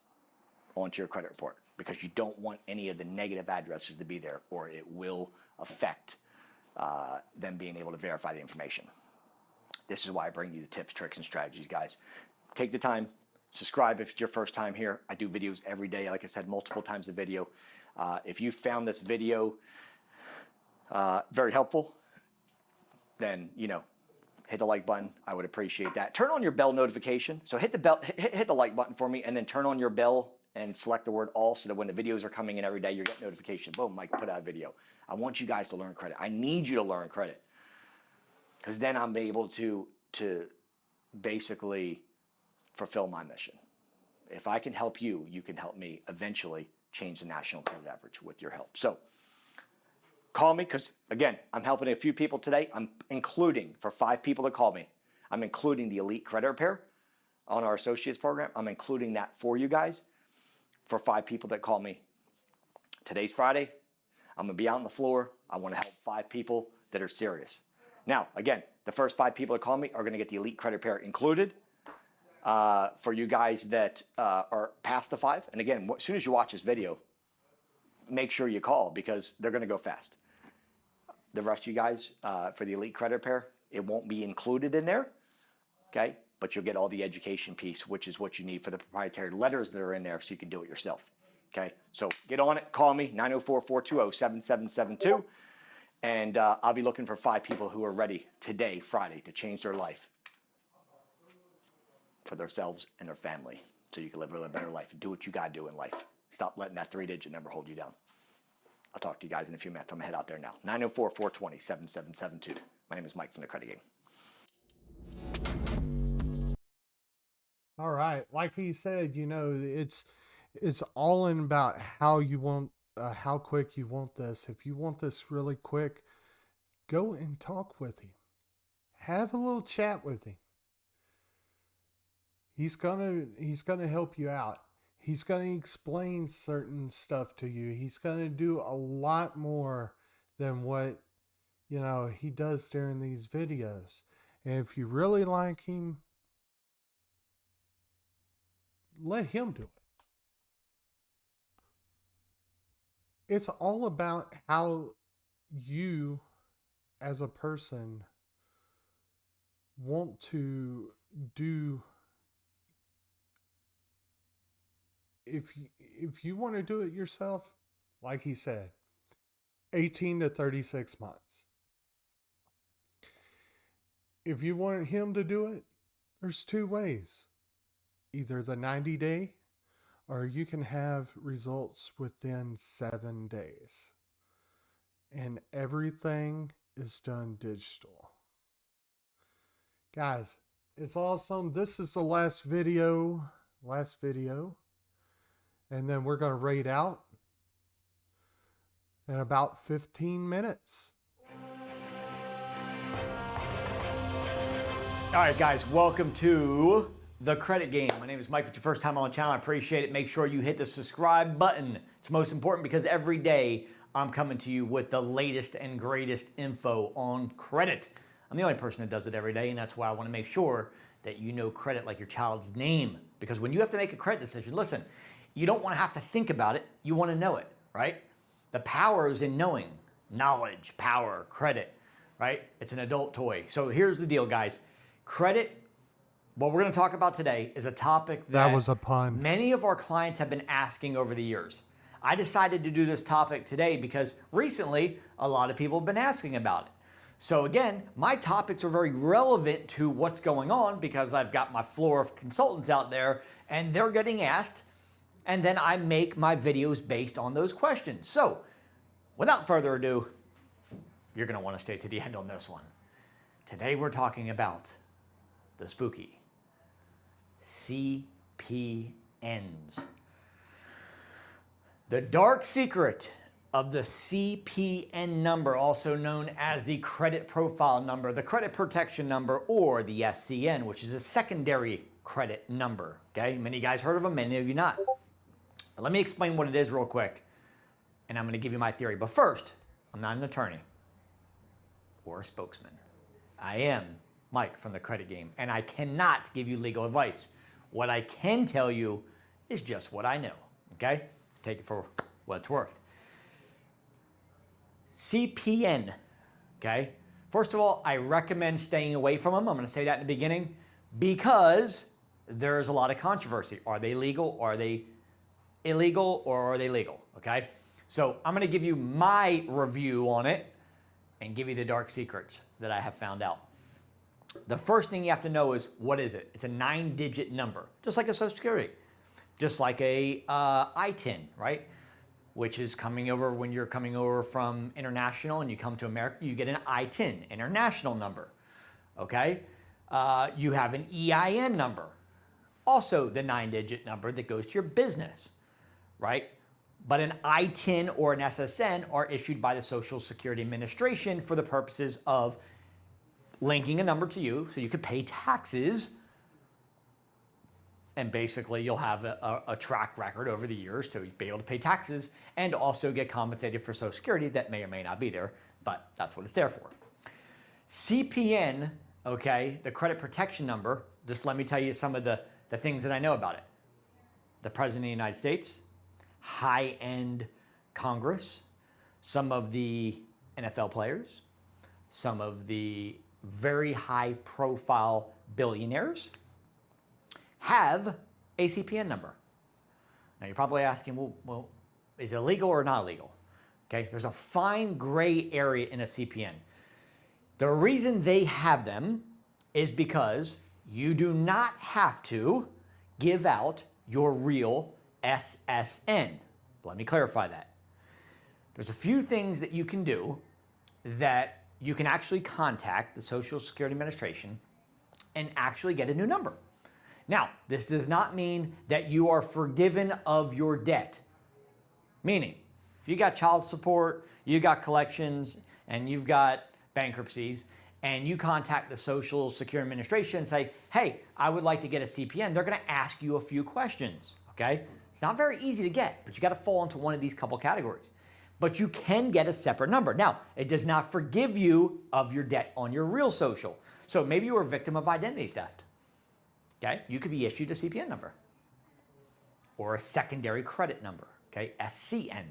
onto your credit report, because you don't want any of the negative addresses to be there, or it will affect them being able to verify the information. This is why I bring you the tips, tricks, and strategies, guys. Take the time, subscribe if it's your first time here. I do videos every day, like I said, multiple times a video. If you found this video very helpful, then, hit the like button. I would appreciate that. Turn on your bell notification. So hit the bell, hit the like button for me, and then turn on your bell and select the word all, so that when the videos are coming in every day, you get notification. Boom, Mike put out a video. I want you guys to learn credit. I need you to learn credit, because then I'm able to basically fulfill my mission. If I can help you, you can help me eventually change the national credit average with your help. So call me, because again, I'm helping a few people today. I'm including, for 5 people that call me, I'm including the Elite Credit Repair on our Associates program. I'm including that for you guys. For 5 people that call me. Today's Friday. I'm going to be out on the floor. I want to help 5 people that are serious. Now, again, the first 5 people that call me are going to get the Elite Credit Repair included. For you guys that are past the 5, and again, as soon as you watch this video, make sure you call, because they're going to go fast. The rest of you guys, for the Elite Credit Repair, it won't be included in there, okay? But you'll get all the education piece, which is what you need for the proprietary letters that are in there, so you can do it yourself. Okay, so get on it. Call me, 904-420-7772. And I'll be looking for 5 people who are ready today, Friday, to change their life for themselves and their family, so you can live a better life and do what you got to do in life. Stop letting that 3-digit number hold you down. I'll talk to you guys in a few minutes. I'm going to head out there now. 904-420-7772. My name is Mike from the Credit Game. All right, like he said, it's all in about how you want, how quick you want this. If you want this really quick, go and talk with him. Have a little chat with him. He's gonna help you out. He's gonna explain certain stuff to you. He's gonna do a lot more than what he does during these videos. And if you really like him, let him do it. It's all about how you as a person want to do. If you want to do it yourself, like he said, 18 to 36 months. If you want him to do it, There's two ways. Either the 90-day, or you can have results within 7 days. And everything is done digital. Guys, it's awesome. This is the last video. And then we're going to rate out in about 15 minutes. All right, guys, welcome to The Credit Game. My name is Mike. If it's your first time on the channel, I appreciate it. Make sure you hit the subscribe button. It's most important because every day I'm coming to you with the latest and greatest info on credit. I'm the only person that does it every day, and that's why I want to make sure that you know credit like your child's name. Because when you have to make a credit decision, listen, you don't want to have to think about it. You want to know it, right? The power is in knowing. Knowledge, power, credit, right? It's an adult toy. So here's the deal, guys. Credit, what we're going to talk about today, is a topic that was a pun. Many of our clients have been asking over the years. I decided to do this topic today because recently a lot of people have been asking about it. So again, my topics are very relevant to what's going on because I've got my floor of consultants out there and they're getting asked, and then I make my videos based on those questions. So without further ado, you're going to want to stay to the end on this one. Today we're talking about the spooky CPNs. The dark secret of the CPN number, also known as the credit profile number, the credit protection number, or the SCN, which is a secondary credit number. Okay, many of you guys heard of them, many of you not. But let me explain what it is real quick, and I'm going to give you my theory. But first, I'm not an attorney or a spokesman. I am Mike from The Credit Game, and I cannot give you legal advice. What I can tell you is just what I know, okay? Take it for what it's worth. CPN, okay? First of all, I recommend staying away from them. I'm going to say that in the beginning because there's a lot of controversy. Are they legal? Are they illegal? Or are they legal, okay? So I'm going to give you my review on it and give you the dark secrets that I have found out. The first thing you have to know is, what is it? It's a 9-digit number, just like a Social Security, just like a ITIN, right? Which is coming over when you're coming over from international and you come to America, you get an ITIN, international number, okay? You have an EIN number, also the 9-digit number that goes to your business, right? But an ITIN or an SSN are issued by the Social Security Administration for the purposes of linking a number to you so you could pay taxes, and basically you'll have a track record over the years to be able to pay taxes and also get compensated for Social Security that may or may not be there, but that's what it's there for. CPN, okay, the credit protection number, just let me tell you some of the things that I know about it. The President of the United States, high-end Congress, some of the NFL players, some of the very high-profile billionaires have a CPN number. Now, you're probably asking, well, is it legal or not legal? Okay, there's a fine gray area in a CPN. The reason they have them is because you do not have to give out your real SSN. Let me clarify that. There's a few things that you can do that you can actually contact the Social Security Administration and actually get a new number. Now, this does not mean that you are forgiven of your debt. Meaning, if you got child support, you got collections, and you've got bankruptcies, and you contact the Social Security Administration and say, hey, I would like to get a CPN, they're going to ask you a few questions, okay? It's not very easy to get, but you got to fall into one of these couple categories. But you can get a separate number. Now, it does not forgive you of your debt on your real social. So maybe you were a victim of identity theft. Okay, you could be issued a CPN number or a secondary credit number, okay, SCN.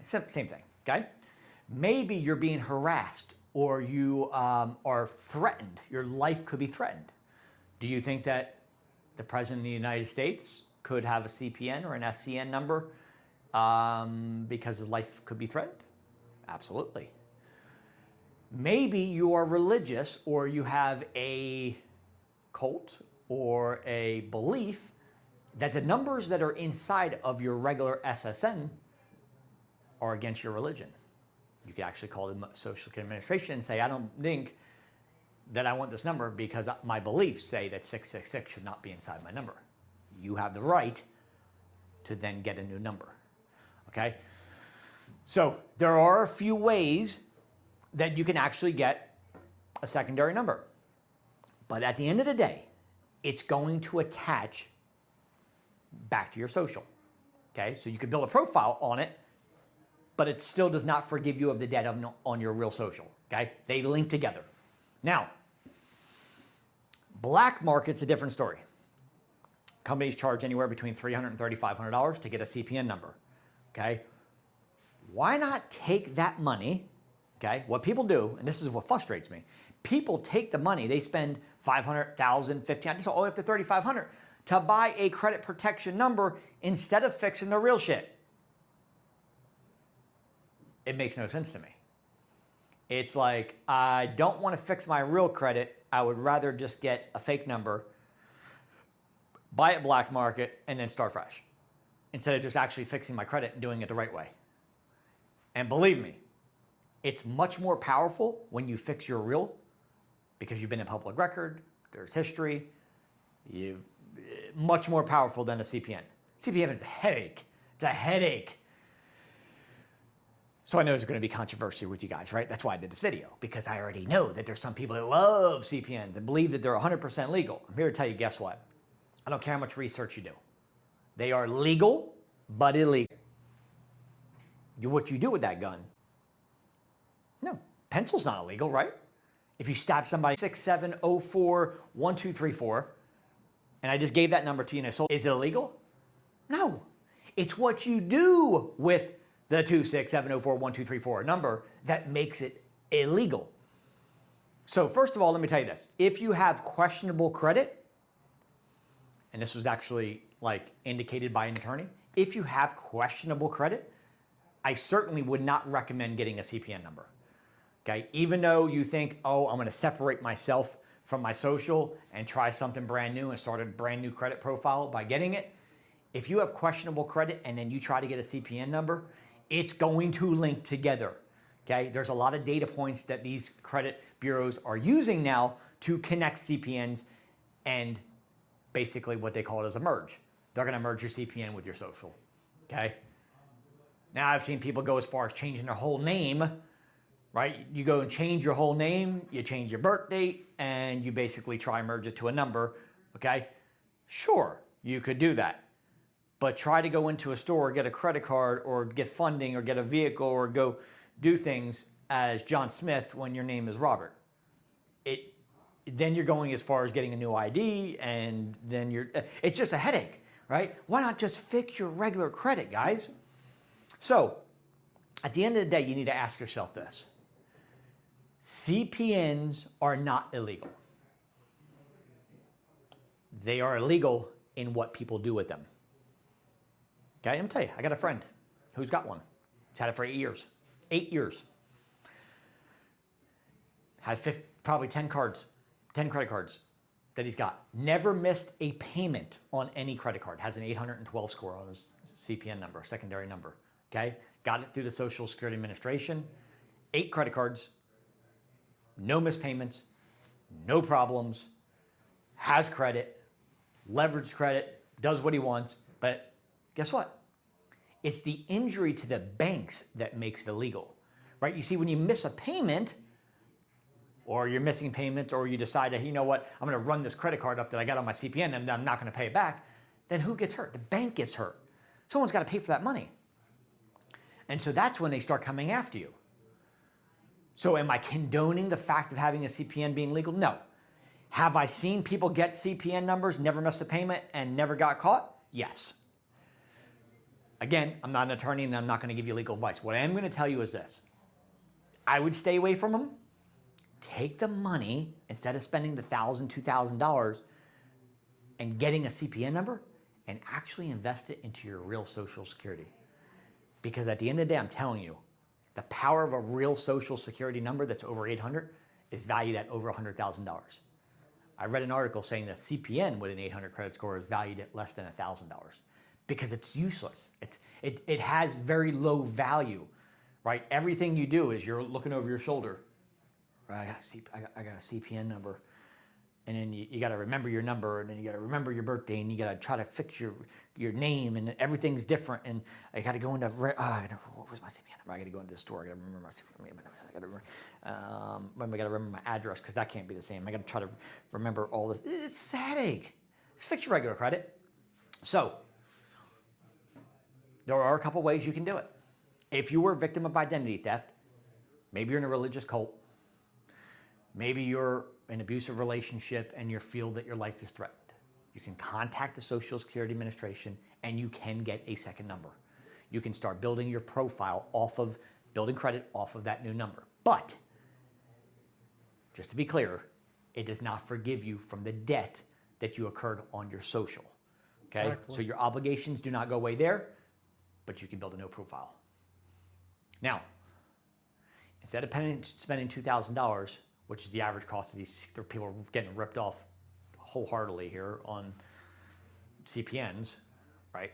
Same thing, okay? Maybe you're being harassed or you are threatened. Your life could be threatened. Do you think that the President of the United States could have a CPN or an SCN number because his life could be threatened? Absolutely. Maybe you are religious or you have a cult or a belief that the numbers that are inside of your regular SSN are against your religion. You could actually call the Social Security Administration and say, I don't think that I want this number because my beliefs say that 666 should not be inside my number. You have the right to then get a new number, okay? So there are a few ways that you can actually get a secondary number. But at the end of the day, it's going to attach back to your social, okay? So you can build a profile on it, but it still does not forgive you of the debt on your real social, okay? They link together. Now, black market's a different story. Companies charge anywhere between $300 and $3,500 to get a CPN number, okay? Why not take that money, okay? What people do, and this is what frustrates me, people take the money, they spend $500, $1,000, $1,500, all the way up to $3,500 to buy a credit protection number instead of fixing the real shit. It makes no sense to me. It's like, I don't want to fix my real credit. I would rather just get a fake number, buy it black market, and then start fresh, instead of just actually fixing my credit and doing it the right way. And believe me, it's much more powerful when you fix your real, because you've been in public record, there's history, much more powerful than a CPN. CPN is a headache. It's a headache. So I know there's going to be controversy with you guys, right? That's why I did this video, because I already know that there's some people that love CPNs and believe that they're 100% legal. I'm here to tell you, guess what? I don't care how much research you do. They are legal, but illegal. What you do with that gun? No, pencil's not illegal, right? If you stab somebody 67041234, and I just gave that number to you and I sold, is it illegal? No. It's what you do with the 267041234 number that makes it illegal. So first of all, let me tell you this. If you have questionable credit, and this was actually like indicated by an attorney, if you have questionable credit, I certainly would not recommend getting a CPN number. Okay, even though you think, oh, I'm going to separate myself from my social and try something brand new and start a brand new credit profile by getting it, if you have questionable credit and then you try to get a CPN number, it's going to link together. Okay, there's a lot of data points that these credit bureaus are using now to connect CPNs, and basically what they call it is a merge. They're going to merge your CPN with your social. Okay. Now I've seen people go as far as changing their whole name, right? You go and change your whole name, you change your birth date, and you basically try and merge it to a number, okay? Sure, you could do that. But try to go into a store, get a credit card, or get funding, or get a vehicle, or go do things as John Smith when your name is Robert. Then you're going as far as getting a new ID, and then it's just a headache, right? Why not just fix your regular credit, guys? So, at the end of the day, you need to ask yourself this. CPNs are not illegal. They are illegal in what people do with them. Okay, let me tell you, I got a friend who's got one. He's had it for 8 years. 8 years. Has probably 10 credit cards that he's got. Never missed a payment on any credit card. Has an 812 score on his CPN number, secondary number. Okay, got it through the Social Security Administration. 8 credit cards, no missed payments, no problems, has credit, leveraged credit, does what he wants. But guess what? It's the injury to the banks that makes it illegal, right? You see, when you miss a payment, or you're missing payments, or you decide that, you know what, I'm going to run this credit card up that I got on my CPN and I'm not going to pay it back, then who gets hurt? The bank gets hurt. Someone's got to pay for that money. And so that's when they start coming after you. So am I condoning the fact of having a CPN being legal? No. Have I seen people get CPN numbers, never missed a payment, and never got caught? Yes. Again, I'm not an attorney and I'm not going to give you legal advice. What I am going to tell you is this. I would stay away from them. Take the money, instead of spending the $1,000, $2,000 and getting a CPN number, and actually invest it into your real Social Security. Because at the end of the day, I'm telling you, the power of a real Social Security number that's over 800 is valued at over $100,000. I read an article saying that CPN with an 800 credit score is valued at less than $1,000 because it's useless. It has very low value, right? Everything you do is you're looking over your shoulder. Right, I got a CPN number. And then you got to remember your number, and then you got to remember your birthday, and you got to try to fix your name, and everything's different. And I got to go into what was my CPN number? I got to go into the store. I got to remember my CPN number. I got to remember my address because that can't be the same. I got to try to remember all this. It's a headache. Just fix your regular credit. So there are a couple ways you can do it. If you were a victim of identity theft, maybe you're in a religious cult. Maybe you're in an abusive relationship and you feel that your life is threatened. You can contact the Social Security Administration and you can get a second number. You can start building your profile building credit off of that new number. But, just to be clear, it does not forgive you from the debt that you incurred on your social. Okay? Exactly. So your obligations do not go away there, but you can build a new profile. Now, instead of spending $2,000, which is the average cost of these, people are getting ripped off wholeheartedly here on CPNs, right?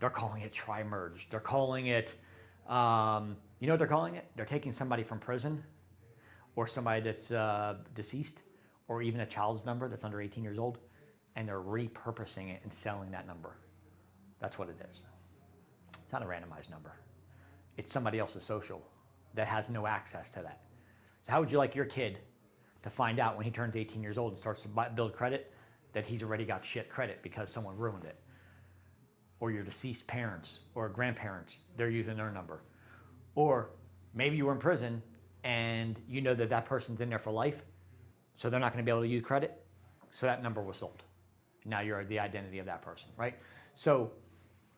They're calling it tri-merge. They're calling it, you know what they're calling it? They're taking somebody from prison or somebody that's deceased or even a child's number that's under 18 years old, and they're repurposing it and selling that number. That's what it is. It's not a randomized number. It's somebody else's social that has no access to that. So how would you like your kid to find out when he turns 18 years old and starts to build credit that he's already got shit credit because someone ruined it? Or your deceased parents or grandparents, they're using their number. Or maybe you were in prison and you know that that person's in there for life, so they're not going to be able to use credit, so that number was sold. Now you're the identity of that person, right? So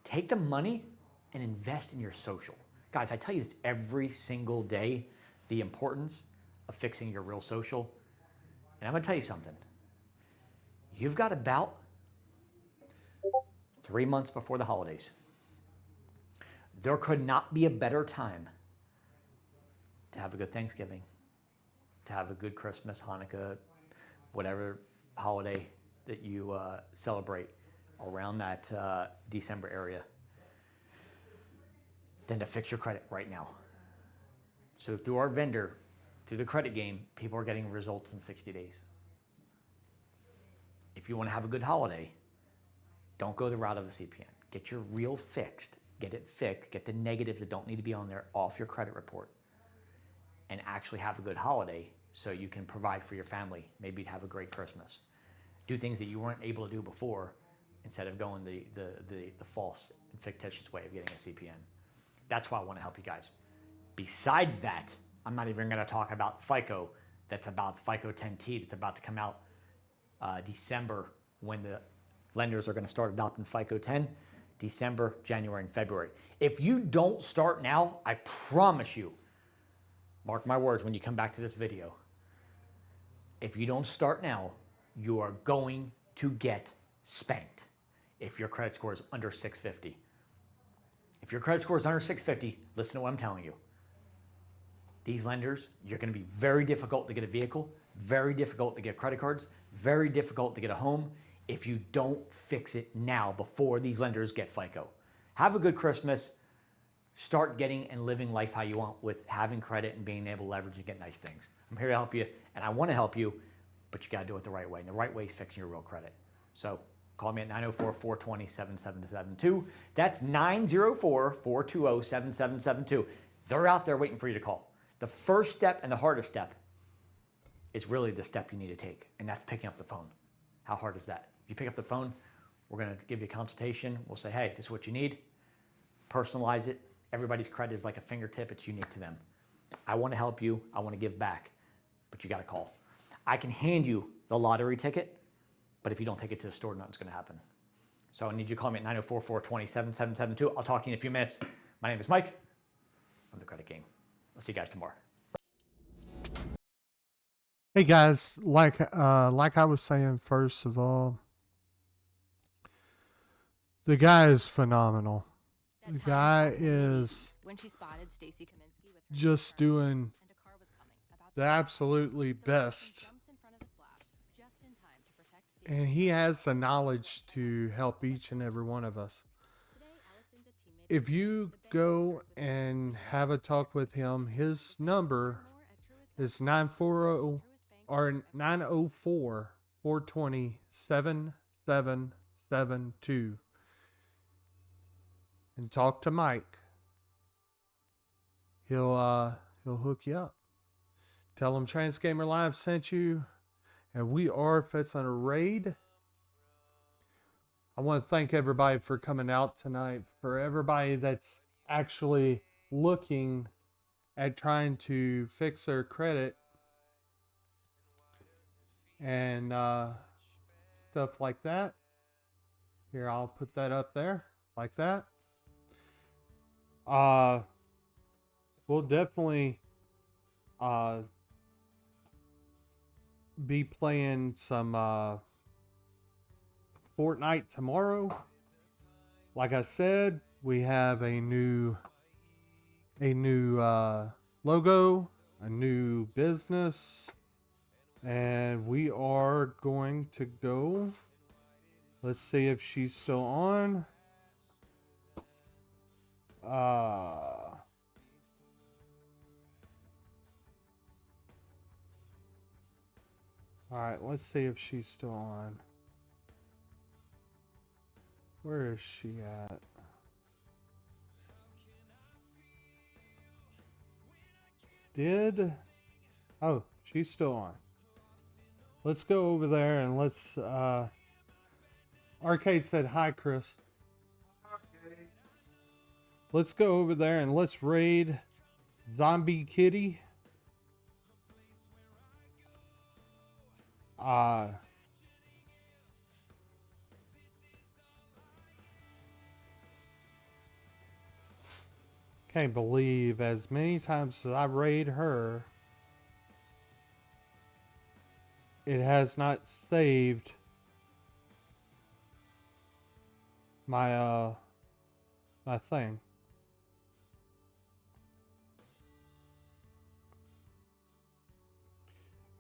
take the money and invest in your social. Guys, I tell you this every single day, the importance of fixing your real social. And I'm going to tell you something. You've got about 3 months before the holidays. There could not be a better time to have a good Thanksgiving, to have a good Christmas, Hanukkah, whatever holiday that you celebrate around that December area, than to fix your credit right now. So through our vendor, through the credit game, people are getting results in 60 days. If you want to have a good holiday, don't go the route of a CPN. Get your reel fixed, get it fixed, get the negatives that don't need to be on there off your credit report, and actually have a good holiday so you can provide for your family, maybe have a great Christmas. Do things that you weren't able to do before instead of going the false and fictitious way of getting a CPN. That's why I want to help you guys. Besides that, I'm not even going to talk about FICO. That's about FICO 10T that's about to come out December, when the lenders are going to start adopting FICO 10, December, January, and February. If you don't start now, I promise you, mark my words when you come back to this video, if you don't start now, you are going to get spanked if your credit score is under 650. If your credit score is under 650, listen to what I'm telling you. These lenders, you're going to be very difficult to get a vehicle, very difficult to get credit cards, very difficult to get a home if you don't fix it now before these lenders get FICO. Have a good Christmas. Start getting and living life how you want with having credit and being able to leverage and get nice things. I'm here to help you, and I want to help you, but you got to do it the right way. And the right way is fixing your real credit. So call me at 904-420-7772. That's 904-420-7772. They're out there waiting for you to call. The first step and the hardest step is really the step you need to take, and that's picking up the phone. How hard is that? You pick up the phone, we're going to give you a consultation. We'll say, hey, this is what you need. Personalize it. Everybody's credit is like a fingertip. It's unique to them. I want to help you. I want to give back, but you got to call. I can hand you the lottery ticket, but if you don't take it to the store, nothing's going to happen. So I need you to call me at 904-420-7772. I'll talk to you in a few minutes. My name is Mike from The Credit Game. I'll see you guys tomorrow. Hey guys, like I was saying, first of all, the guy is phenomenal. The guy is just doing the absolutely best And he has the knowledge to help each and every one of us. If you go and have a talk with him, his number is 940 or 904-420-7772. And talk to Mike. He'll hook you up. Tell him Transgamer Live sent you. And we are fixing a raid. I want to thank everybody for coming out tonight. For everybody that's actually looking at trying to fix their credit. And stuff like that. Here, I'll put that up there. Like that. We'll definitely be playing some Fortnite tomorrow. Like I said, we have a new logo, a new business, and we are going to go. Let's see if she's still on. Alright, let's see if she's still on. Where is she at? Oh, she's still on. Let's go over there and let's, Arcade said hi, Chris. Okay. Let's go over there and let's raid Zombie Kitty. Can't believe as many times as I raid her, it has not saved my my thing.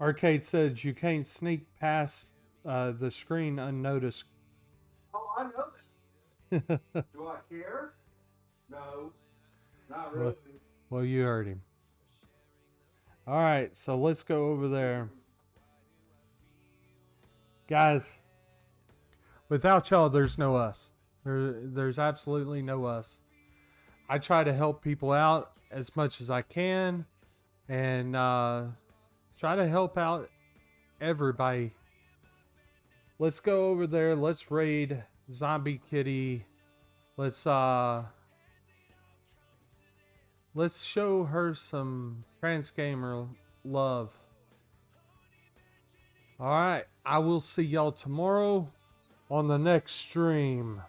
Arcade says you can't sneak past the screen unnoticed. Oh, I know that. Do I care? No, not really. Well, you heard him. All right, so let's go over there. Guys, without y'all, there's no us. There's absolutely no us. I try to help people out as much as I can, and try to help out everybody. Let's go over there. Let's raid Zombie Kitty. Let's show her some Transgamer love. All right, I will see y'all tomorrow on the next stream.